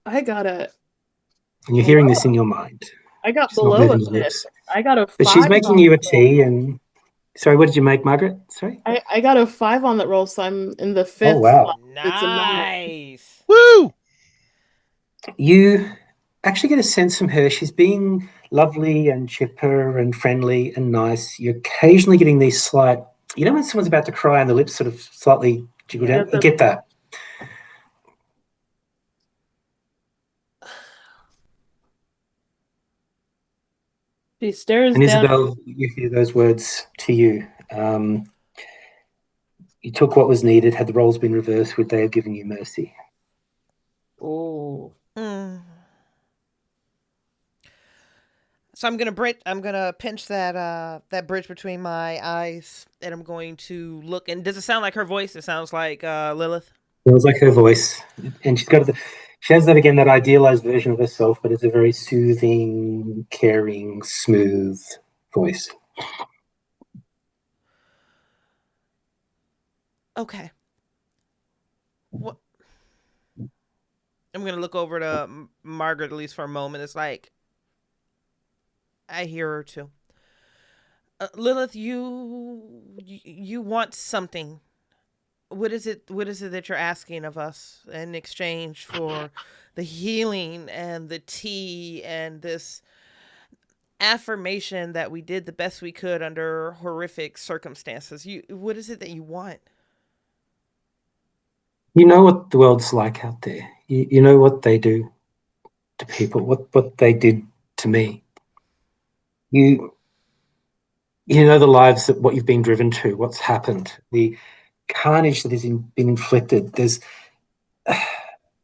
I got it. And you're hearing this in your mind. I got She's not below moving it. her lips. I got a 5. But she's making you a tea and... Sorry, what did you make, Margaret? Sorry? I got a 5 on that roll, so I'm in the 5th. Oh, wow. It's a 9. Nice. Woo! You actually get a sense from her. She's being lovely and chipper and friendly and nice. You're occasionally getting these slight... You know when someone's about to cry and the lips sort of slightly jiggle down? You get that. She stares and down. Isabel, you hear those words to you. You took what was needed. Had the roles been reversed, would they have given you mercy? Oh. So I'm gonna pinch that bridge between my eyes, and I'm going to look. And does it sound like her voice? It sounds like Lilith. It was like her voice, and she has that idealized version of herself, but it's a very soothing, caring, smooth voice. Okay. What? I'm gonna look over to Margaret at least for a moment. It's like I hear her too. Lilith, you want something. What is it that you're asking of us in exchange for the healing and the tea and this affirmation that we did the best we could under horrific circumstances? What is it that you want? You know what the world's like out there. You know what they do to people, what they did to me. You you know the lives that what you've been driven to, what's happened, the carnage that has been inflicted.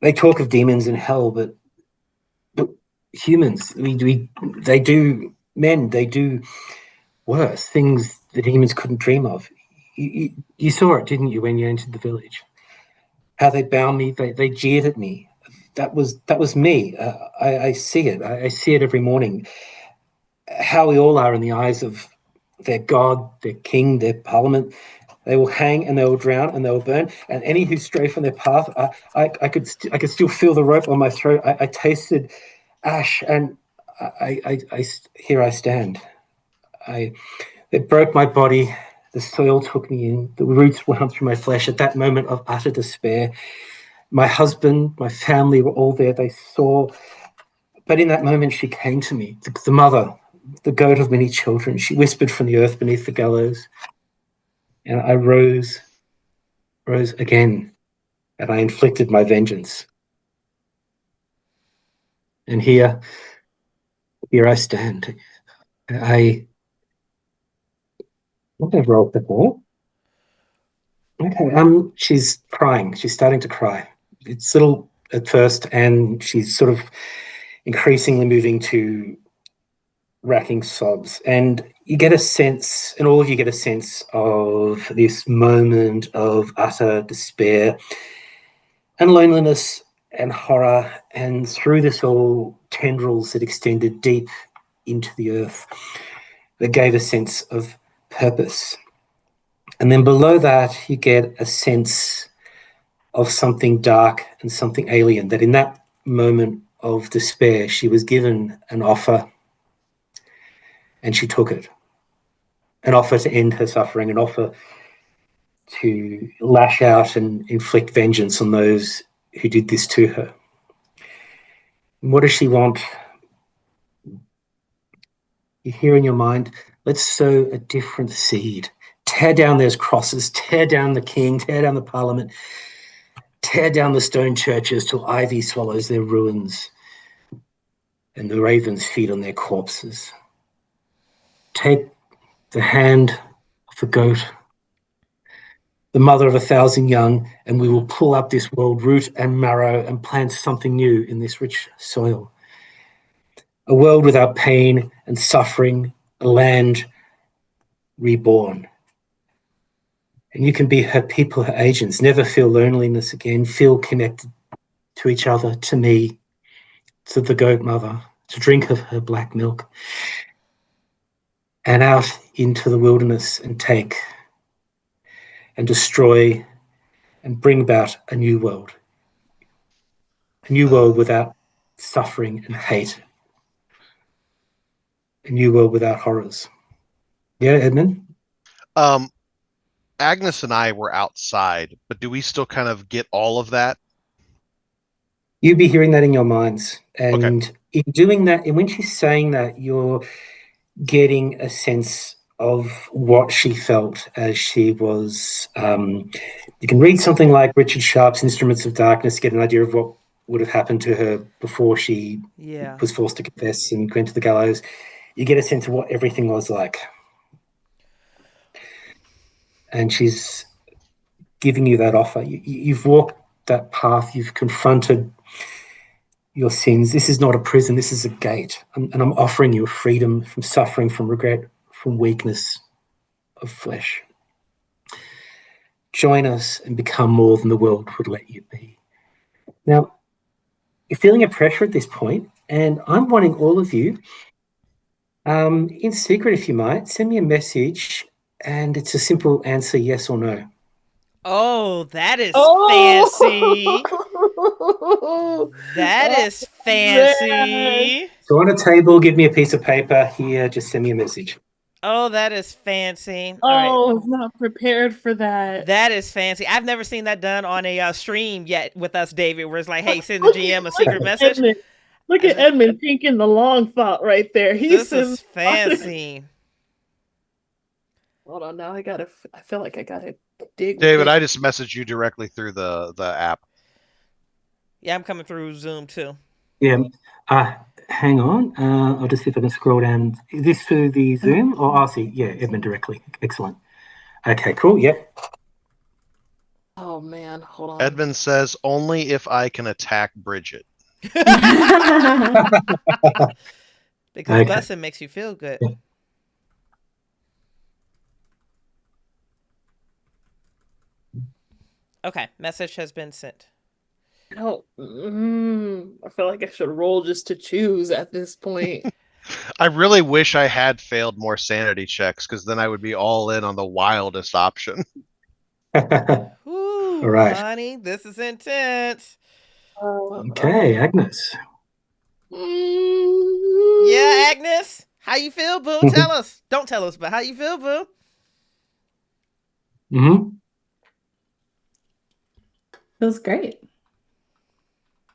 They talk of demons in hell, but humans, they do worse things that demons couldn't dream of. You saw it, didn't you, when you entered the village? How they bound me, they jeered at me. That was me. I see it. I see it every morning. How we all are in the eyes of their God, their king, their parliament. They will hang and they will drown and they will burn. And any who stray from their path, I could still feel the rope on my throat. I tasted ash, and here I stand. It broke my body. The soil took me in. The roots wound through my flesh. At that moment of utter despair, my husband, my family were all there. They saw, but in that moment, she came to me. The mother, the goat of many children. She whispered from the earth beneath the gallows, and I rose again, and I inflicted my vengeance. And here I stand. What did I roll before? Okay, she's crying. She's starting to cry. It's little at first, and she's sort of increasingly moving to racking sobs. And you get a sense, and all of you get a sense of this moment of utter despair and loneliness and horror, and through this all, tendrils that extended deep into the earth that gave a sense of purpose. And then below that, you get a sense of something dark and something alien, that in that moment of despair, she was given an offer and she took it. An offer to end her suffering, an offer to lash out and inflict vengeance on those who did this to her. And what does she want? You hear in your mind, let's sow a different seed. Tear down those crosses, tear down the king, tear down the parliament, tear down the stone churches till ivy swallows their ruins and the ravens feed on their corpses. Take the hand of the goat, the mother of 1,000 young, and we will pull up this world root and marrow and plant something new in this rich soil. A world without pain and suffering, a land reborn. And you can be her people, her agents, never feel loneliness again, feel connected to each other, to me, to the goat mother, to drink of her black milk, and out into the wilderness and take and destroy and bring about a new world without suffering and hate, a new world without horrors. Yeah, Edmund? Agnes and I were outside, but do we still kind of get all of that? You'd be hearing that in your minds. And Okay. in doing that, and when she's saying that, you're getting a sense of what she felt as she was. You can read something like Richard Sharp's Instruments of Darkness, get an idea of what would have happened to her before she was forced to confess and went to the gallows. You get a sense of what everything was like. And she's giving you that offer. You've walked that path. You've confronted your sins. This is not a prison. This is a gate. And I'm offering you freedom from suffering, from regret, from weakness of flesh. Join us and become more than the world would let you be. Now, you're feeling a pressure at this point, and I'm wanting all of you, in secret if you might, send me a message, and it's a simple answer, yes or no. Oh, that is fancy. That is fancy. So on a table, give me a piece of paper here, just send me a message. Oh, that is fancy. Oh, All I was not prepared for that. That is fancy. I've never seen that done on a stream yet with us, David, where it's like, hey, send the GM a secret message. Look at Edmund thinking the long thought right there. This is fancy. Hold on, now I feel like I gotta dig. David, I just messaged you directly through the app. Yeah, I'm coming through Zoom too. Yeah. hang on. I'll just see if I can scroll down. Is this through the Zoom? Or I'll see. Yeah, Edmund directly. Excellent. Okay, cool. Yep. Oh man, hold on. Edmund says, only if I can attack Bridget. Because Okay. busing makes you feel good. Okay, message has been sent. Oh, I feel like I should roll just to choose at this point. I really wish I had failed more sanity checks, because then I would be all in on the wildest option. Ooh, All right. honey, this is intense. Okay, Agnes. Yeah, Agnes, how you feel, boo? Tell us. Don't tell us, but how you feel, boo? Mm-hmm. Feels great.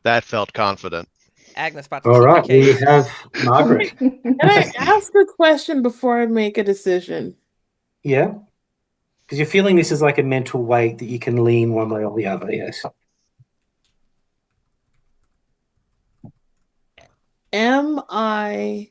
That felt confident. Agnes about to All keep right, the case. we have Margaret. Can I ask a question before I make a decision? Yeah, because you're feeling this is like a mental weight that you can lean one way or the other. Yes. Am I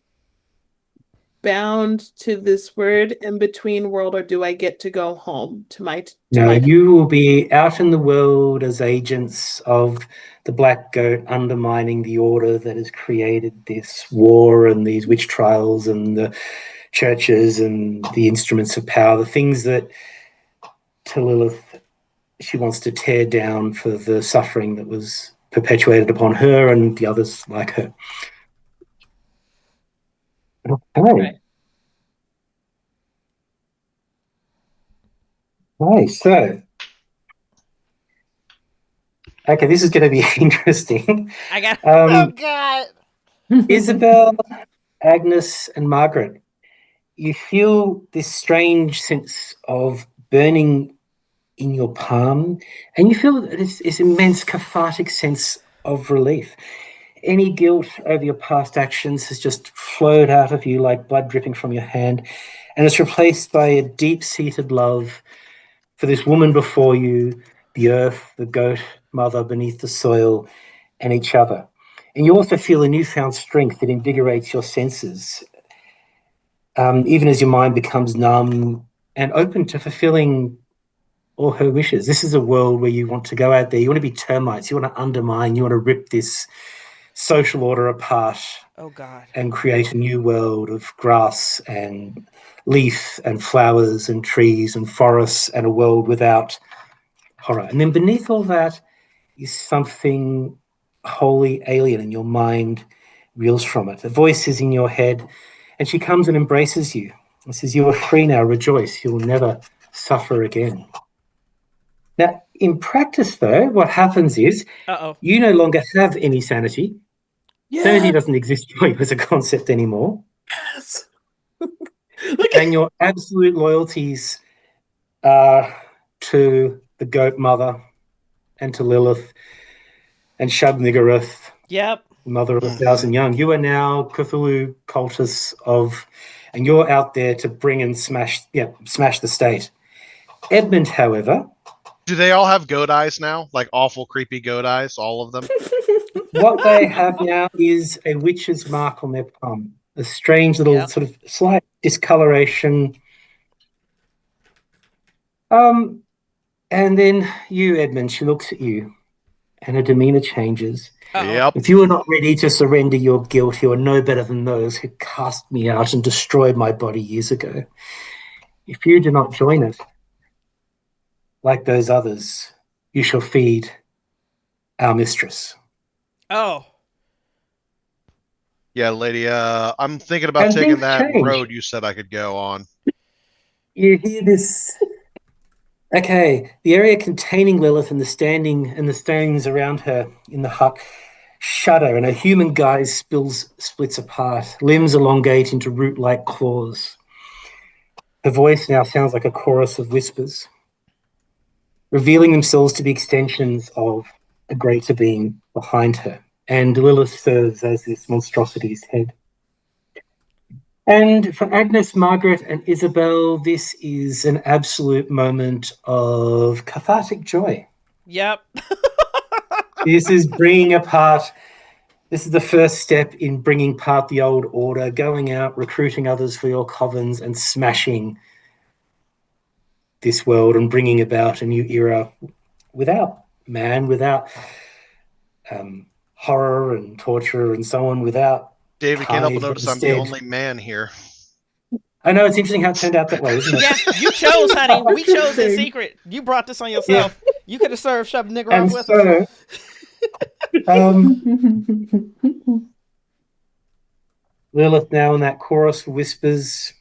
bound to this word in between world, or do I get to go home to my No, you will be out in the world as agents of the Black Goat, undermining the order that has created this war and these witch trials and the churches and the instruments of power, the things that to Lilith she wants to tear down for the suffering that was perpetuated upon her and the others like her. Okay. Okay, so this is going to be interesting. I got. Oh God. Isabel, Agnes, and Margaret, you feel this strange sense of burning in your palm, and you feel this immense cathartic sense of relief. Any guilt over your past actions has just flowed out of you like blood dripping from your hand, and it's replaced by a deep-seated love for this woman before you, the earth, the goat mother beneath the soil, and each other. And you also feel a newfound strength that invigorates your senses, even as your mind becomes numb and open to fulfilling all her wishes. This is a world where you want to go out there, you want to be termites, you want to undermine, you want to rip this social order apart. Oh God. And create a new world of grass and leaf and flowers and trees and forests, and a world without horror. And then beneath all that is something wholly alien, and your mind reels from it. A voice is in your head, and she comes and embraces you and says, "You are free now, rejoice, you will never suffer again." Now, in practice, though, what happens is you no longer have any sanity. Yeah. Sanity doesn't exist for you as a concept anymore. Yes. And your absolute loyalties are to the Goat Mother and to Lilith and Shub-Niggurath, Yep. Mother of 1,000 Young. You are now Cthulhu cultists and you're out there to bring and smash the state. Edmund, however... Do they all have goat eyes now? Like awful, creepy goat eyes, all of them? What they have now is a witch's mark on their palm. A strange little sort of slight discoloration. And then you, Edmund, she looks at you and her demeanor changes. Yep. If you are not ready to surrender your guilt, you are no better than those who cast me out and destroyed my body years ago. If you do not join it, like those others, you shall feed our mistress. Oh. Yeah, lady, I'm thinking about taking that road you said I could go on. You hear this... Okay, the area containing Lilith and the stones around her in the hut shudder, and a human guise splits apart. Limbs elongate into root-like claws. Her voice now sounds like a chorus of whispers, revealing themselves to be extensions of a greater being behind her. And Lilith serves as this monstrosity's head. And for Agnes, Margaret, and Isabel, this is an absolute moment of cathartic joy. Yep. This is bringing apart This is the first step in bringing part the old order, going out, recruiting others for your covens, and smashing this world and bringing about a new era without horror and torture and so on, without David, can't help but carnage, but notice I'm the instead- only man here. I know, it's interesting how it turned out that way, isn't it? Yeah, you chose, honey. We chose in secret. You brought this on yourself. You could have served Shub-Niggurath And with so, us. Lilith, now in that chorus of whispers,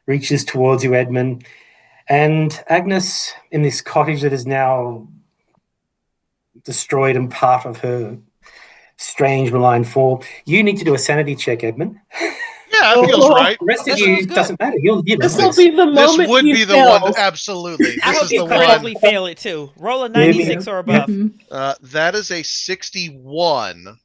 reaches towards you, Edmund. And Agnes, in this cottage that is now destroyed and part of her strange malign form, you need to do a sanity check, Edmund. Yeah, that feels right. The rest of That you sounds good. doesn't matter. You'll live This with will be the This moment would he be the one. fails. Absolutely. I This hope is you the critically one. fail it too. Roll a Yeah, 96 or above. That is a 61.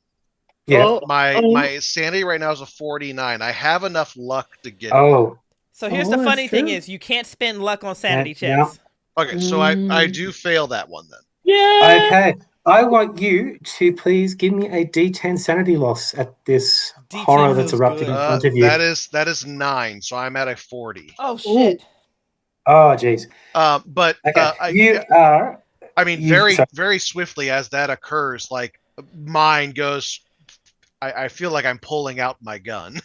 Yeah. Oh, My sanity right now is a 49. I have enough luck to get it. Oh, So here's Oh, the that's funny thing true. is you can't spend luck on sanity Yeah, checks. Okay, so I do fail that one then. yeah. okay. I want you to please give me a D10 sanity loss at this D10 horror that's feels erupted good. in front of you. That is 9, so I'm at a 40. Oh shit. Oh, geez. But Okay. I mean, very swiftly as that occurs, like mine goes. I feel like I'm pulling out my gun.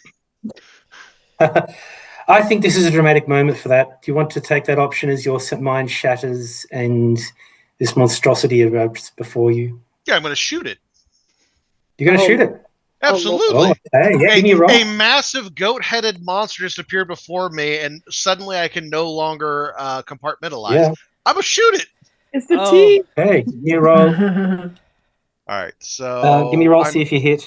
I think this is a dramatic moment for that. Do you want to take that option as your mind shatters and this monstrosity erupts before you? Yeah, I'm going to shoot it. You're going to shoot it? Absolutely. Oh, okay. Yeah, give me a roll. A massive goat-headed monster just appeared before me, and suddenly I can no longer compartmentalize. Yeah. I'm going to shoot it. It's the Oh. tea. Okay, give me a roll. All right, so Give me a roll, see if you hit.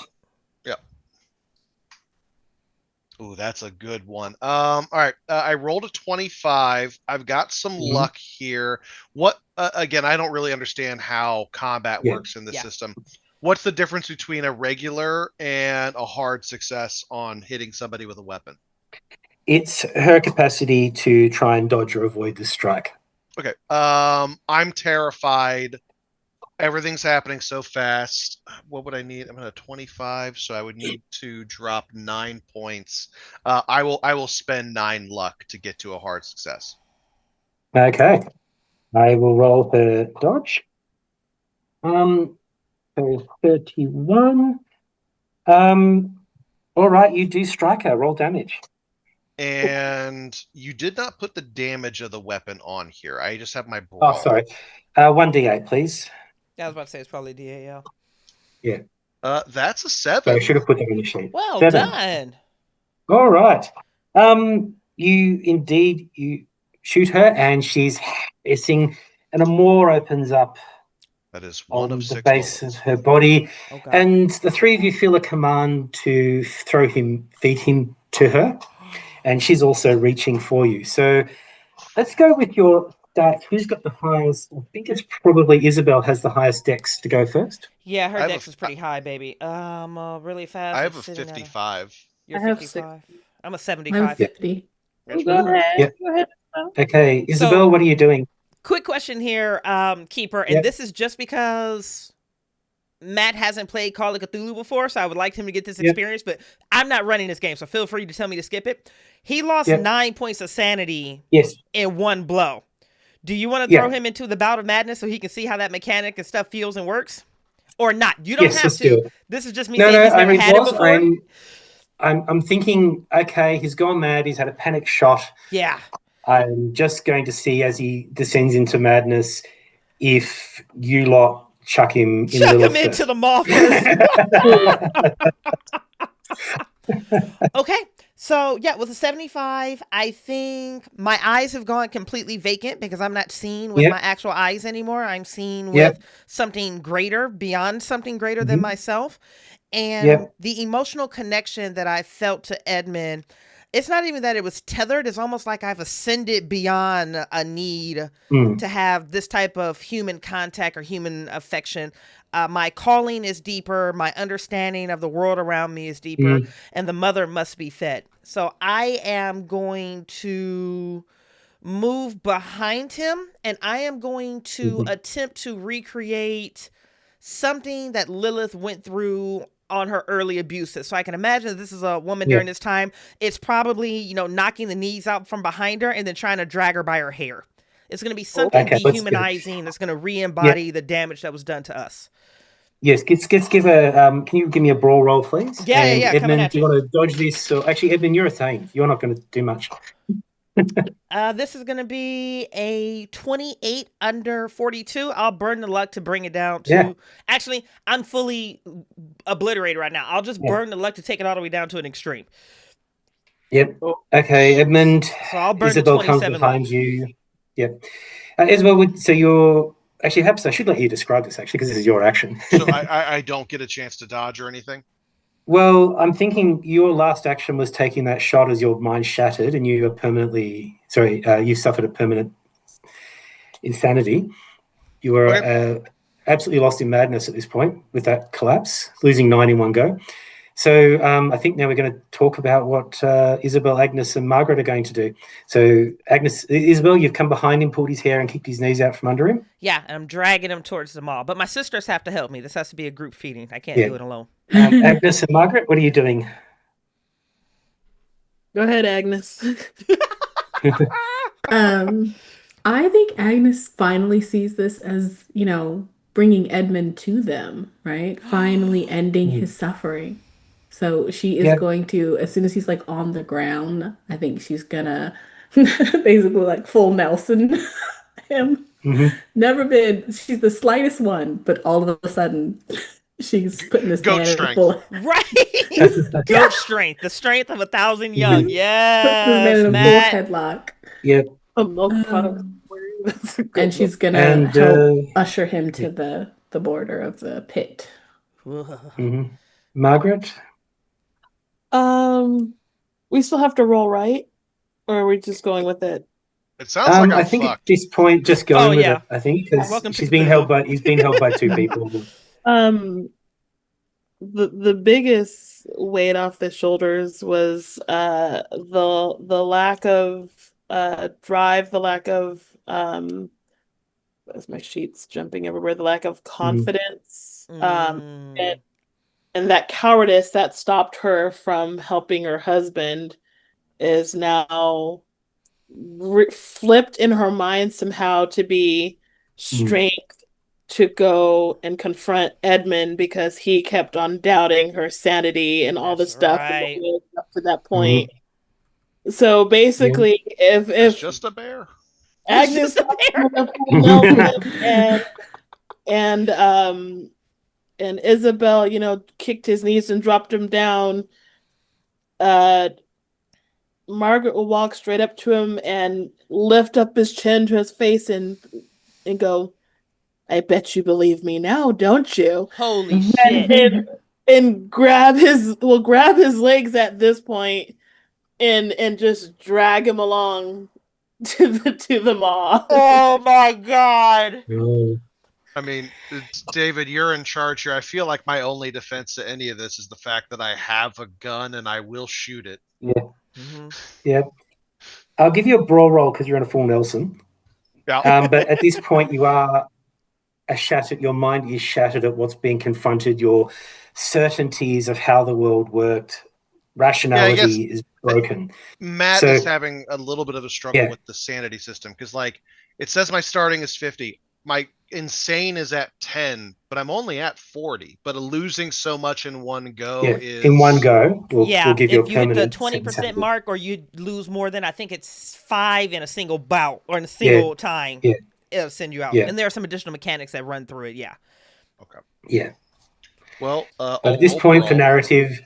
Ooh, that's a good one. All right. I rolled a 25. I've got some luck here. What? Again, I don't really understand how combat works in this system. What's the difference between a regular and a hard success on hitting somebody with a weapon? It's her capacity to try and dodge or avoid the strike. Okay. I'm terrified. Everything's happening so fast. What would I need? I'm at a 25, so I would need to drop 9 points. I will spend 9 luck to get to a hard success. Okay. I will roll her dodge. So 31. All right, you do strike her. Roll damage. And you did not put the damage of the weapon on here. I just have my brawl. Oh, sorry. 1d8, please. Yeah, I was about to say it's probably DAL. Yeah. That's a 7. So I should have put that on the sheet. Well 7. done. All right. You shoot her, and she's hissing, and a maw opens up That is one on of the 6 base bullets. of her body, Oh god. and the three of you feel a command to feed him to her, and she's also reaching for you. So let's go with your stats. Who's got the highest? I think it's probably Isabel has the highest dex to go first. Yeah, her I have dex is pretty high, baby. Really fast. I have a it's sitting at 55. You're I have 55. I'm a I'm 75. 50. Go ahead. Yeah. Go ahead. Okay, Isabel, what are you doing? Quick question here, Keeper, and Yep. this is just because Matt hasn't played Call of Cthulhu before, so I would like him to get this Yep. experience, but I'm not running this game, so feel free to tell me to skip it. He lost Yep. 9 points of sanity Yes. in one blow. Do you want to throw him into the bout of madness so he can see how that mechanic and stuff feels and works? Or not? You don't Yes, have let's do to. it. This is just me No, saying he's I never mean, had it before. I'm thinking, okay, he's gone mad. He's had a panic shot. Yeah. I'm just going to see as he descends into madness if you lot chuck him in Chuck Lilith him into first. the maw first. Okay. So, yeah, with a 75, I think my eyes have gone completely vacant because I'm not seeing with Yep. my actual eyes anymore. I'm seeing Yep. with something greater, beyond something greater than myself. And Yep. the emotional connection that I felt to Edmund, it's not even that it was tethered. It's almost like I've ascended beyond a need to have this type of human contact or human affection. My calling is deeper. My understanding of the world around me is deeper. And the mother must be fed. So I am going to move behind him, and I am going to attempt to recreate something that Lilith went through on her early abuses. So I can imagine that this is a woman during this time. It's probably, you know, knocking the knees out from behind her and then trying to drag her by her hair. It's going to be something dehumanizing. It's going to re-embody the damage that was done to us. Yes, let's give a. Can you give me a brawl roll, please? Yeah, and coming Edmund, at do you want to dodge this? So actually, Edmund, you're a thane. You're not going to do much. This is going to be a 28 under 42. I'll burn the luck to bring it down to... Actually, I'm fully obliterated right now. I'll just burn the luck to take it all the way down to an extreme. Yep. Okay, Edmund. So I'll burn Isabel the comes 27 behind you. Yep. Isabel, so you're... Actually, perhaps I should let you describe this, actually, because this is your action. So I don't get a chance to dodge or anything? Well, I'm thinking your last action was taking that shot as your mind shattered and you are permanently... Sorry, you suffered a permanent insanity. You were absolutely lost in madness at this point with that collapse, losing 9 in one go. So I think now we're going to talk about what Isabel, Agnes, and Margaret are going to do. So Isabel, you've come behind him, pulled his hair, and kicked his knees out from under him. Yeah, and I'm dragging him towards the mall. But my sisters have to help me. This has to be a group feeding. I can't do it alone. Agnes and Margaret, what are you doing? Go ahead, Agnes. I think Agnes finally sees this as, you know, bringing Edmund to them, right? Finally ending his suffering. So she is going to, as soon as he's like on the ground, I think she's gonna basically like full Nelson him. She's the slightest one, but all of a sudden she's putting this goat man strength. in full Goat strength, the strength of 1,000 young. Yes, putting this man in a full headlock. Yep. A milk product. And she's gonna help usher him to the border of the pit. Margaret? We still have to roll, right? Or are we just going with it? It sounds like I think at this point, just going with it. I think because he's being held by 2 people. The biggest weight off the shoulders was the lack of drive, the lack of where's my sheets jumping everywhere, the lack of confidence, and that cowardice that stopped her from helping her husband is now flipped in her mind somehow to be strength to go and confront Edmund because he kept on doubting her sanity and all the stuff up to that point. So basically, if it's just a bear, Agnes and Isabel, you know, kicked his knees and dropped him down, Margaret will walk straight up to him and lift up his chin to his face and go, "I bet you believe me now, don't you?" Holy shit! And grab his legs at this point and just drag him along to the mall. Oh my god! I mean, David, you're in charge here. I feel like my only defense to any of this is the fact that I have a gun and I will shoot it. Yeah. I'll give you a brawl roll because you're in a full Nelson. Yeah. But at this point, you are shattered. Your mind is shattered at what's being confronted. Your certainties of how the world worked, rationality is broken. Matt is having a little bit of a struggle with the sanity system because, like, it says my starting is 50. My insane is at 10, but I'm only at 40. But losing so much in one go is... In one go, we'll give you a permanent... If you hit the 20% mark or you lose more than, I think it's 5 in a single bout or in a single time, it'll send you out. And there are some additional mechanics that run through it, Okay. Yeah. Well, but at this point for narrative,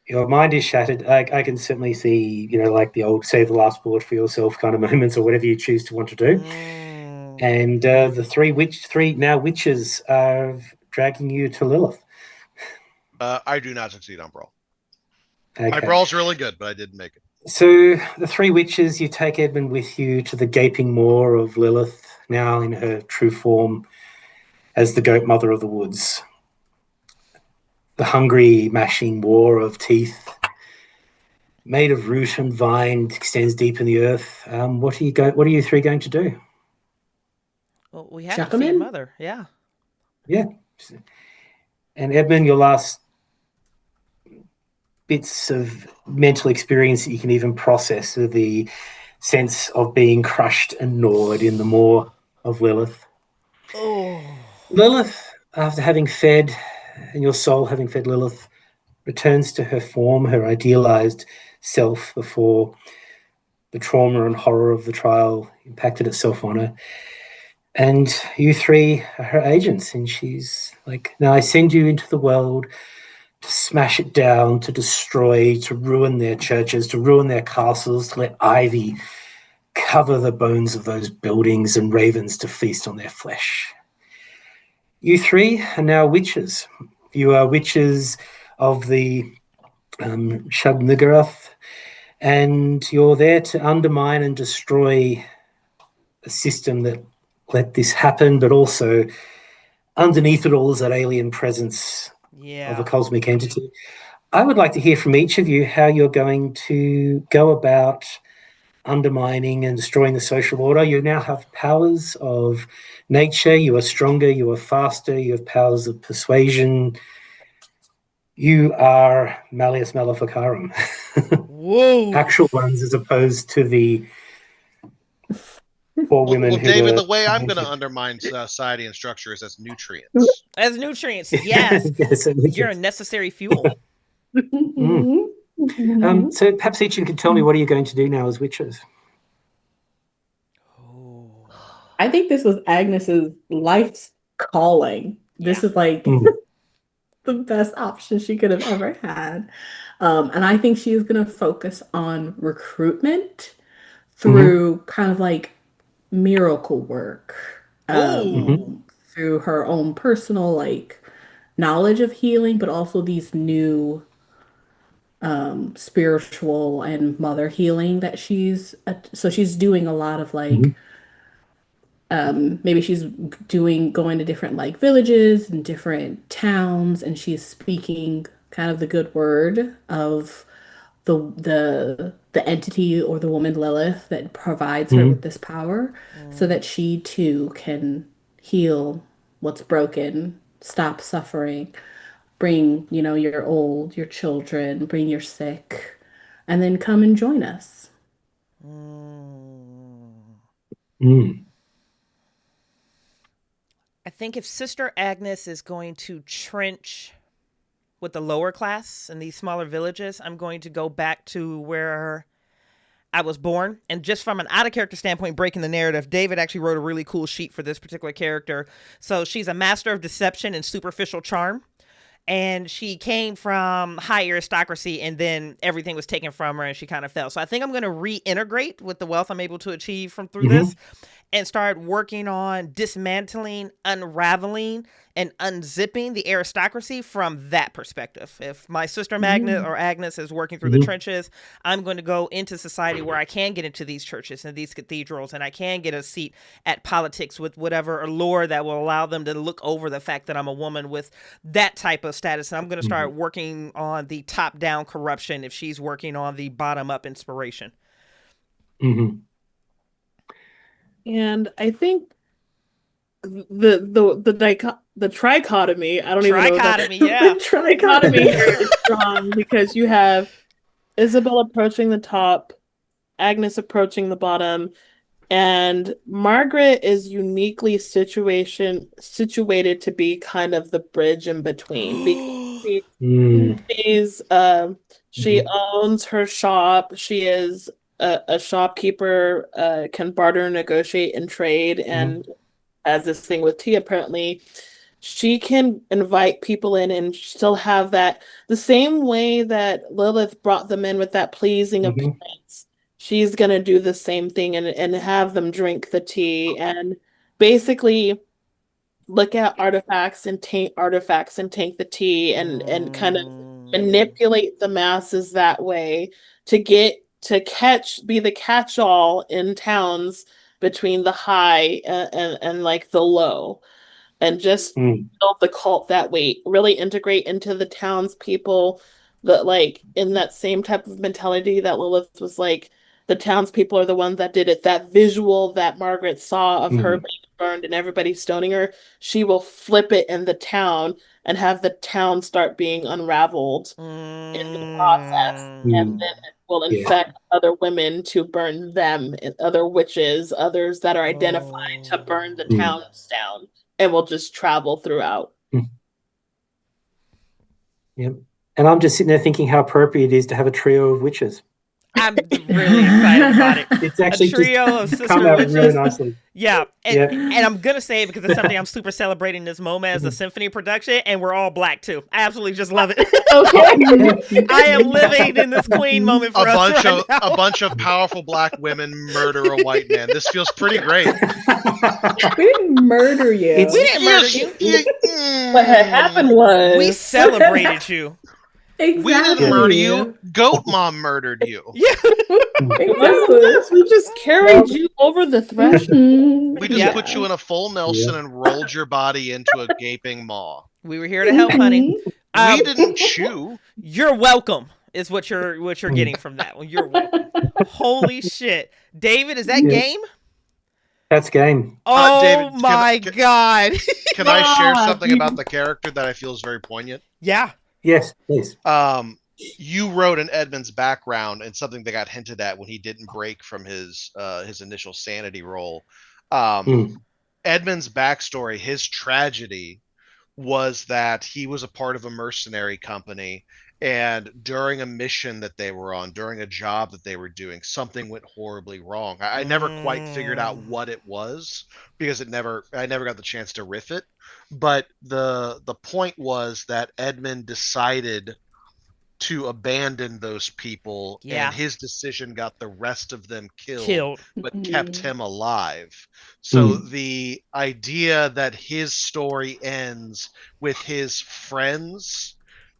your mind is shattered. I can certainly see, you know, like the old save the last bullet for yourself kind of moments or whatever you choose to want to do. And the three now witches are dragging you to Lilith. I do not succeed on brawl. Okay. My brawl's really good, but I didn't make it. So the 3 witches, you take Edmund with you to the gaping maw of Lilith, now in her true form as the goat mother of the woods. The hungry, mashing war of teeth, made of root and vine, extends deep in the earth. What are you 3 going to do? Well, we have to feed mother, Yeah. And Edmund, your last bits of mental experience that you can even process, the sense of being crushed and gnawed in the maw of Lilith. Oh. Lilith, after having fed, and your soul having fed Lilith, returns to her form, her idealized self before the trauma and horror of the trial impacted itself on her. And you three are her agents, and she's like, now I send you into the world to smash it down, to destroy, to ruin their churches, to ruin their castles, to let ivy cover the bones of those buildings and ravens to feast on their flesh. You three are now witches. You are witches of the Shub-Niggurath, and you're there to undermine and destroy a system that let this happen, but also underneath it all is that alien presence of a cosmic entity. I would like to hear from each of you how you're going to go about undermining and destroying the social order. You now have powers of nature. You are stronger, you are faster, you have powers of persuasion. You are Malleus Maleficarum. Whoa. Actual ones, as opposed to the poor women Well, who David, were the way I'm going to tainted. undermine society and structure is as nutrients. As nutrients, yes. Yes, You're a necessary fuel. So perhaps each of you can tell me, what are you going to do now as witches? I think this was Agnes's life's calling. This is like the best option she could have ever had. And I think she's going to focus on recruitment through kind of like miracle work, through her own personal like knowledge of healing, but also these new spiritual and mother healing that so she's doing a lot of like maybe she's going to different like villages and different towns, and she's speaking kind of the good word of the entity or the woman Lilith that provides her with this power, so that she too can heal what's broken, stop suffering, bring, your old, your children, bring your sick, and then come and join us. I think if Sister Agnes is going to trench with the lower class in these smaller villages, I'm going to go back to where I was born. And just from an out of character standpoint, breaking the narrative, David actually wrote a really cool sheet for this particular character. So she's a master of deception and superficial charm. And she came from high aristocracy, and then everything was taken from her and she kind of fell. So I think I'm going to reintegrate with the wealth I'm able to achieve through this, and start working on dismantling, unraveling, and unzipping the aristocracy from that perspective. If my sister Agnes is working through the trenches, I'm going to go into society where I can get into these churches and these cathedrals, and I can get a seat at politics with whatever allure that will allow them to look over the fact that I'm a woman with that type of status. And I'm going to start working on the top-down corruption if she's working on the bottom-up inspiration. And I think the trichotomy, I don't even know the trichotomy here is strong, because you have Isabel approaching the top, Agnes approaching the bottom, and Margaret is uniquely situated to be kind of the bridge in between, because she owns her shop. She is a shopkeeper, can barter, negotiate, and trade, and has this thing with tea. Apparently, she can invite people in and still have that, the same way that Lilith brought them in with that pleasing appearance. She's gonna do the same thing and have them drink the tea and basically look at artifacts and taint the tea and kind of manipulate the masses that way to be the catch-all in towns between the high and like the low, and just build the cult that way, really integrate into the townspeople, that like in that same type of mentality that Lilith was like, the townspeople are the ones that did it, that visual that Margaret saw of her being burned and everybody's stoning her, she will flip it in the town and have the town start being unraveled in the process. And then it will infect other women to burn them, and other witches, others that are identified to burn the towns down, and will just travel throughout. Yep. And I'm just sitting there thinking how appropriate it is to have a trio of witches. I'm really excited about it. It's actually a trio of just sister come out witches. really nicely. Yeah. And I'm going to say it because it's something I'm super celebrating this moment as a Symphony production, and we're all black too. I absolutely just love it. Okay. I am living in this queen moment for us right now. A bunch of powerful black women murder a white man. This feels pretty great. We didn't murder you. We didn't murder you. What had happened was We celebrated you. Exactly. We didn't murder you. Goat Mom murdered you. Yeah. Exactly. We just carried you over the threshold. We just put you in a full Nelson and rolled your body into a gaping maw. We were here to help, honey. We didn't chew. You're welcome. Is what you're getting from that one. You're welcome. Holy shit, David, is that game? That's game. Oh David, my god! Can I share something about the character that I feel is very poignant? Yeah. Yes, please. You wrote in Edmund's background, and something that got hinted at when he didn't break from his initial sanity roll. Edmund's backstory, his tragedy, was that he was a part of a mercenary company, and during a mission that they were on, during a job that they were doing, something went horribly wrong. I never quite figured out what it was because I never got the chance to riff it. But the point was that Edmund decided to abandon those people, and his decision got the rest of them killed. But kept him alive. So the idea that his story ends with his friends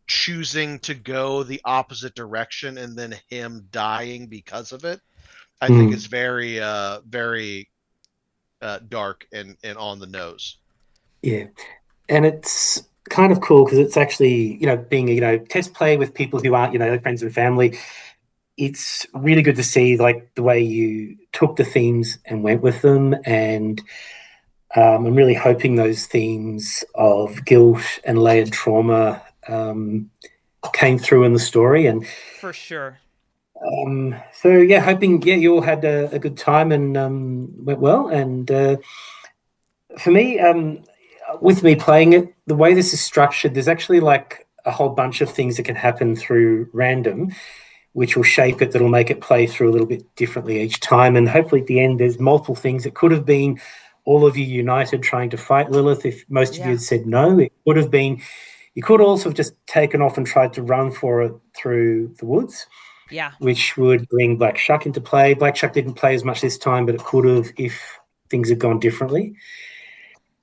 choosing to go the opposite direction and then him dying because of it, I think is very very dark and on the nose. Yeah, and it's kind of cool because it's actually, being a test play with people who aren't friends and family. It's really good to see like the way you took the themes and went with them, and I'm really hoping those themes of guilt and layered trauma came through in the story. And for sure. So yeah, hoping you all had a good time and went well. And for me, with me playing it, the way this is structured, there's actually like a whole bunch of things that can happen through random, which will shape it, that'll make it play through a little bit differently each time. And hopefully at the end, there's multiple things. It could have been all of you united trying to fight Lilith. If most of you had said no, it would have been, you could also have just taken off and tried to run for it through the woods. Yeah. Which would bring Black Shuck into play. Black Shuck didn't play as much this time, but it could have if things had gone differently.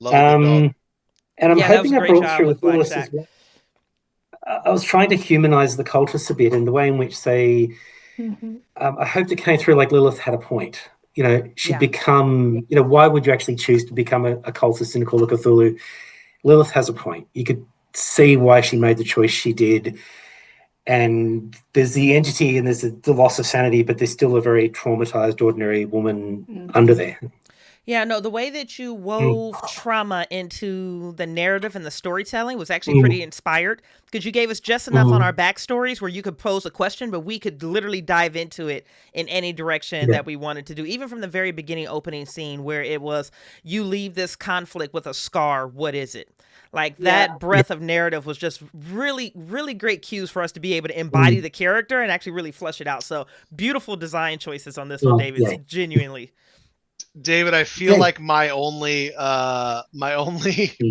And I'm hoping I brought through with Lilith as well. I was trying to humanize the cultists a bit in the way in which they, I hoped it came through like Lilith had a point. She'd become, why would you actually choose to become a cultist in Call of Cthulhu? Lilith has a point. You could see why she made the choice she did. And there's the entity and there's the loss of sanity, but there's still a very traumatized, ordinary woman under there. Yeah, no, the way that you wove trauma into the narrative and the storytelling was actually pretty inspired, because you gave us just enough on our backstories where you could pose a question, but we could literally dive into it in any direction that we wanted to do. Even from the very beginning opening scene where it was, you leave this conflict with a scar, what is it? Like that breadth of narrative was just really, really great cues for us to be able to embody the character and actually really flesh it out. So beautiful design choices on this one, David, genuinely. David, I feel like my only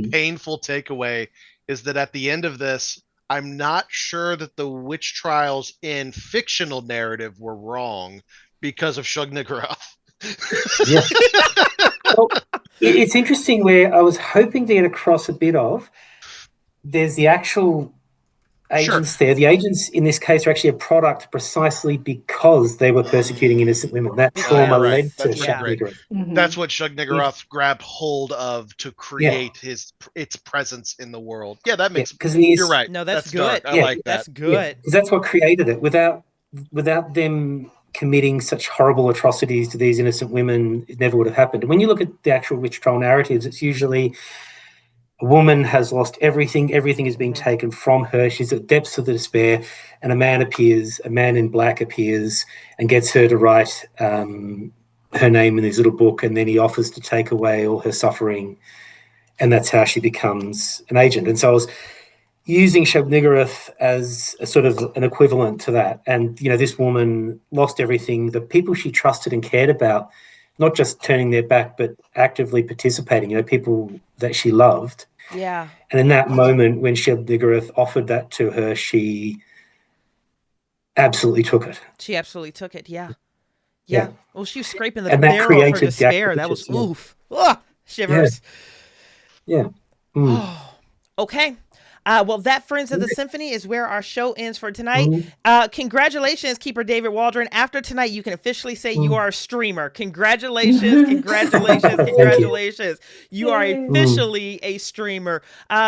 painful takeaway is that at the end of this, I'm not sure that the witch trials in fictional narrative were wrong because of Shub-Niggurath. Well, it's interesting where I was hoping to get across a bit of, there's the actual agents there. The agents in this case are actually a product precisely because they were persecuting innocent women. That trauma led to Shub-Niggurath. That's what Shub-Niggurath grabbed hold of to create its presence in the world. Yeah, that makes you're right. No, that's good. Dark. I like that. That's good. Because that's what created it. Without them committing such horrible atrocities to these innocent women, it never would have happened. And when you look at the actual witch trial narratives, it's usually a woman has lost everything. Everything is being taken from her. She's at depths of the despair, and a man in black appears and gets her to write her name in his little book, and then he offers to take away all her suffering, and that's how she becomes an agent. And so I was using Shub-Niggurath as a sort of an equivalent to that. And, this woman lost everything. The people she trusted and cared about, not just turning their back, but actively participating, people that she loved. Yeah. And in that moment, when Shub-Niggurath offered that to her, she absolutely took it. She absolutely took it, yeah. Well, she was scraping the And that barrel of her created despair. That was, Depictions, oof. Ugh, shivers. Yeah. Okay. Well, that, friends of the Symphony, is where our show ends for tonight. Congratulations, Keeper David Waldron. After tonight, you can officially say you are a streamer. Congratulations, congratulations, congratulations. You are officially a streamer.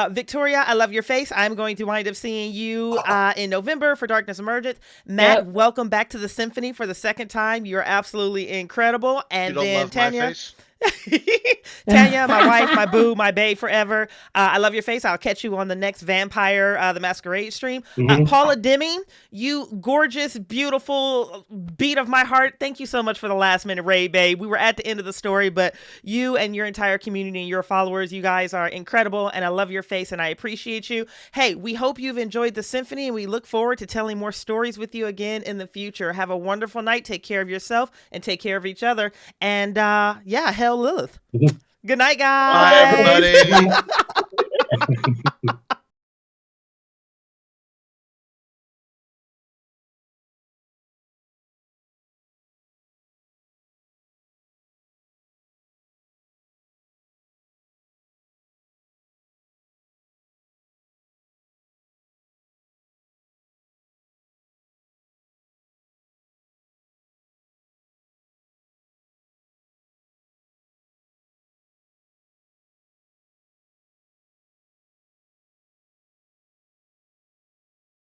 Victoria, I love your face. I'm going to wind up seeing you in November for Darkness Emergent. Matt, welcome back to the Symphony for the second time. You're absolutely incredible. And you don't then love Tanya. my face? Tanya, my wife, my boo, my bae forever. I love your face. I'll catch you on the next Vampire the Masquerade stream. Paula Deming, you gorgeous, beautiful beat of my heart. Thank you so much for the last minute raid, babe. We were at the end of the story, but you and your entire community and your followers, you guys are incredible, and I love your face and I appreciate you. Hey, we hope you've enjoyed the Symphony, and we look forward to telling more stories with you again in the future. Have a wonderful night. Take care of yourself and take care of each other. And Hail Lilith. Good night, guys. Bye, everybody.